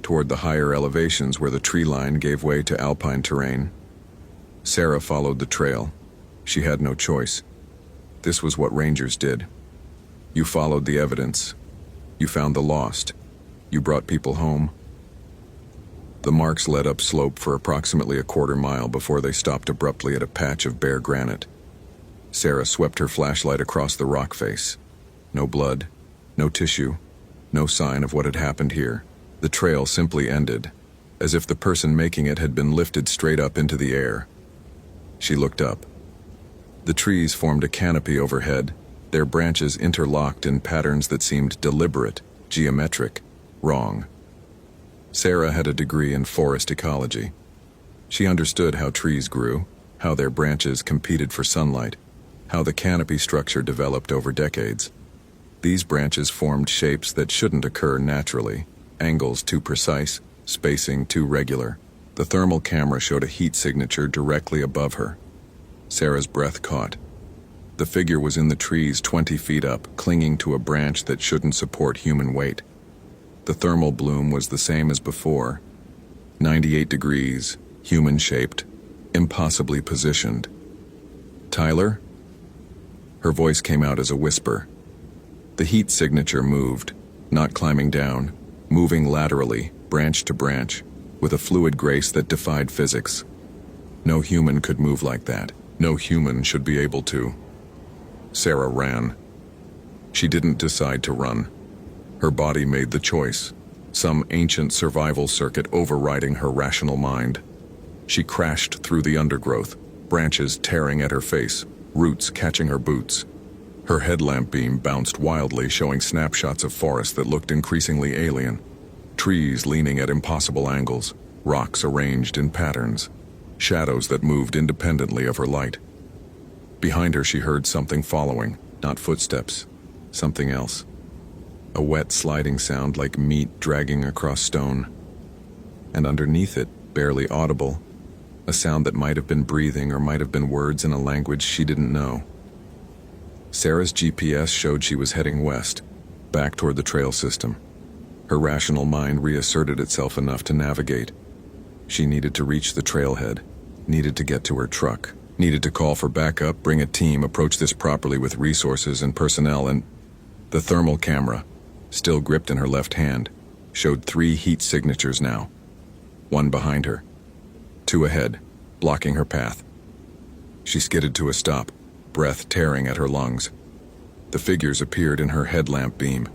toward the higher elevations where the tree line gave way to alpine terrain. Sarah followed the trail. She had no choice. This was what rangers did. You followed the evidence. You found the lost. You brought people home. The marks led up slope for approximately a quarter mile before they stopped abruptly at a patch of bare granite. Sarah swept her flashlight across the rock face. No blood, no tissue, no sign of what had happened here. The trail simply ended, as if the person making it had been lifted straight up into the air. She looked up. The trees formed a canopy overhead, their branches interlocked in patterns that seemed deliberate, geometric, wrong. Sarah had a degree in forest ecology. She understood how trees grew, how their branches competed for sunlight, how the canopy structure developed over decades. These branches formed shapes that shouldn't occur naturally, angles too precise, spacing too regular. The thermal camera showed a heat signature directly above her. Sarah's breath caught. The figure was in the trees 20 feet up, clinging to a branch that shouldn't support human weight. The thermal bloom was the same as before. 98 degrees, human-shaped, impossibly positioned. Tyler? Her voice came out as a whisper. The heat signature moved, not climbing down, moving laterally, branch to branch, with a fluid grace that defied physics. No human could move like that. No human should be able to. Sarah ran. She didn't decide to run. Her body made the choice, some ancient survival circuit overriding her rational mind. She crashed through the undergrowth, branches tearing at her face, roots catching her boots. Her headlamp beam bounced wildly, showing snapshots of forest that looked increasingly alien. Trees leaning at impossible angles, rocks arranged in patterns, shadows that moved independently of her light. Behind her she heard something following, not footsteps, something else. A wet sliding sound like meat dragging across stone. And underneath it, barely audible, a sound that might have been breathing or might have been words in a language she didn't know. Sarah's GPS showed she was heading west, back toward the trail system. Her rational mind reasserted itself enough to navigate. She needed to reach the trailhead, needed to get to her truck, needed to call for backup, bring a team, approach this properly with resources and personnel, and the thermal camera, still gripped in her left hand, showed 3 heat signatures now. 1 behind her, 2 ahead, blocking her path. She skidded to a stop, breath tearing at her lungs. The figures appeared in her headlamp beam,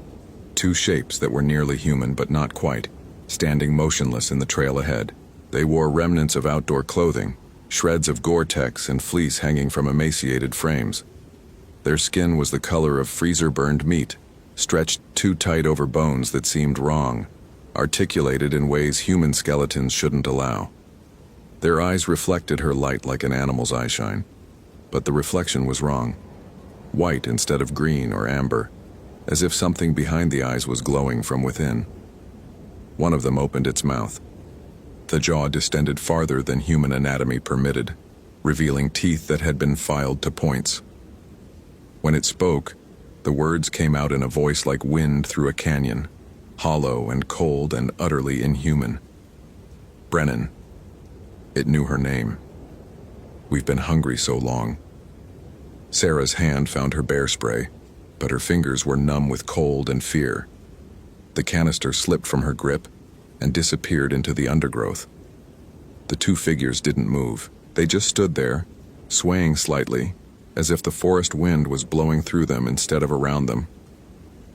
2 shapes that were nearly human but not quite, standing motionless in the trail ahead. They wore remnants of outdoor clothing, shreds of Gore-Tex and fleece hanging from emaciated frames. Their skin was the color of freezer-burned meat, stretched too tight over bones that seemed wrong, articulated in ways human skeletons shouldn't allow. Their eyes reflected her light like an animal's eyeshine, but the reflection was wrong. White instead of green or amber, as if something behind the eyes was glowing from within. One of them opened its mouth. The jaw distended farther than human anatomy permitted, revealing teeth that had been filed to points. When it spoke, the words came out in a voice like wind through a canyon, hollow and cold and utterly inhuman. Brennan. It knew her name. We've been hungry so long. Sarah's hand found her bear spray, but her fingers were numb with cold and fear. The canister slipped from her grip and disappeared into the undergrowth. The two figures didn't move. They just stood there, swaying slightly, as if the forest wind was blowing through them instead of around them.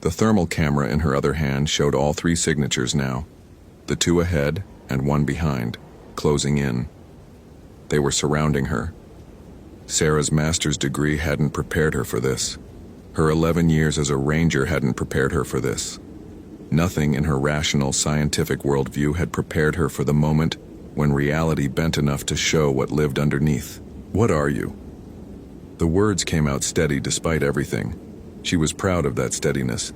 The thermal camera in her other hand showed all three signatures now, the two ahead and one behind, closing in. They were surrounding her. Sarah's master's degree hadn't prepared her for this. Her 11 years as a ranger hadn't prepared her for this. Nothing in her rational, scientific worldview had prepared her for the moment when reality bent enough to show what lived underneath. What are you? The words came out steady despite everything. She was proud of that steadiness,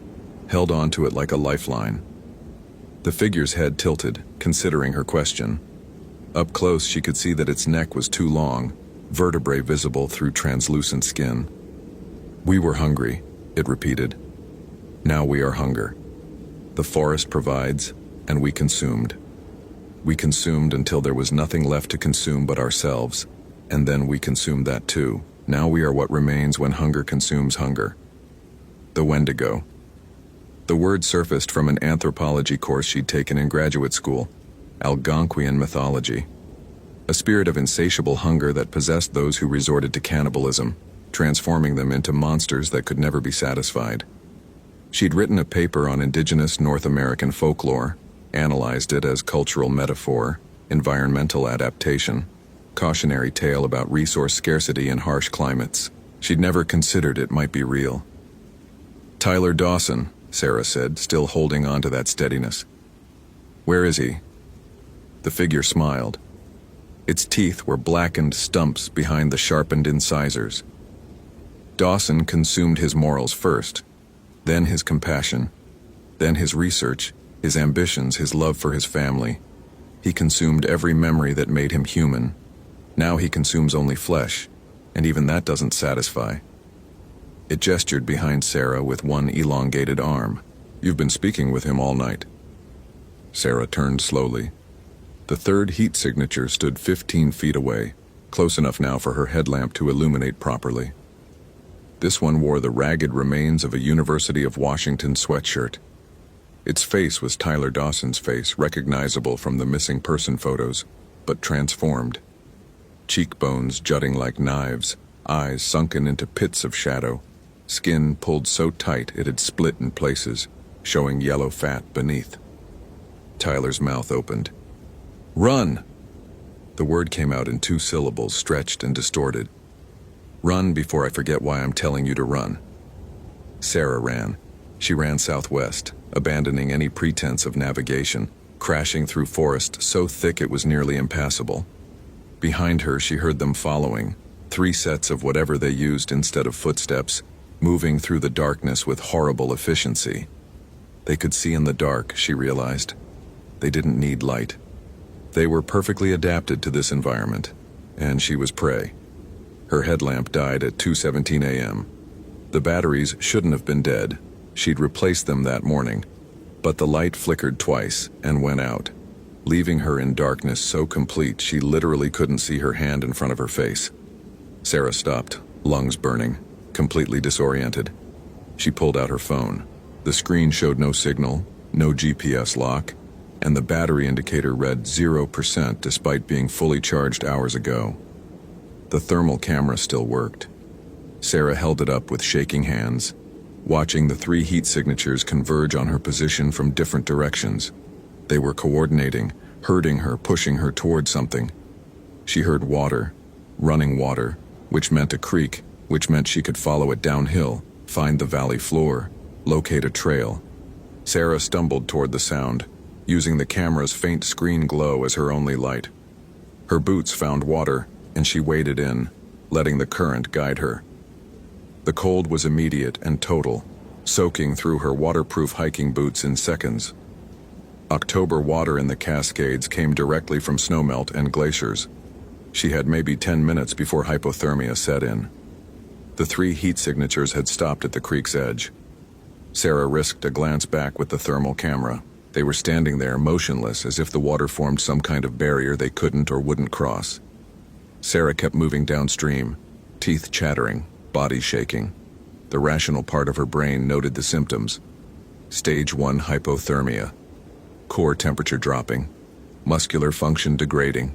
held on to it like a lifeline. The figure's head tilted, considering her question. Up close, she could see that its neck was too long, vertebrae visible through translucent skin. We were hungry, it repeated. Now we are hunger. The forest provides, and we consumed. We consumed until there was nothing left to consume but ourselves, and then we consumed that too. Now we are what remains when hunger consumes hunger. The Wendigo. The word surfaced from an anthropology course she'd taken in graduate school, Algonquian mythology. A spirit of insatiable hunger that possessed those who resorted to cannibalism, transforming them into monsters that could never be satisfied. She'd written a paper on indigenous North American folklore, analyzed it as cultural metaphor, environmental adaptation, cautionary tale about resource scarcity in harsh climates. She'd never considered it might be real. Tyler Dawson, Sarah said, still holding on to that steadiness. Where is he? The figure smiled. Its teeth were blackened stumps behind the sharpened incisors. Dawson consumed his morals first, then his compassion, then his research, his ambitions, his love for his family. He consumed every memory that made him human. Now he consumes only flesh, and even that doesn't satisfy. It gestured behind Sarah with one elongated arm. You've been speaking with him all night. Sarah turned slowly. The third heat signature stood 15 feet away, close enough now for her headlamp to illuminate properly. This one wore the ragged remains of a University of Washington sweatshirt. Its face was Tyler Dawson's face, recognizable from the missing person photos, but transformed. Cheekbones jutting like knives, eyes sunken into pits of shadow, skin pulled so tight it had split in places, showing yellow fat beneath. Tyler's mouth opened. Run! The word came out in 2 syllables, stretched and distorted. Run before I forget why I'm telling you to run. Sarah ran. She ran southwest, abandoning any pretense of navigation, crashing through forest so thick it was nearly impassable. Behind her, she heard them following, 3 sets of whatever they used instead of footsteps, moving through the darkness with horrible efficiency. They could see in the dark, she realized. They didn't need light. They were perfectly adapted to this environment, and she was prey. Her headlamp died at 2:17 a.m. The batteries shouldn't have been dead. She'd replaced them that morning, but the light flickered twice and went out, leaving her in darkness so complete she literally couldn't see her hand in front of her face. Sarah stopped, lungs burning, completely disoriented. She pulled out her phone. The screen showed no signal, no GPS lock, and the battery indicator read 0% despite being fully charged hours ago. The thermal camera still worked. Sarah held it up with shaking hands, watching the 3 heat signatures converge on her position from different directions. They were coordinating, herding her, pushing her toward something. She heard water, running water, which meant a creek, which meant she could follow it downhill, find the valley floor, locate a trail. Sarah stumbled toward the sound, using the camera's faint screen glow as her only light. Her boots found water, and she waded in, letting the current guide her. The cold was immediate and total, soaking through her waterproof hiking boots in seconds. October water in the Cascades came directly from snowmelt and glaciers. She had maybe 10 minutes before hypothermia set in. The 3 heat signatures had stopped at the creek's edge. Sarah risked a glance back with the thermal camera. They were standing there, motionless, as if the water formed some kind of barrier they couldn't or wouldn't cross. Sarah kept moving downstream, teeth chattering, body shaking. The rational part of her brain noted the symptoms. Stage 1 hypothermia. Core temperature dropping. Muscular function degrading.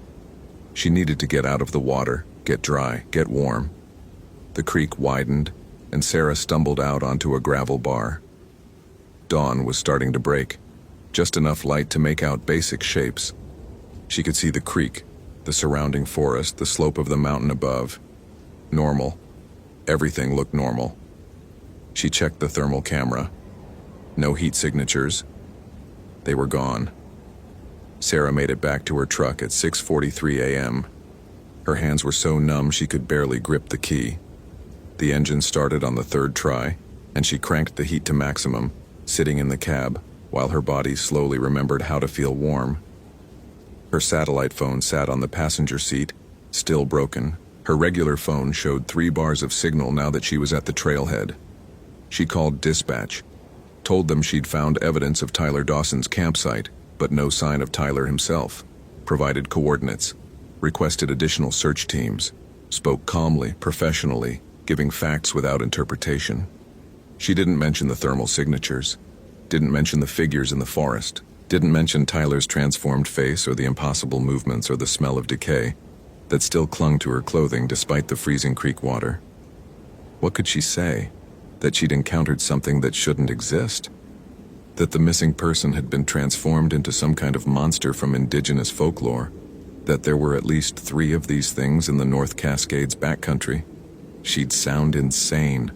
She needed to get out of the water, get dry, get warm. The creek widened, and Sarah stumbled out onto a gravel bar. Dawn was starting to break, just enough light to make out basic shapes. She could see the creek, the surrounding forest, the slope of the mountain above. Normal. Everything looked normal. She checked the thermal camera. No heat signatures. They were gone. Sarah made it back to her truck at 6:43 a.m. Her hands were so numb she could barely grip the key. The engine started on the third try, and she cranked the heat to maximum, sitting in the cab, while her body slowly remembered how to feel warm. Her satellite phone sat on the passenger seat, still broken. Her regular phone showed 3 bars of signal now that she was at the trailhead. She called dispatch, told them she'd found evidence of Tyler Dawson's campsite, but no sign of Tyler himself, provided coordinates, requested additional search teams, spoke calmly, professionally, giving facts without interpretation. She didn't mention the thermal signatures, didn't mention the figures in the forest, didn't mention Tyler's transformed face or the impossible movements or the smell of decay that still clung to her clothing despite the freezing creek water. What could she say? That she'd encountered something that shouldn't exist? That the missing person had been transformed into some kind of monster from indigenous folklore? That there were at least 3 of these things in the North Cascades backcountry? She'd sound insane.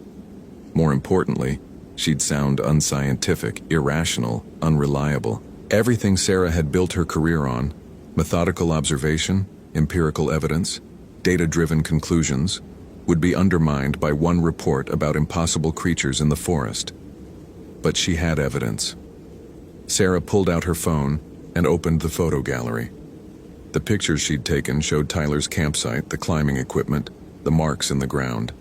More importantly, she'd sound unscientific, irrational, unreliable. Everything Sarah had built her career on, methodical observation, empirical evidence, data-driven conclusions, would be undermined by one report about impossible creatures in the forest. But she had evidence. Sarah pulled out her phone and opened the photo gallery. The pictures she'd taken showed Tyler's campsite, the climbing equipment, the marks in the ground.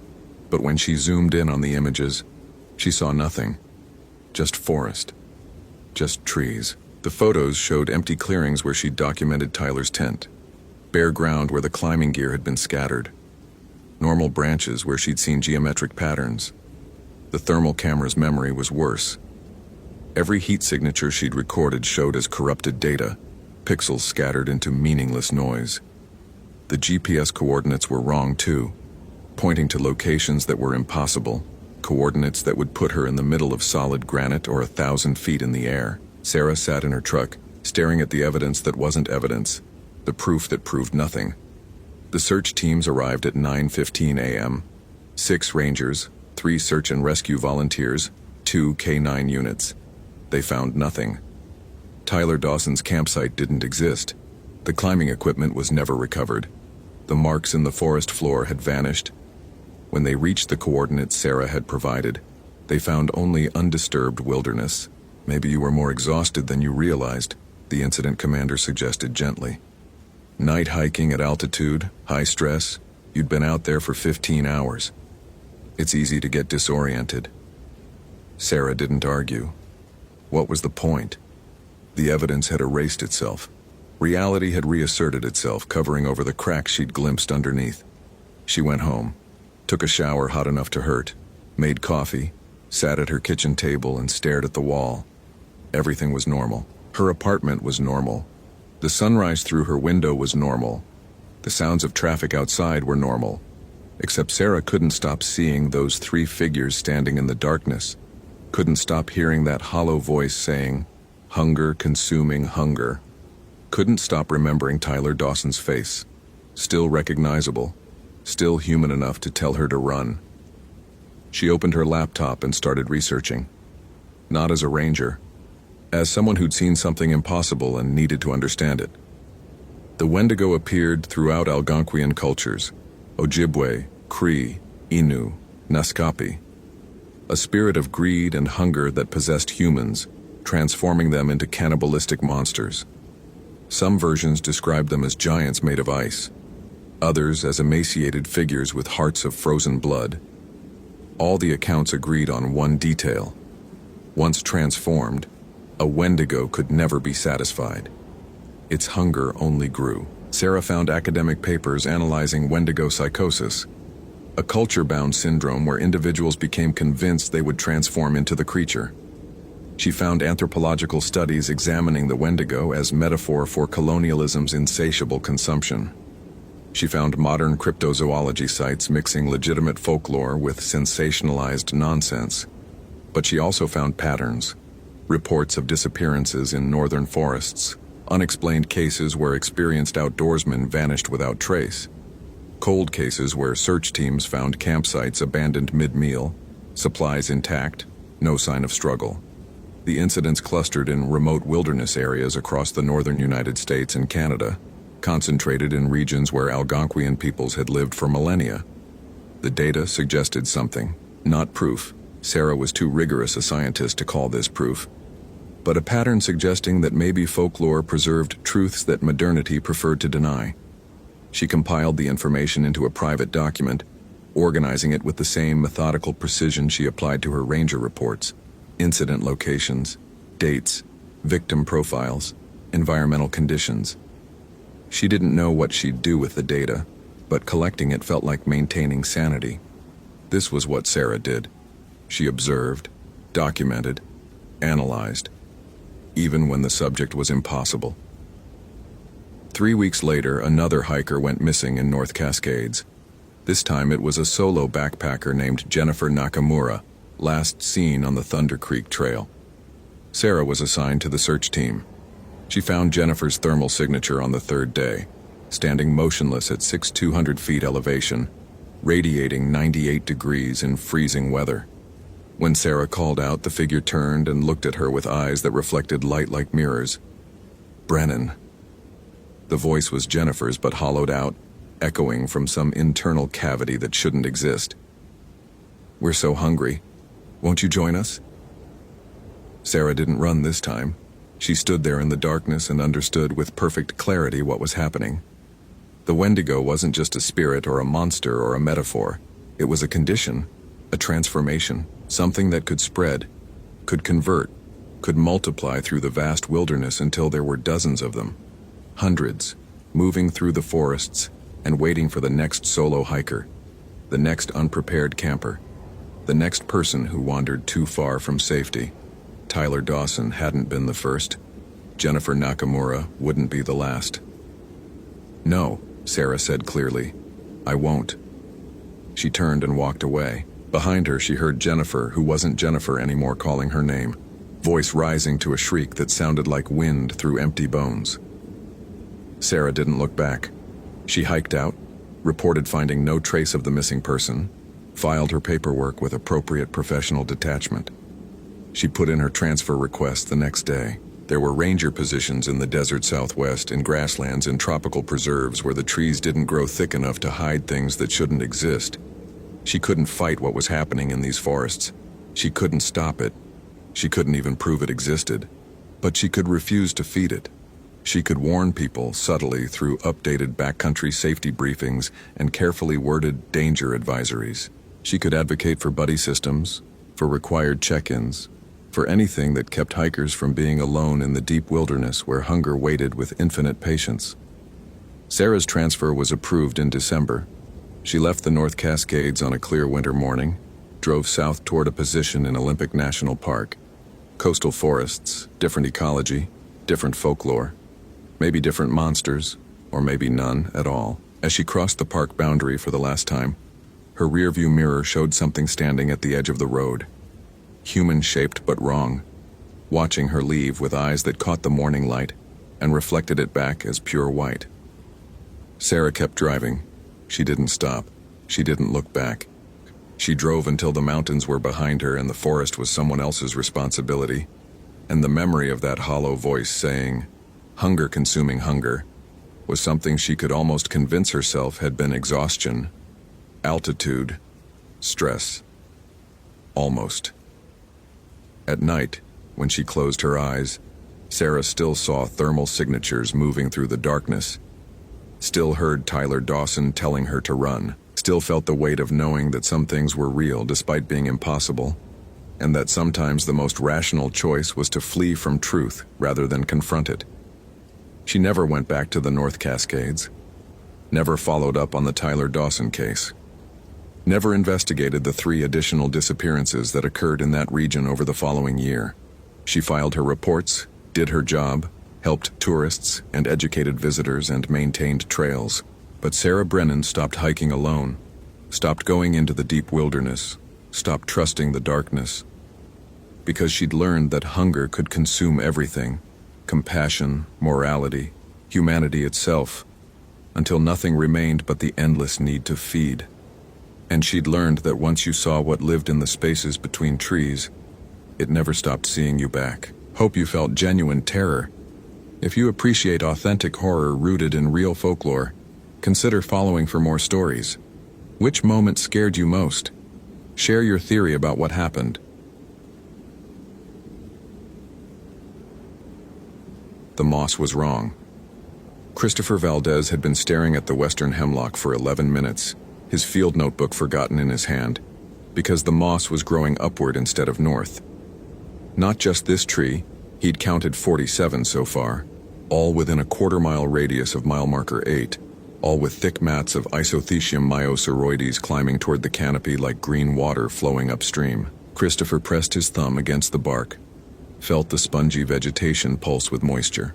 But when she zoomed in on the images, she saw nothing. Just forest. Just trees. The photos showed empty clearings where she'd documented Tyler's tent. Bare ground where the climbing gear had been scattered. Normal branches where she'd seen geometric patterns. The thermal camera's memory was worse. Every heat signature she'd recorded showed as corrupted data, pixels scattered into meaningless noise. The GPS coordinates were wrong too, pointing to locations that were impossible, coordinates that would put her in the middle of solid granite or 1,000 feet in the air. Sarah sat in her truck, staring at the evidence that wasn't evidence, the proof that proved nothing. The search teams arrived at 9:15 a.m. 6 rangers, 3 search and rescue volunteers, 2 K9 units. They found nothing. Tyler Dawson's campsite didn't exist. The climbing equipment was never recovered. The marks in the forest floor had vanished. When they reached the coordinates Sarah had provided, they found only undisturbed wilderness. Maybe you were more exhausted than you realized, the incident commander suggested gently. Night hiking at altitude, high stress, you'd been out there for 15 hours. It's easy to get disoriented. Sarah didn't argue. What was the point? The evidence had erased itself. Reality had reasserted itself, covering over the cracks she'd glimpsed underneath. She went home, took a shower hot enough to hurt, made coffee, sat at her kitchen table and stared at the wall. Everything was normal. Her apartment was normal. The sunrise through her window was normal. The sounds of traffic outside were normal. Except Sarah couldn't stop seeing those 3 figures standing in the darkness. Couldn't stop hearing that hollow voice saying, "Hunger, consuming hunger." Couldn't stop remembering Tyler Dawson's face. Still recognizable. Still human enough to tell her to run. She opened her laptop and started researching. Not as a ranger. As someone who'd seen something impossible and needed to understand it. The Wendigo appeared throughout Algonquian cultures, Ojibwe, Cree, Innu, Naskapi. A spirit of greed and hunger that possessed humans, transforming them into cannibalistic monsters. Some versions described them as giants made of ice, others as emaciated figures with hearts of frozen blood. All the accounts agreed on one detail. Once transformed, A Wendigo could never be satisfied. Its hunger only grew. Sarah found academic papers analyzing Wendigo psychosis, a culture-bound syndrome where individuals became convinced they would transform into the creature. She found anthropological studies examining the Wendigo as metaphor for colonialism's insatiable consumption. She found modern cryptozoology sites mixing legitimate folklore with sensationalized nonsense. But she also found patterns, reports of disappearances in northern forests, unexplained cases where experienced outdoorsmen vanished without trace, cold cases where search teams found campsites abandoned mid-meal, supplies intact, no sign of struggle. The incidents clustered in remote wilderness areas across the northern United States and Canada, concentrated in regions where Algonquian peoples had lived for millennia. The data suggested something, not proof. Sarah was too rigorous a scientist to call this proof, but a pattern suggesting that maybe folklore preserved truths that modernity preferred to deny. She compiled the information into a private document, organizing it with the same methodical precision she applied to her ranger reports: incident locations, dates, victim profiles, environmental conditions. She didn't know what she'd do with the data, but collecting it felt like maintaining sanity. This was what Sarah did. She observed, documented, analyzed, even when the subject was impossible. 3 weeks later, another hiker went missing in North Cascades. This time it was a solo backpacker named Jennifer Nakamura, last seen on the Thunder Creek Trail. Sarah was assigned to the search team. She found Jennifer's thermal signature on the third day, standing motionless at 6,200 feet elevation, radiating 98 degrees in freezing weather. When Sarah called out, the figure turned and looked at her with eyes that reflected light like mirrors. "Brennan." The voice was Jennifer's, but hollowed out, echoing from some internal cavity that shouldn't exist. "We're so hungry. Won't you join us?" Sarah didn't run this time. She stood there in the darkness and understood with perfect clarity what was happening. The Wendigo wasn't just a spirit or a monster or a metaphor. It was a condition, a transformation, something that could spread, could convert, could multiply through the vast wilderness until there were dozens of them. Hundreds, moving through the forests and waiting for the next solo hiker, the next unprepared camper, the next person who wandered too far from safety. Tyler Dawson hadn't been the first. Jennifer Nakamura wouldn't be the last. "No," Sarah said clearly. "I won't." She turned and walked away. Behind her, she heard Jennifer, who wasn't Jennifer anymore, calling her name, voice rising to a shriek that sounded like wind through empty bones. Sarah didn't look back. She hiked out, reported finding no trace of the missing person, filed her paperwork with appropriate professional detachment. She put in her transfer request the next day. There were ranger positions in the desert Southwest, in grasslands, in tropical preserves where the trees didn't grow thick enough to hide things that shouldn't exist. She couldn't fight what was happening in these forests. She couldn't stop it. She couldn't even prove it existed. But she could refuse to feed it. She could warn people subtly through updated backcountry safety briefings and carefully worded danger advisories. She could advocate for buddy systems, for required check-ins, for anything that kept hikers from being alone in the deep wilderness where hunger waited with infinite patience. Sarah's transfer was approved in December. She left the North Cascades on a clear winter morning, drove south toward a position in Olympic National Park. Coastal forests, different ecology, different folklore, maybe different monsters, or maybe none at all. As she crossed the park boundary for the last time, her rearview mirror showed something standing at the edge of the road. Human-shaped but wrong, watching her leave with eyes that caught the morning light and reflected it back as pure white. Sarah kept driving. She didn't stop. She didn't look back. She drove until the mountains were behind her and the forest was someone else's responsibility. And the memory of that hollow voice saying, "Hunger consuming hunger," was something she could almost convince herself had been exhaustion, altitude, stress. Almost. At night, when she closed her eyes, Sarah still saw thermal signatures moving through the darkness, still heard Tyler Dawson telling her to run, still felt the weight of knowing that some things were real despite being impossible, and that sometimes the most rational choice was to flee from truth rather than confront it. She never went back to the North Cascades, never followed up on the Tyler Dawson case, never investigated the 3 additional disappearances that occurred in that region over the following year. She filed her reports, did her job, helped tourists and educated visitors, and maintained trails. But Sarah Brennan stopped hiking alone, stopped going into the deep wilderness, stopped trusting the darkness, because she'd learned that hunger could consume everything: compassion, morality, humanity itself, until nothing remained but the endless need to feed. And she'd learned that once you saw what lived in the spaces between trees, it never stopped seeing you back. Hope you felt genuine terror. If you appreciate authentic horror rooted in real folklore, consider following for more stories. Which moment scared you most? Share your theory about what happened. The moss was wrong. Christopher Valdez had been staring at the western hemlock for 11 minutes, his field notebook forgotten in his hand, because the moss was growing upward instead of north. Not just this tree, he'd counted 47 so far, all within a quarter-mile radius of mile marker 8, all with thick mats of Isothecium myoceroides climbing toward the canopy like green water flowing upstream. Christopher pressed his thumb against the bark, felt the spongy vegetation pulse with moisture.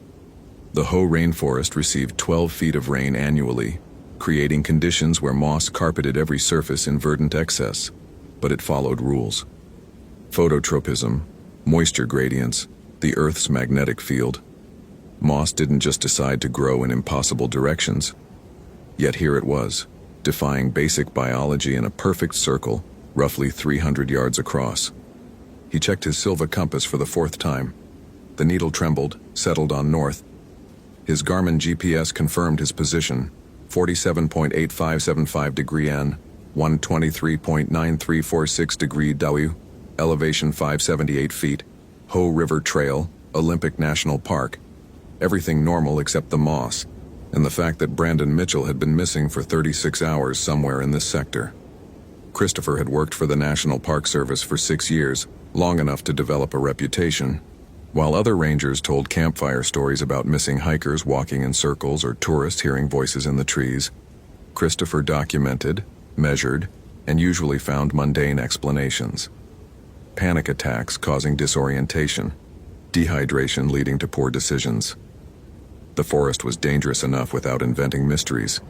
The Hoh rainforest received 12 feet of rain annually, creating conditions where moss carpeted every surface in verdant excess, but it followed rules. Phototropism, moisture gradients, the Earth's magnetic field. Moss didn't just decide to grow in impossible directions. Yet here it was, defying basic biology in a perfect circle, roughly 300 yards across. He checked his Silva compass for the 4th time. The needle trembled, settled on north. His Garmin GPS confirmed his position, 47.8575 degree N, 123.9346 degree W, elevation 578 feet, Hoh River Trail, Olympic National Park. Everything normal except the moss, and the fact that Brandon Mitchell had been missing for 36 hours somewhere in this sector. Christopher had worked for the National Park Service for 6 years, long enough to develop a reputation. While other rangers told campfire stories about missing hikers walking in circles or tourists hearing voices in the trees, Christopher documented, measured, and usually found mundane explanations. Panic attacks causing disorientation, dehydration leading to poor decisions. The forest was dangerous enough without inventing mysteries,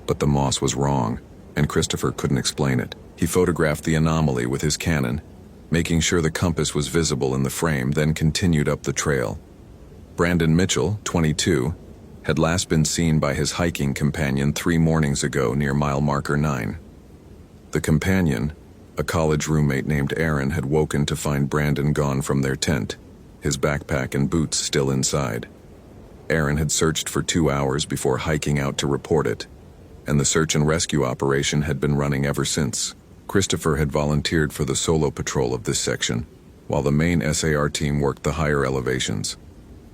but the moss was wrong, and Christopher couldn't explain it. He photographed the anomaly with his Canon, making sure the compass was visible in the frame, then continued up the trail. Brandon Mitchell, 22, had last been seen by his hiking companion 3 mornings ago near mile marker 9. The companion, a college roommate named Aaron, had woken to find Brandon gone from their tent, his backpack and boots still inside. Aaron had searched for 2 hours before hiking out to report it, and the search and rescue operation had been running ever since. Christopher had volunteered for the solo patrol of this section, while the main SAR team worked the higher elevations.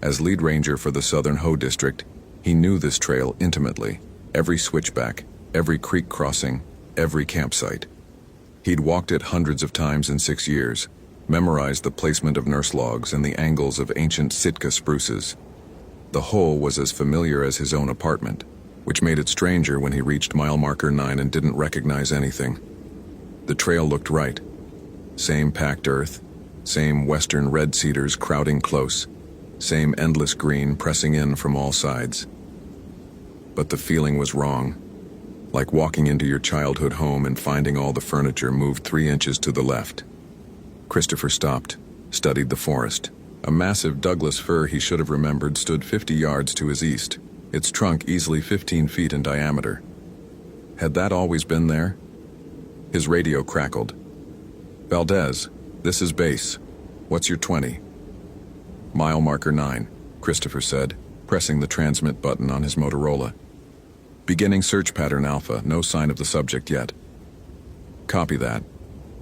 As lead ranger for the Southern Hoh District, he knew this trail intimately, every switchback, every creek crossing, every campsite. He'd walked it hundreds of times in 6 years, memorized the placement of nurse logs and the angles of ancient Sitka spruces. The Hoh was as familiar as his own apartment, which made it stranger when he reached mile marker 9 and didn't recognize anything. The trail looked right. Same packed earth, same western red cedars crowding close, same endless green pressing in from all sides. But the feeling was wrong, like walking into your childhood home and finding all the furniture moved 3 inches to the left. Christopher stopped, studied the forest. A massive Douglas fir he should have remembered stood 50 yards to his east, its trunk easily 15 feet in diameter. Had that always been there? His radio crackled. "Valdez, this is base. What's your 20? "Mile marker 9, Christopher said, pressing the transmit button on his Motorola. "Beginning search pattern Alpha, no sign of the subject yet." "Copy that.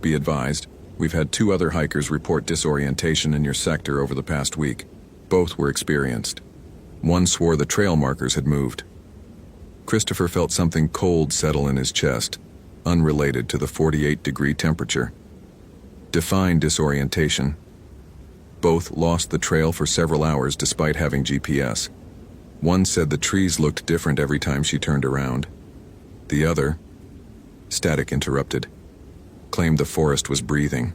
Be advised, we've had 2 other hikers report disorientation in your sector over the past week. Both were experienced. One swore the trail markers had moved." Christopher felt something cold settle in his chest, unrelated to the 48-degree temperature. Define disorientation. Both lost the trail for several hours despite having GPS. One said the trees looked different every time she turned around. The other, static interrupted, claimed the forest was breathing.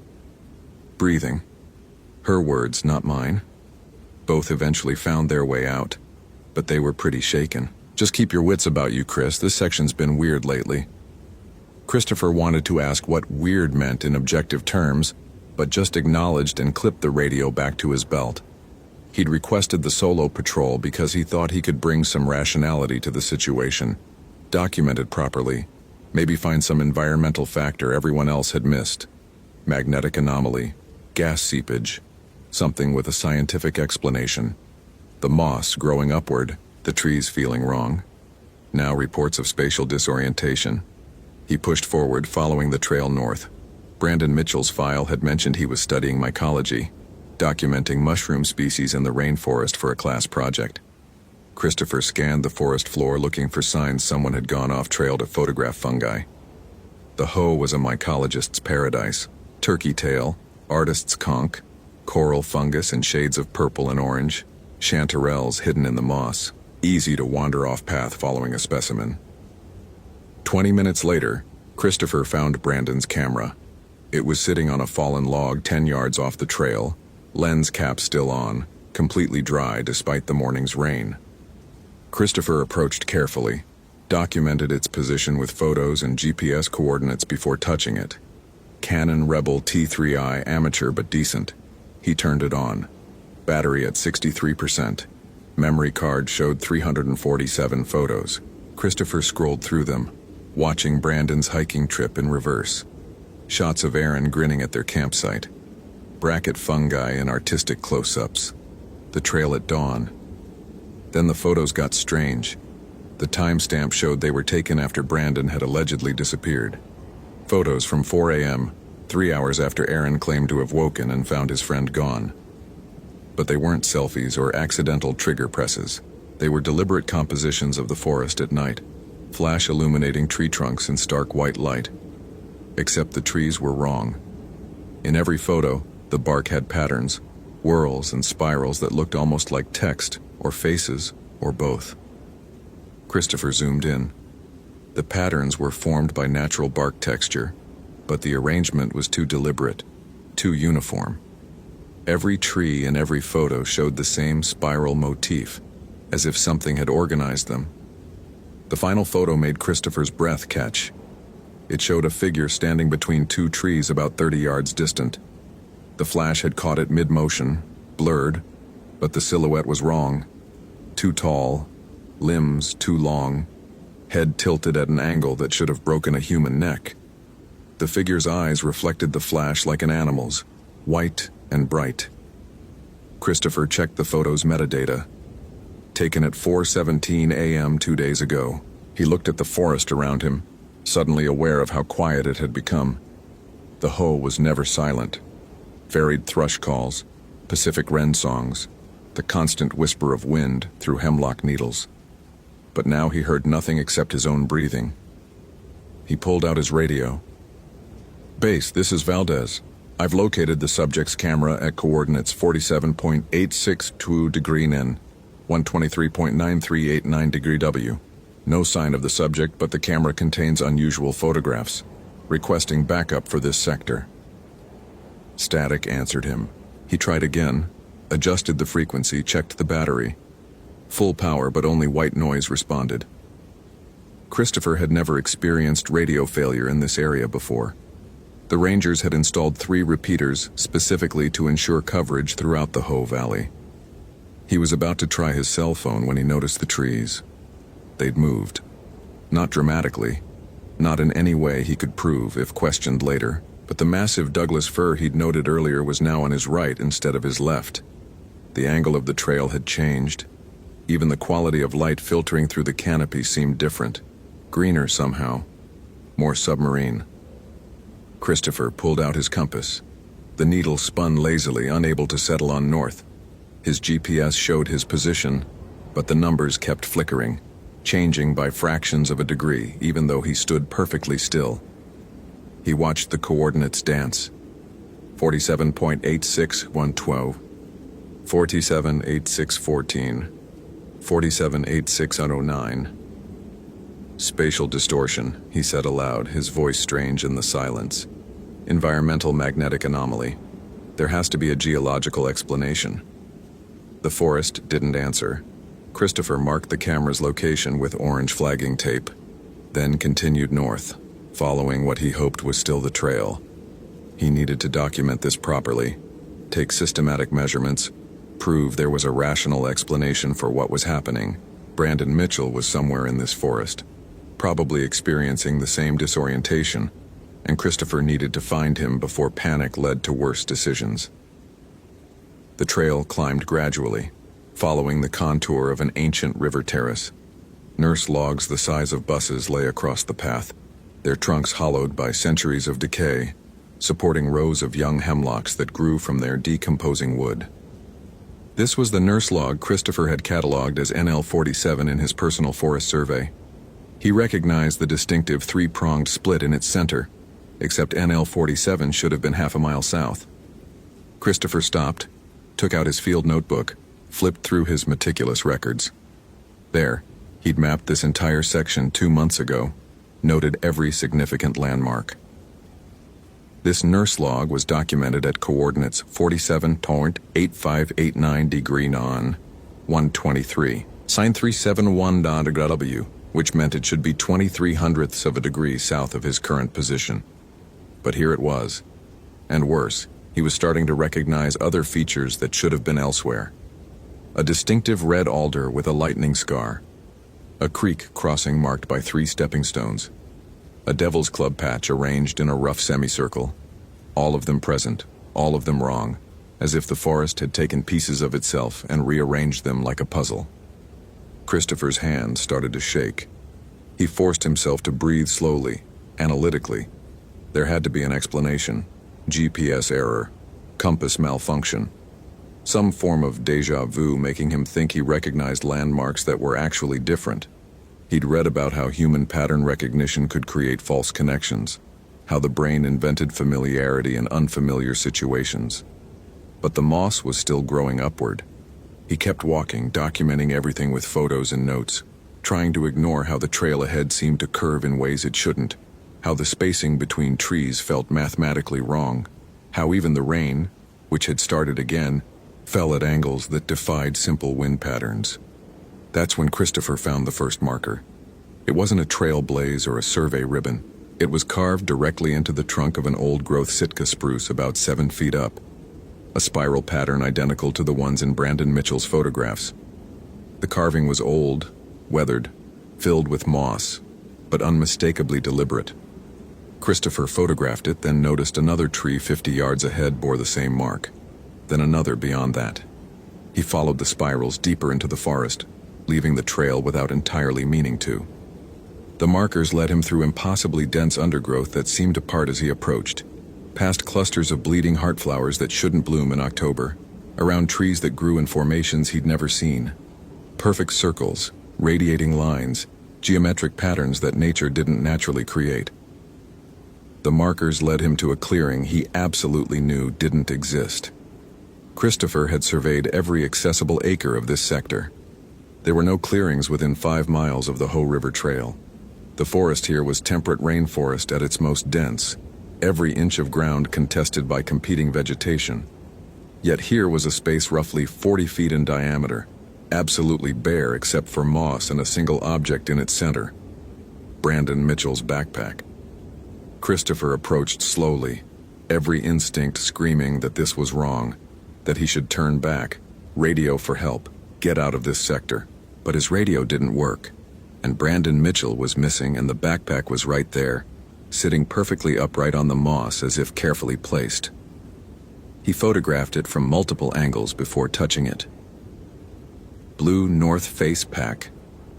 Breathing. Her words, not mine. Both eventually found their way out, but they were pretty shaken. Just keep your wits about you, Chris. This section's been weird lately. Christopher wanted to ask what weird meant in objective terms, but just acknowledged and clipped the radio back to his belt. He'd requested the solo patrol because he thought he could bring some rationality to the situation, document it properly, maybe find some environmental factor everyone else had missed. Magnetic anomaly, gas seepage, something with a scientific explanation. The moss growing upward, the trees feeling wrong. Now reports of spatial disorientation. He pushed forward, following the trail north. Brandon Mitchell's file had mentioned he was studying mycology, documenting mushroom species in the rainforest for a class project. Christopher scanned the forest floor looking for signs someone had gone off trail to photograph fungi. The Ho was a mycologist's paradise. Turkey tail, artist's conch, coral fungus in shades of purple and orange, chanterelles hidden in the moss, easy to wander off path following a specimen. 20 minutes later, Christopher found Brandon's camera. It was sitting on a fallen log 10 yards off the trail, lens cap still on, completely dry despite the morning's rain. Christopher approached carefully, documented its position with photos and GPS coordinates before touching it. Canon Rebel T3i, amateur but decent. He turned it on. Battery at 63%. Memory card showed 347 photos. Christopher scrolled through them, watching Brandon's hiking trip in reverse. Shots of Aaron grinning at their campsite. Bracket fungi in artistic close-ups. The trail at dawn. Then the photos got strange. The timestamp showed they were taken after Brandon had allegedly disappeared. Photos from 4 a.m., 3 hours after Aaron claimed to have woken and found his friend gone. But they weren't selfies or accidental trigger presses. They were deliberate compositions of the forest at night, flash illuminating tree trunks in stark white light. Except the trees were wrong. In every photo, the bark had patterns, whorls and spirals that looked almost like text, or faces, or both. Christopher zoomed in. The patterns were formed by natural bark texture, but the arrangement was too deliberate, too uniform. Every tree in every photo showed the same spiral motif, as if something had organized them. The final photo made Christopher's breath catch. It showed a figure standing between two trees about 30 yards distant. The flash had caught it mid-motion, blurred, but the silhouette was wrong. Too tall, limbs too long, head tilted at an angle that should have broken a human neck. The figure's eyes reflected the flash like an animal's, white and bright. Christopher checked the photo's metadata. Taken at 4:17 a.m. 2 days ago. He looked at the forest around him, suddenly aware of how quiet it had become. The Ho was never silent. Varied thrush calls, Pacific wren songs, the constant whisper of wind through hemlock needles. But now he heard nothing except his own breathing. He pulled out his radio. "Base, this is Valdez. I've located the subject's camera at coordinates 47.862 degree N, 123.9389 degree W. No sign of the subject, but the camera contains unusual photographs. Requesting backup for this sector." Static answered him. He tried again, adjusted the frequency, checked the battery. Full power, but only white noise responded. Christopher had never experienced radio failure in this area before. The Rangers had installed 3 repeaters specifically to ensure coverage throughout the Ho Valley. He was about to try his cell phone when he noticed the trees. They'd moved. Not dramatically, not in any way he could prove if questioned later, but the massive Douglas fir he'd noted earlier was now on his right instead of his left. The angle of the trail had changed. Even the quality of light filtering through the canopy seemed different, greener somehow, more submarine. Christopher pulled out his compass. The needle spun lazily, unable to settle on north. His GPS showed his position, but the numbers kept flickering, changing by fractions of a degree, even though he stood perfectly still. He watched the coordinates dance. 47.86112, 47.8614, 47.8609. Spatial distortion, he said aloud, his voice strange in the silence. Environmental magnetic anomaly. There has to be a geological explanation. The forest didn't answer. Christopher marked the camera's location with orange flagging tape, then continued north, following what he hoped was still the trail. He needed to document this properly, take systematic measurements, prove there was a rational explanation for what was happening. Brandon Mitchell was somewhere in this forest, probably experiencing the same disorientation, and Christopher needed to find him before panic led to worse decisions. The trail climbed gradually, following the contour of an ancient river terrace. Nurse logs the size of buses lay across the path, their trunks hollowed by centuries of decay, supporting rows of young hemlocks that grew from their decomposing wood. This was the nurse log Christopher had catalogued as NL47 in his personal forest survey. He recognized the distinctive three-pronged split in its center, except NL47 should have been half a mile south. Christopher stopped, took out his field notebook, flipped through his meticulous records. There, he'd mapped this entire section 2 months ago, noted every significant landmark. This nurse log was documented at coordinates 47.8589 degree non 123, sine 371.W, which meant it should be 23/100ths of a degree south of his current position. But here it was. And worse, he was starting to recognize other features that should have been elsewhere. A distinctive red alder with a lightning scar. A creek crossing marked by 3 stepping stones. A devil's club patch arranged in a rough semicircle. All of them present, all of them wrong, as if the forest had taken pieces of itself and rearranged them like a puzzle. Christopher's hand started to shake. He forced himself to breathe slowly, analytically. There had to be an explanation. GPS error, compass malfunction, some form of déjà vu making him think he recognized landmarks that were actually different. He'd read about how human pattern recognition could create false connections, how the brain invented familiarity in unfamiliar situations. But the moss was still growing upward. He kept walking, documenting everything with photos and notes, trying to ignore how the trail ahead seemed to curve in ways it shouldn't, how the spacing between trees felt mathematically wrong, how even the rain, which had started again, fell at angles that defied simple wind patterns. That's when Christopher found the first marker. It wasn't a trail blaze or a survey ribbon. It was carved directly into the trunk of an old-growth Sitka spruce about 7 feet up, a spiral pattern identical to the ones in Brandon Mitchell's photographs. The carving was old, weathered, filled with moss, but unmistakably deliberate. Christopher photographed it, then noticed another tree 50 yards ahead bore the same mark, then another beyond that. He followed the spirals deeper into the forest, leaving the trail without entirely meaning to. The markers led him through impossibly dense undergrowth that seemed to part as he approached, past clusters of bleeding heart flowers that shouldn't bloom in October, around trees that grew in formations he'd never seen. Perfect circles, radiating lines, geometric patterns that nature didn't naturally create. The markers led him to a clearing he absolutely knew didn't exist. Christopher had surveyed every accessible acre of this sector. There were no clearings within 5 miles of the Hoh River Trail. The forest here was temperate rainforest at its most dense, every inch of ground contested by competing vegetation. Yet here was a space roughly 40 feet in diameter, absolutely bare except for moss and a single object in its center: Brandon Mitchell's backpack. Christopher approached slowly, every instinct screaming that this was wrong, that he should turn back, radio for help, get out of this sector. But his radio didn't work, and Brandon Mitchell was missing, and the backpack was right there, sitting perfectly upright on the moss as if carefully placed. He photographed it from multiple angles before touching it. Blue North Face pack,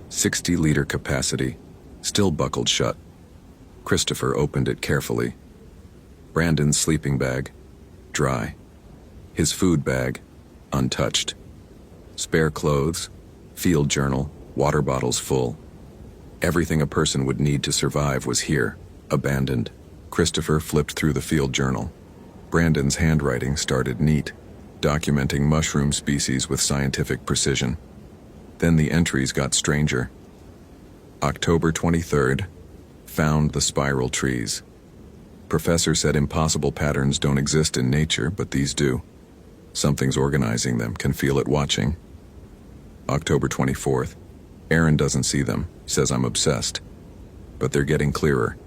60-liter capacity, still buckled shut. Christopher opened it carefully. Brandon's sleeping bag, dry. His food bag, untouched. Spare clothes, field journal, water bottles full. Everything a person would need to survive was here, abandoned. Christopher flipped through the field journal. Brandon's handwriting started neat, documenting mushroom species with scientific precision. Then the entries got stranger. October 23rd, found the spiral trees. Professor said impossible patterns don't exist in nature, but these do. Something's organizing them, can feel it watching. October 24th, Aaron doesn't see them, says I'm obsessed. But they're getting clearer.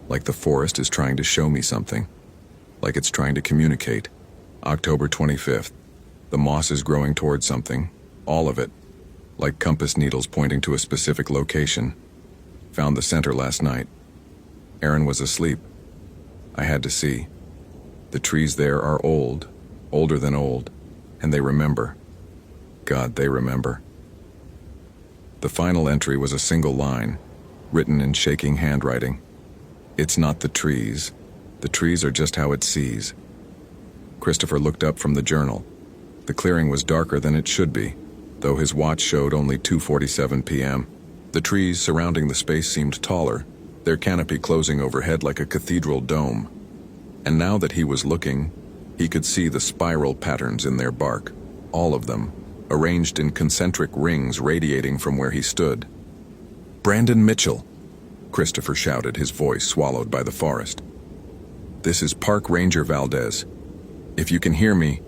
Like the forest is trying to show me something. Like it's trying to communicate. October 25th, the moss is growing towards something, all of it. Like compass needles pointing to a specific location. Found the center last night. Aaron was asleep. I had to see. The trees there are old, older than old, and they remember. God, they remember. The final entry was a single line, written in shaking handwriting. It's not the trees. The trees are just how it sees. Christopher looked up from the journal. The clearing was darker than it should be, though his watch showed only 2:47 p.m. The trees surrounding the space seemed taller, their canopy closing overhead like a cathedral dome. And now that he was looking, he could see the spiral patterns in their bark, all of them, arranged in concentric rings radiating from where he stood. "Brandon Mitchell!" Christopher shouted, his voice swallowed by the forest. "This is Park Ranger Valdez. If you can hear me,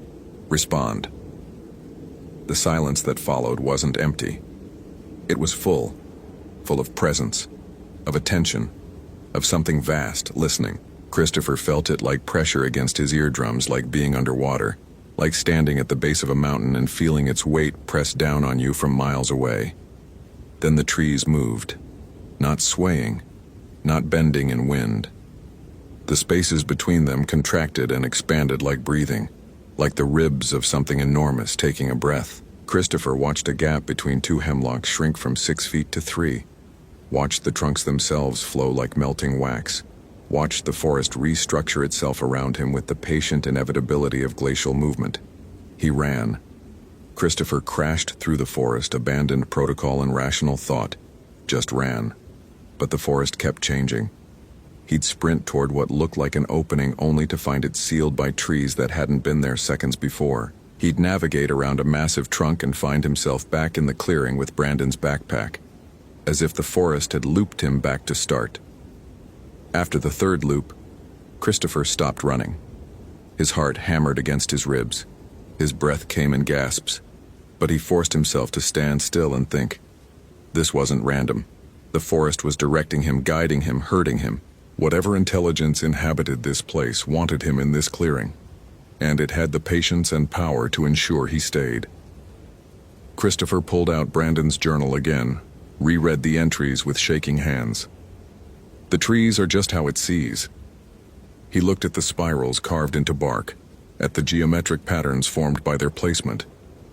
respond." The silence that followed wasn't empty. It was full of presence, of attention, of something vast listening. Christopher felt it like pressure against his eardrums, like being underwater, like standing at the base of a mountain and feeling its weight press down on you from miles away. Then the trees moved, not swaying, not bending in wind. The spaces between them contracted and expanded like breathing, like the ribs of something enormous taking a breath. Christopher watched a gap between two hemlocks shrink from 6 feet to 3, watched the trunks themselves flow like melting wax, watched the forest restructure itself around him with the patient inevitability of glacial movement. He ran. Christopher crashed through the forest, abandoned protocol and rational thought, just ran. But the forest kept changing. He'd sprint toward what looked like an opening only to find it sealed by trees that hadn't been there seconds before. He'd navigate around a massive trunk and find himself back in the clearing with Brandon's backpack, as if the forest had looped him back to start. After the third loop, Christopher stopped running. His heart hammered against his ribs. His breath came in gasps, but he forced himself to stand still and think. This wasn't random. The forest was directing him, guiding him, hurting him. Whatever intelligence inhabited this place wanted him in this clearing, and it had the patience and power to ensure he stayed. Christopher pulled out Brandon's journal again, reread the entries with shaking hands. The trees are just how it sees. He looked at the spirals carved into bark, at the geometric patterns formed by their placement,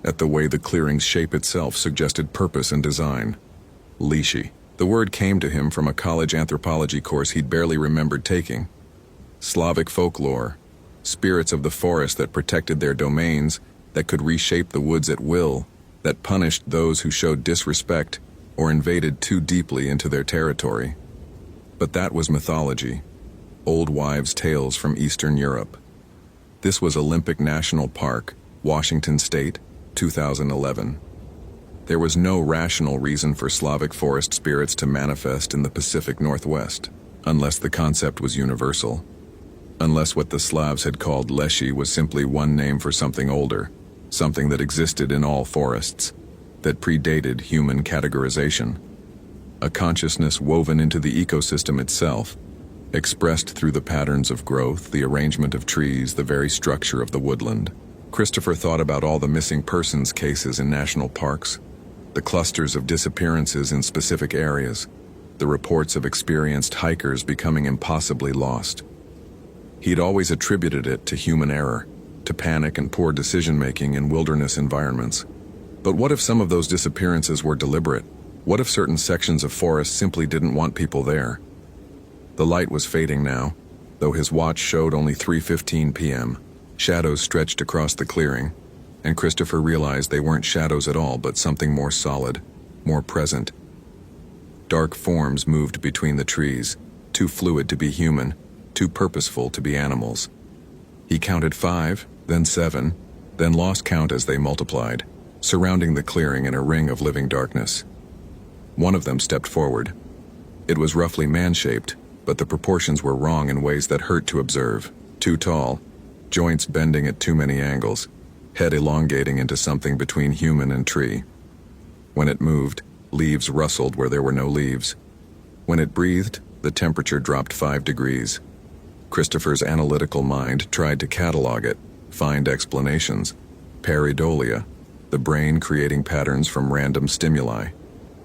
at the way the clearing's shape itself suggested purpose and design. Leashy. The word came to him from a college anthropology course he'd barely remembered taking. Slavic folklore, spirits of the forest that protected their domains, that could reshape the woods at will, that punished those who showed disrespect or invaded too deeply into their territory. But that was mythology, old wives' tales from Eastern Europe. This was Olympic National Park, Washington State, 2011. There was no rational reason for Slavic forest spirits to manifest in the Pacific Northwest, unless the concept was universal. Unless what the Slavs had called Leshy was simply one name for something older, something that existed in all forests, that predated human categorization. A consciousness woven into the ecosystem itself, expressed through the patterns of growth, the arrangement of trees, the very structure of the woodland. Christopher thought about all the missing persons cases in national parks, the clusters of disappearances in specific areas, the reports of experienced hikers becoming impossibly lost. He'd always attributed it to human error, to panic and poor decision-making in wilderness environments. But what if some of those disappearances were deliberate? What if certain sections of forest simply didn't want people there? The light was fading now, though his watch showed only 3:15 p.m. Shadows stretched across the clearing, and Christopher realized they weren't shadows at all, but something more solid, more present. Dark forms moved between the trees, too fluid to be human, too purposeful to be animals. He counted 5, then 7, then lost count as they multiplied, surrounding the clearing in a ring of living darkness. One of them stepped forward. It was roughly man-shaped, but the proportions were wrong in ways that hurt to observe. Too tall, joints bending at too many angles, head elongating into something between human and tree. When it moved, leaves rustled where there were no leaves. When it breathed, the temperature dropped 5 degrees. Christopher's analytical mind tried to catalog it, find explanations. Pareidolia, the brain creating patterns from random stimuli.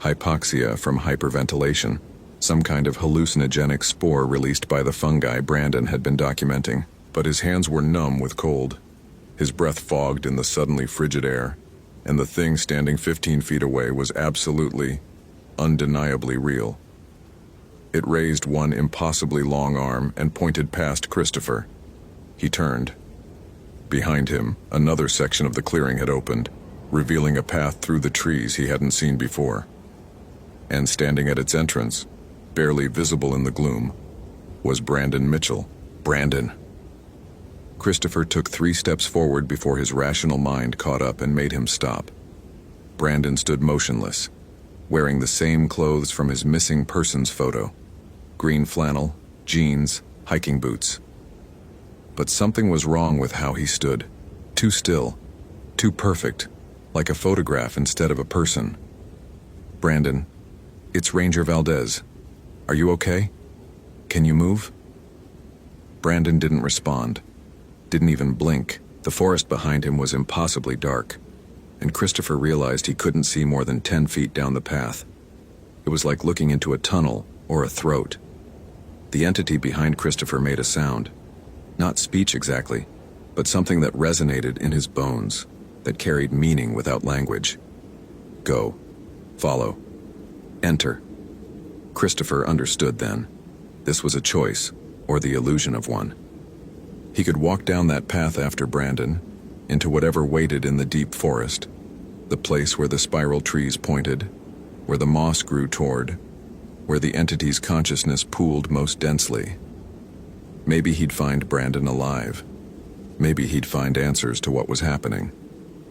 Hypoxia from hyperventilation, some kind of hallucinogenic spore released by the fungi Brandon had been documenting. But his hands were numb with cold. His breath fogged in the suddenly frigid air, and the thing standing 15 feet away was absolutely, undeniably real. It raised one impossibly long arm and pointed past Christopher. He turned. Behind him, another section of the clearing had opened, revealing a path through the trees he hadn't seen before. And standing at its entrance, barely visible in the gloom, was Brandon Mitchell. Brandon! Christopher took 3 steps forward before his rational mind caught up and made him stop. Brandon stood motionless, wearing the same clothes from his missing persons photo. Green flannel, jeans, hiking boots. But something was wrong with how he stood. Too still, too perfect, like a photograph instead of a person. Brandon, it's Ranger Valdez. Are you okay? Can you move? Brandon didn't respond, didn't even blink. The forest behind him was impossibly dark, and Christopher realized he couldn't see more than 10 feet down the path. It was like looking into a tunnel or a throat. The entity behind Christopher made a sound. Not speech exactly, but something that resonated in his bones, that carried meaning without language. Go. Follow. Enter. Christopher understood then. This was a choice, or the illusion of one. He could walk down that path after Brandon, into whatever waited in the deep forest, the place where the spiral trees pointed, where the moss grew toward, where the entity's consciousness pooled most densely. Maybe he'd find Brandon alive. Maybe he'd find answers to what was happening.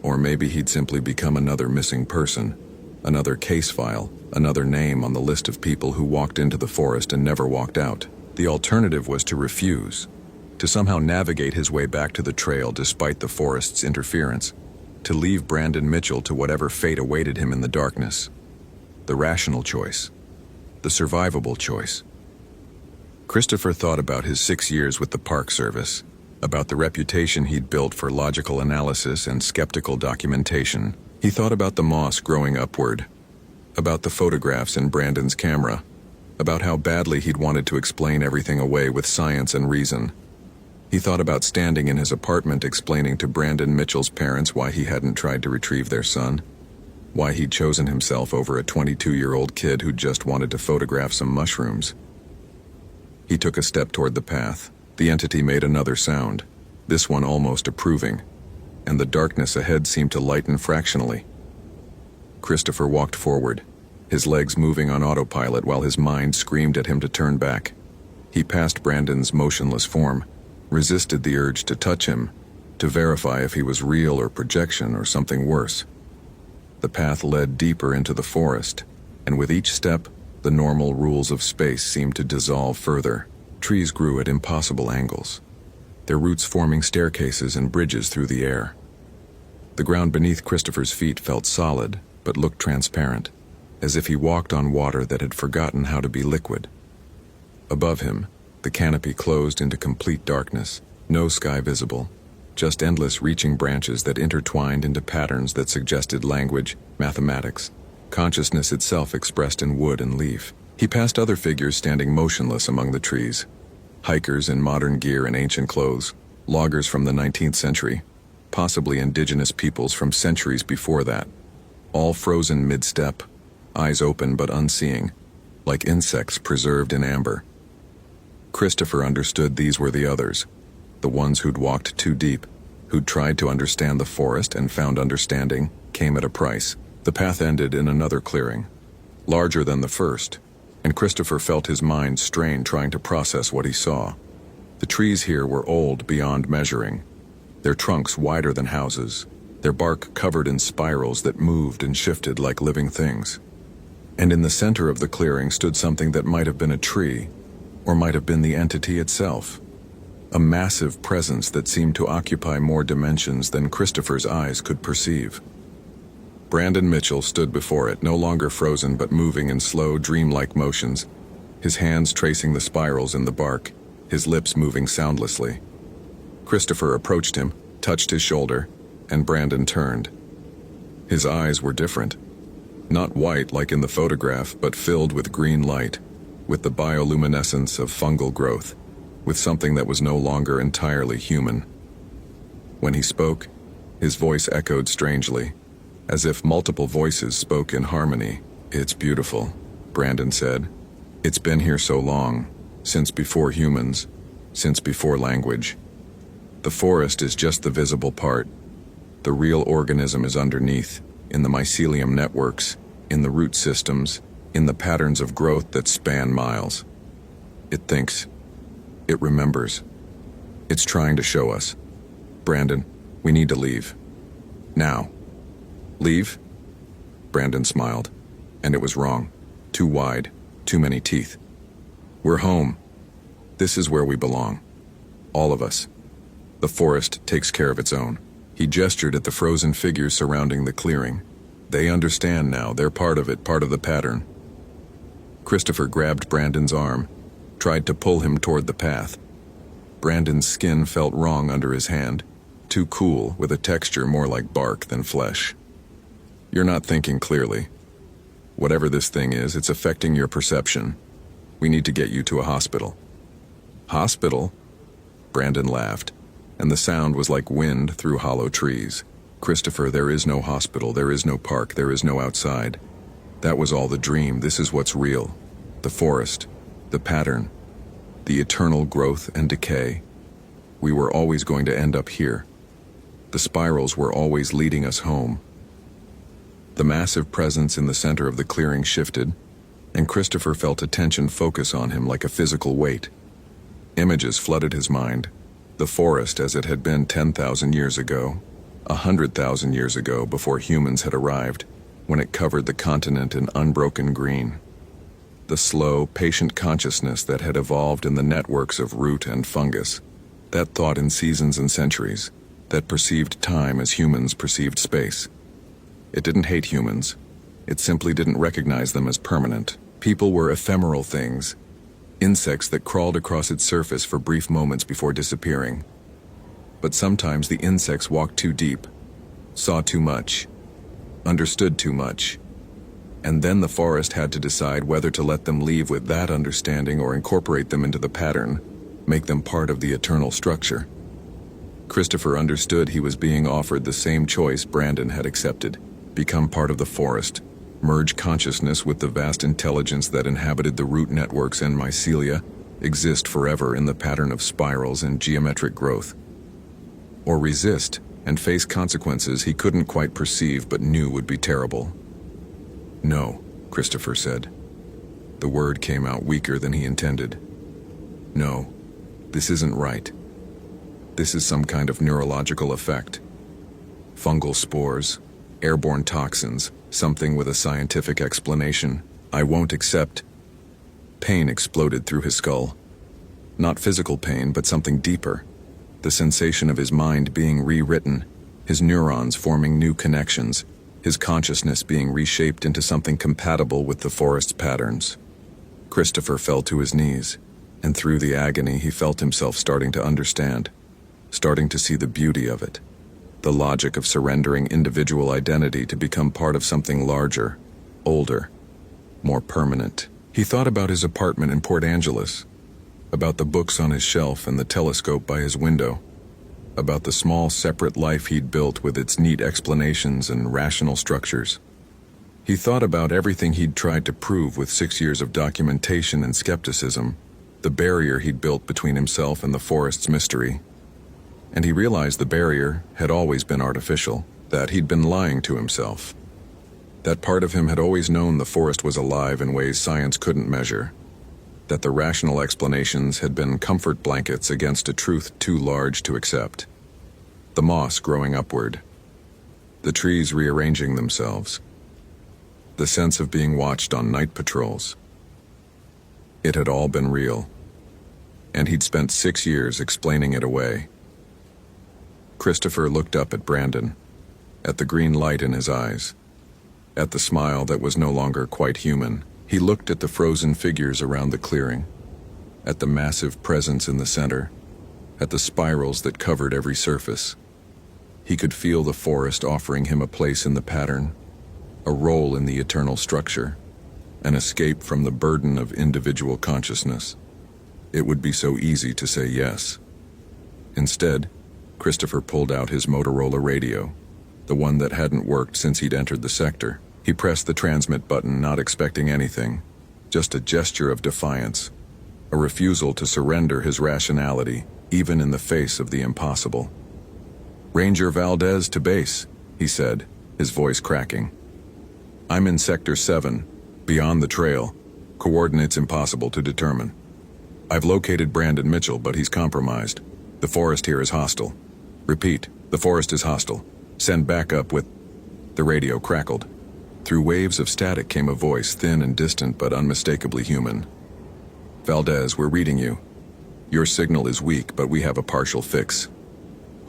Or maybe he'd simply become another missing person, another case file, another name on the list of people who walked into the forest and never walked out. The alternative was to refuse, to somehow navigate his way back to the trail despite the forest's interference, to leave Brandon Mitchell to whatever fate awaited him in the darkness. The rational choice. The survivable choice. Christopher thought about his 6 years with the Park Service, about the reputation he'd built for logical analysis and skeptical documentation. He thought about the moss growing upward, about the photographs in Brandon's camera, about how badly he'd wanted to explain everything away with science and reason. He thought about standing in his apartment explaining to Brandon Mitchell's parents why he hadn't tried to retrieve their son, why he'd chosen himself over a 22-year-old kid who just wanted to photograph some mushrooms. He took a step toward the path. The entity made another sound, this one almost approving, and the darkness ahead seemed to lighten fractionally. Christopher walked forward, his legs moving on autopilot while his mind screamed at him to turn back. He passed Brandon's motionless form, resisted the urge to touch him, to verify if he was real or projection or something worse. The path led deeper into the forest, and with each step, the normal rules of space seemed to dissolve further. Trees grew at impossible angles, their roots forming staircases and bridges through the air. The ground beneath Christopher's feet felt solid, but looked transparent, as if he walked on water that had forgotten how to be liquid. Above him, the canopy closed into complete darkness, no sky visible, just endless reaching branches that intertwined into patterns that suggested language, mathematics, consciousness itself expressed in wood and leaf. He passed other figures standing motionless among the trees, hikers in modern gear and ancient clothes, loggers from the 19th century, possibly indigenous peoples from centuries before that, all frozen mid-step, eyes open but unseeing, like insects preserved in amber. Christopher understood these were the others, the ones who'd walked too deep, who'd tried to understand the forest and found understanding came at a price. The path ended in another clearing, larger than the first, and Christopher felt his mind strain trying to process what he saw. The trees here were old beyond measuring, their trunks wider than houses, their bark covered in spirals that moved and shifted like living things. And in the center of the clearing stood something that might have been a tree, or might have been the entity itself. A massive presence that seemed to occupy more dimensions than Christopher's eyes could perceive. Brandon Mitchell stood before it, no longer frozen but moving in slow, dreamlike motions, his hands tracing the spirals in the bark, his lips moving soundlessly. Christopher approached him, touched his shoulder, and Brandon turned. His eyes were different. Not white like in the photograph, but filled with green light, with the bioluminescence of fungal growth, with something that was no longer entirely human. When he spoke, his voice echoed strangely, as if multiple voices spoke in harmony. "It's beautiful," Brandon said. "It's been here so long, since before humans, since before language. The forest is just the visible part. The real organism is underneath, in the mycelium networks, in the root systems, in the patterns of growth that span miles. It thinks. It remembers. It's trying to show us. Brandon, we need to leave. Now." "Leave?" Brandon smiled, and it was wrong. Too wide, too many teeth. "We're home. This is where we belong. All of us. The forest takes care of its own." He gestured at the frozen figures surrounding the clearing. "They understand now. They're part of it, part of the pattern." Christopher grabbed Brandon's arm, tried to pull him toward the path. Brandon's skin felt wrong under his hand, too cool, with a texture more like bark than flesh. "You're not thinking clearly. Whatever this thing is, it's affecting your perception. We need to get you to a hospital." "Hospital?" Brandon laughed, and the sound was like wind through hollow trees. "Christopher, there is no hospital, there is no park, there is no outside. That was all the dream. This is what's real. The forest, the pattern, the eternal growth and decay. We were always going to end up here. The spirals were always leading us home." The massive presence in the center of the clearing shifted, and Christopher felt attention focus on him like a physical weight. Images flooded his mind. The forest as it had been 10,000 years ago, 100,000 years ago before humans had arrived, when it covered the continent in unbroken green. The slow, patient consciousness that had evolved in the networks of root and fungus, that thought in seasons and centuries, that perceived time as humans perceived space. It didn't hate humans. It simply didn't recognize them as permanent. People were ephemeral things, insects that crawled across its surface for brief moments before disappearing. But sometimes the insects walked too deep, saw too much, understood too much, and then the forest had to decide whether to let them leave with that understanding or incorporate them into the pattern, make them part of the eternal structure. Christopher understood he was being offered the same choice Brandon had accepted: become part of the forest, merge consciousness with the vast intelligence that inhabited the root networks and mycelia, exist forever in the pattern of spirals and geometric growth. Or resist and face consequences he couldn't quite perceive but knew would be terrible. "No," Christopher said. The word came out weaker than he intended. "No, this isn't right. This is some kind of neurological effect. Fungal spores, airborne toxins, something with a scientific explanation. I won't accept." Pain exploded through his skull. Not physical pain, but something deeper. The sensation of his mind being rewritten, his neurons forming new connections, his consciousness being reshaped into something compatible with the forest's patterns. Christopher fell to his knees, and through the agony he felt himself starting to understand, starting to see the beauty of it. The logic of surrendering individual identity to become part of something larger, older, more permanent. He thought about his apartment in Port Angeles, about the books on his shelf and the telescope by his window, about the small separate life he'd built with its neat explanations and rational structures. He thought about everything he'd tried to prove with 6 years of documentation and skepticism, the barrier he'd built between himself and the forest's mystery. And he realized the barrier had always been artificial, that he'd been lying to himself. That part of him had always known the forest was alive in ways science couldn't measure, that the rational explanations had been comfort blankets against a truth too large to accept. The moss growing upward, the trees rearranging themselves, the sense of being watched on night patrols. It had all been real, and he'd spent 6 years explaining it away. Christopher looked up at Brandon, at the green light in his eyes, at the smile that was no longer quite human. He looked at the frozen figures around the clearing, at the massive presence in the center, at the spirals that covered every surface. He could feel the forest offering him a place in the pattern, a role in the eternal structure, an escape from the burden of individual consciousness. It would be so easy to say yes. Instead, Christopher pulled out his Motorola radio, the one that hadn't worked since he'd entered the sector. He pressed the transmit button, not expecting anything, just a gesture of defiance, a refusal to surrender his rationality, even in the face of the impossible. "Ranger Valdez to base," he said, his voice cracking. "I'm in Sector 7, beyond the trail. Coordinates impossible to determine. I've located Brandon Mitchell, but he's compromised. The forest here is hostile. Repeat, the forest is hostile. Send backup with..." The radio crackled. Through waves of static came a voice, thin and distant but unmistakably human. "Valdez, we're reading you. Your signal is weak, but we have a partial fix.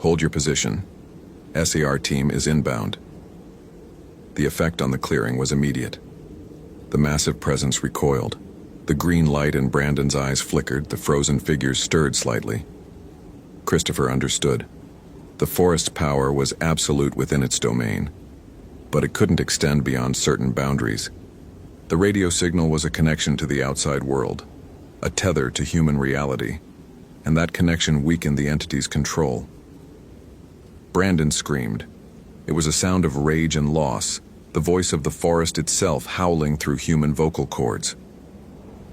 Hold your position. SAR team is inbound." The effect on the clearing was immediate. The massive presence recoiled. The green light in Brandon's eyes flickered, the frozen figures stirred slightly. Christopher understood. The forest's power was absolute within its domain, but it couldn't extend beyond certain boundaries. The radio signal was a connection to the outside world, a tether to human reality, and that connection weakened the entity's control. Brandon screamed. It was a sound of rage and loss, the voice of the forest itself howling through human vocal cords.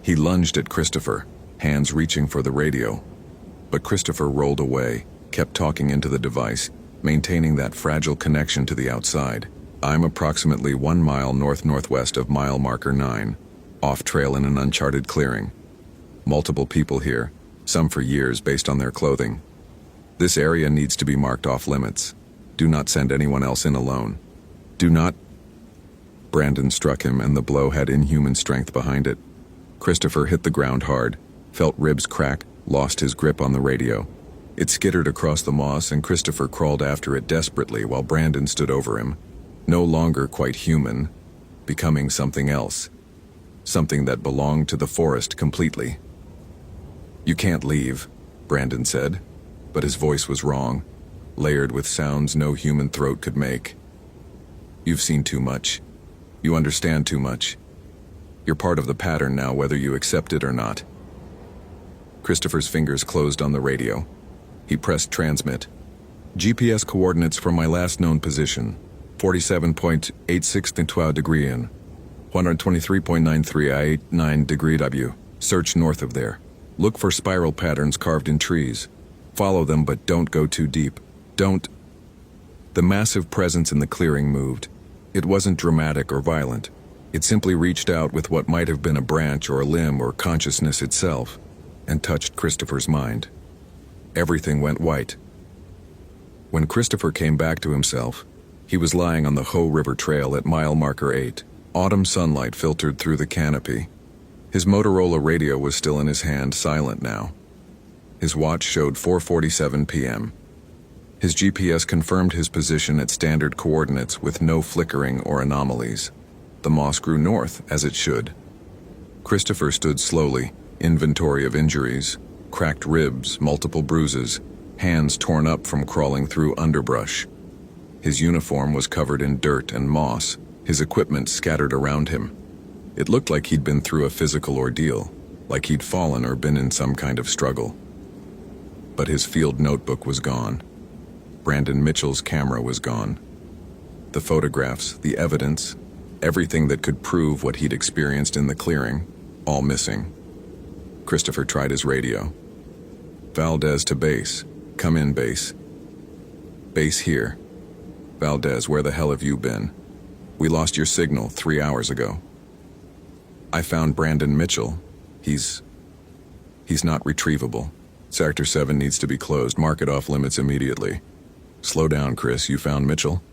He lunged at Christopher, hands reaching for the radio. But Christopher rolled away, kept talking into the device, maintaining that fragile connection to the outside. "I'm approximately 1 mile north-northwest of mile marker 9, off-trail in an uncharted clearing. Multiple people here, some for years based on their clothing. This area needs to be marked off-limits. Do not send anyone else in alone. Do not..." Brandon struck him, and the blow had inhuman strength behind it. Christopher hit the ground hard, felt ribs crack, lost his grip on the radio. It skittered across the moss, and Christopher crawled after it desperately while Brandon stood over him, no longer quite human, becoming something else, something that belonged to the forest completely. "You can't leave," Brandon said, but his voice was wrong, layered with sounds no human throat could make. "You've seen too much. You understand too much. You're part of the pattern now, whether you accept it or not." Christopher's fingers closed on the radio. He pressed transmit. "GPS coordinates from my last known position, 47.86 degree in, 123.93 degree W. Search north of there. Look for spiral patterns carved in trees. Follow them, but don't go too deep. Don't..." The massive presence in the clearing moved. It wasn't dramatic or violent. It simply reached out with what might have been a branch or a limb or consciousness itself, and touched Christopher's mind. Everything went white. When Christopher came back to himself, he was lying on the Hoh River Trail at mile marker 8. Autumn sunlight filtered through the canopy. His Motorola radio was still in his hand, silent now. His watch showed 4:47 p.m. His GPS confirmed his position at standard coordinates with no flickering or anomalies. The moss grew north, as it should. Christopher stood slowly, inventory of injuries, cracked ribs, multiple bruises, hands torn up from crawling through underbrush. His uniform was covered in dirt and moss, his equipment scattered around him. It looked like he'd been through a physical ordeal, like he'd fallen or been in some kind of struggle. But his field notebook was gone. Brandon Mitchell's camera was gone. The photographs, the evidence, everything that could prove what he'd experienced in the clearing, all missing. Christopher tried his radio. "Valdez to base. Come in, base." "Base here." "Valdez, where the hell have you been? We lost your signal 3 hours ago." "I found Brandon Mitchell. He's..." He's not retrievable. Sector 7 needs to be closed. Mark it off limits immediately. Slow down, Chris. You found Mitchell?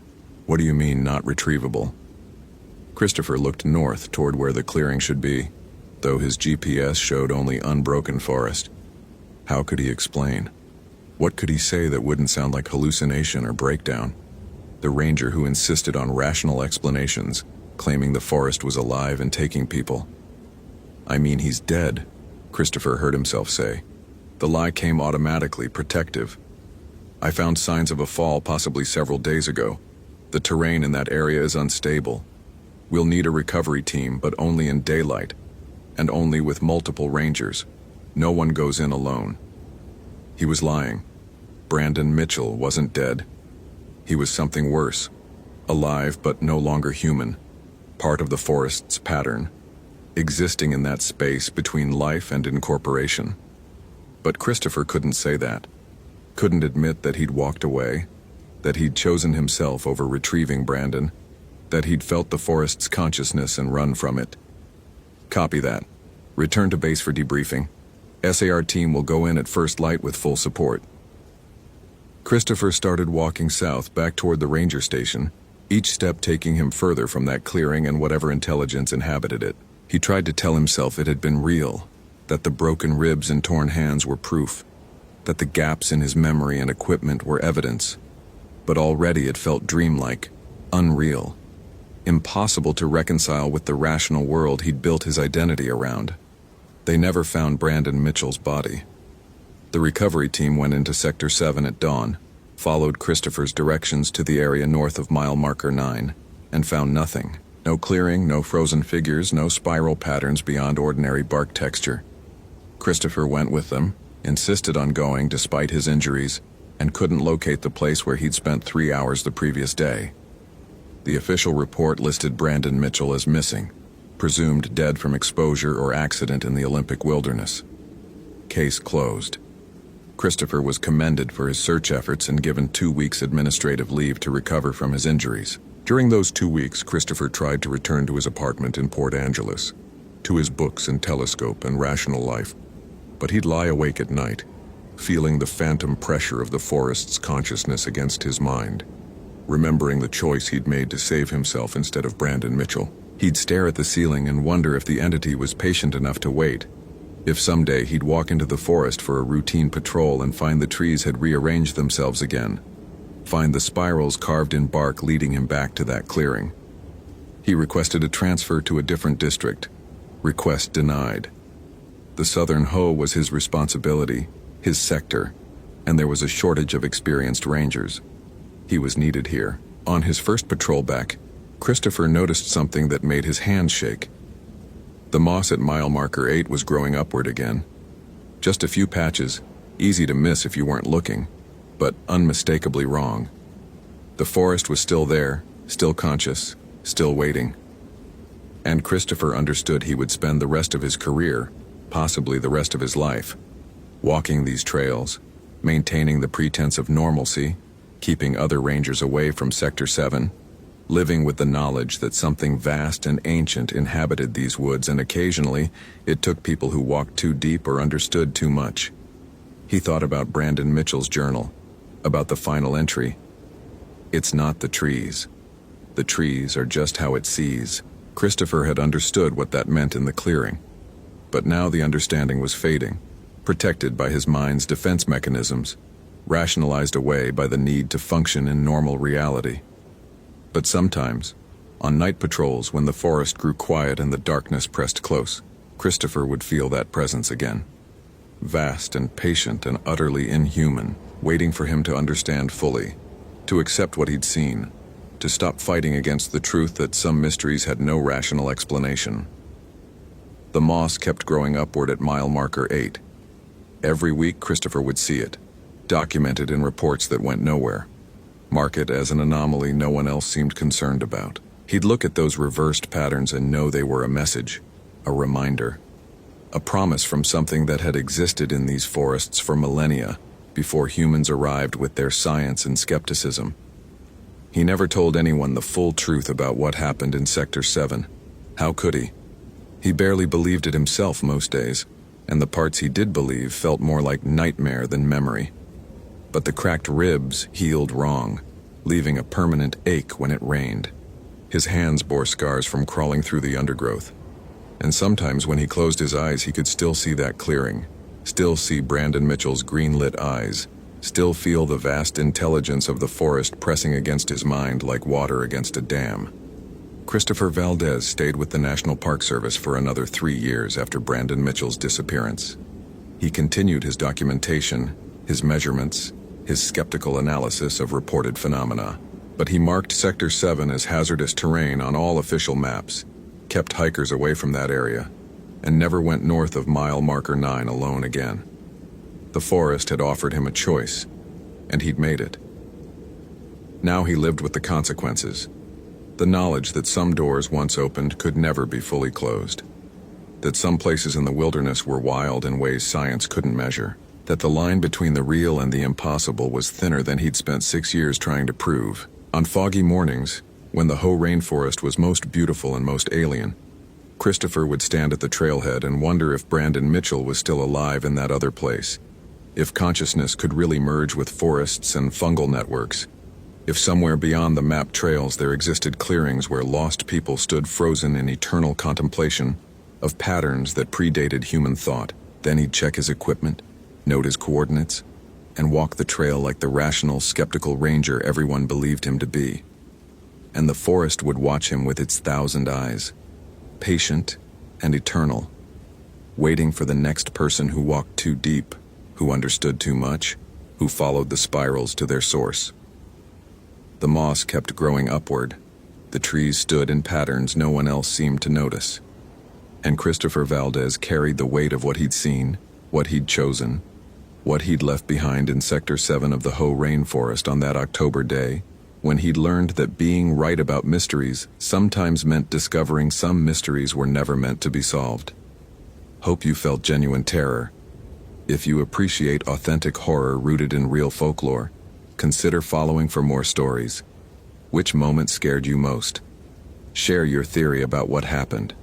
What do you mean, not retrievable? Christopher looked north toward where the clearing should be, though his GPS showed only unbroken forest. How could he explain? What could he say that wouldn't sound like hallucination or breakdown? The ranger who insisted on rational explanations, claiming the forest was alive and taking people. I mean, he's dead, Christopher heard himself say. The lie came automatically, protective. I found signs of a fall possibly several days ago. The terrain in that area is unstable. We'll need a recovery team, but only in daylight, and only with multiple rangers. No one goes in alone. He was lying. Brandon Mitchell wasn't dead. He was something worse. Alive, but no longer human. Part of the forest's pattern. Existing in that space between life and incorporation. But Christopher couldn't say that. Couldn't admit that he'd walked away. That he'd chosen himself over retrieving Brandon. That he'd felt the forest's consciousness and run from it. Copy that. Return to base for debriefing. SAR team will go in at first light with full support. Christopher started walking south back toward the ranger station, each step taking him further from that clearing and whatever intelligence inhabited it. He tried to tell himself it had been real, that the broken ribs and torn hands were proof, that the gaps in his memory and equipment were evidence. But already it felt dreamlike, unreal, impossible to reconcile with the rational world he'd built his identity around. They never found Brandon Mitchell's body. The recovery team went into Sector 7 at dawn, followed Christopher's directions to the area north of mile marker 9, and found nothing. No clearing, no frozen figures, no spiral patterns beyond ordinary bark texture. Christopher went with them, insisted on going despite his injuries, and couldn't locate the place where he'd spent 3 hours the previous day. The official report listed Brandon Mitchell as missing, presumed dead from exposure or accident in the Olympic wilderness. Case closed. Christopher was commended for his search efforts and given 2 weeks administrative leave to recover from his injuries. During those 2 weeks, Christopher tried to return to his apartment in Port Angeles, to his books and telescope and rational life. But he'd lie awake at night, feeling the phantom pressure of the forest's consciousness against his mind, remembering the choice he'd made to save himself instead of Brandon Mitchell. He'd stare at the ceiling and wonder if the entity was patient enough to wait, if someday he'd walk into the forest for a routine patrol and find the trees had rearranged themselves again, find the spirals carved in bark leading him back to that clearing. He requested a transfer to a different district. Request denied. The Southern Ho was his responsibility, his sector, and there was a shortage of experienced rangers. He was needed here. On his first patrol back, Christopher noticed something that made his hands shake. The moss at mile marker 8 was growing upward again. Just a few patches, easy to miss if you weren't looking, but unmistakably wrong. The forest was still there, still conscious, still waiting. And Christopher understood he would spend the rest of his career, possibly the rest of his life, walking these trails, maintaining the pretense of normalcy, keeping other rangers away from Sector 7, living with the knowledge that something vast and ancient inhabited these woods, and occasionally it took people who walked too deep or understood too much. He thought about Brandon Mitchell's journal, about the final entry. It's not the trees. The trees are just how it sees. Christopher had understood what that meant in the clearing. But now the understanding was fading, protected by his mind's defense mechanisms, rationalized away by the need to function in normal reality. But sometimes, on night patrols when the forest grew quiet and the darkness pressed close, Christopher would feel that presence again. Vast and patient and utterly inhuman, waiting for him to understand fully, to accept what he'd seen, to stop fighting against the truth that some mysteries had no rational explanation. The moss kept growing upward at mile marker 8. Every week Christopher would see it, documented in reports that went nowhere. Mark it as an anomaly no one else seemed concerned about. He'd look at those reversed patterns and know they were a message, a reminder, a promise from something that had existed in these forests for millennia before humans arrived with their science and skepticism. He never told anyone the full truth about what happened in Sector 7. How could he? He barely believed it himself most days. and the parts he did believe felt more like nightmare than memory. But the cracked ribs healed wrong, leaving a permanent ache when it rained. His hands bore scars from crawling through the undergrowth. And sometimes when he closed his eyes, he could still see that clearing, still see Brandon Mitchell's green-lit eyes, still feel the vast intelligence of the forest pressing against his mind like water against a dam. Christopher Valdez stayed with the National Park Service for another 3 years after Brandon Mitchell's disappearance. He continued his documentation, his measurements, his skeptical analysis of reported phenomena. But he marked Sector 7 as hazardous terrain on all official maps, kept hikers away from that area, and never went north of mile marker 9 alone again. The forest had offered him a choice, and he'd made it. Now he lived with the consequences. The knowledge that some doors once opened could never be fully closed. That some places in the wilderness were wild in ways science couldn't measure. That the line between the real and the impossible was thinner than he'd spent 6 years trying to prove. On foggy mornings, when the Hoh rainforest was most beautiful and most alien, Christopher would stand at the trailhead and wonder if Brandon Mitchell was still alive in that other place. If consciousness could really merge with forests and fungal networks. If somewhere beyond the mapped trails there existed clearings where lost people stood frozen in eternal contemplation of patterns that predated human thought. Then he'd check his equipment, note his coordinates, and walk the trail like the rational, skeptical ranger everyone believed him to be. And the forest would watch him with its 1,000 eyes, patient and eternal, waiting for the next person who walked too deep, who understood too much, who followed the spirals to their source. The moss kept growing upward. The trees stood in patterns no one else seemed to notice. And Christopher Valdez carried the weight of what he'd seen, what he'd chosen, what he'd left behind in Sector 7 of the Hoh rainforest on that October day, when he'd learned that being right about mysteries sometimes meant discovering some mysteries were never meant to be solved. Hope you felt genuine terror. If you appreciate authentic horror rooted in real folklore, consider following for more stories. Which moment scared you most? Share your theory about what happened.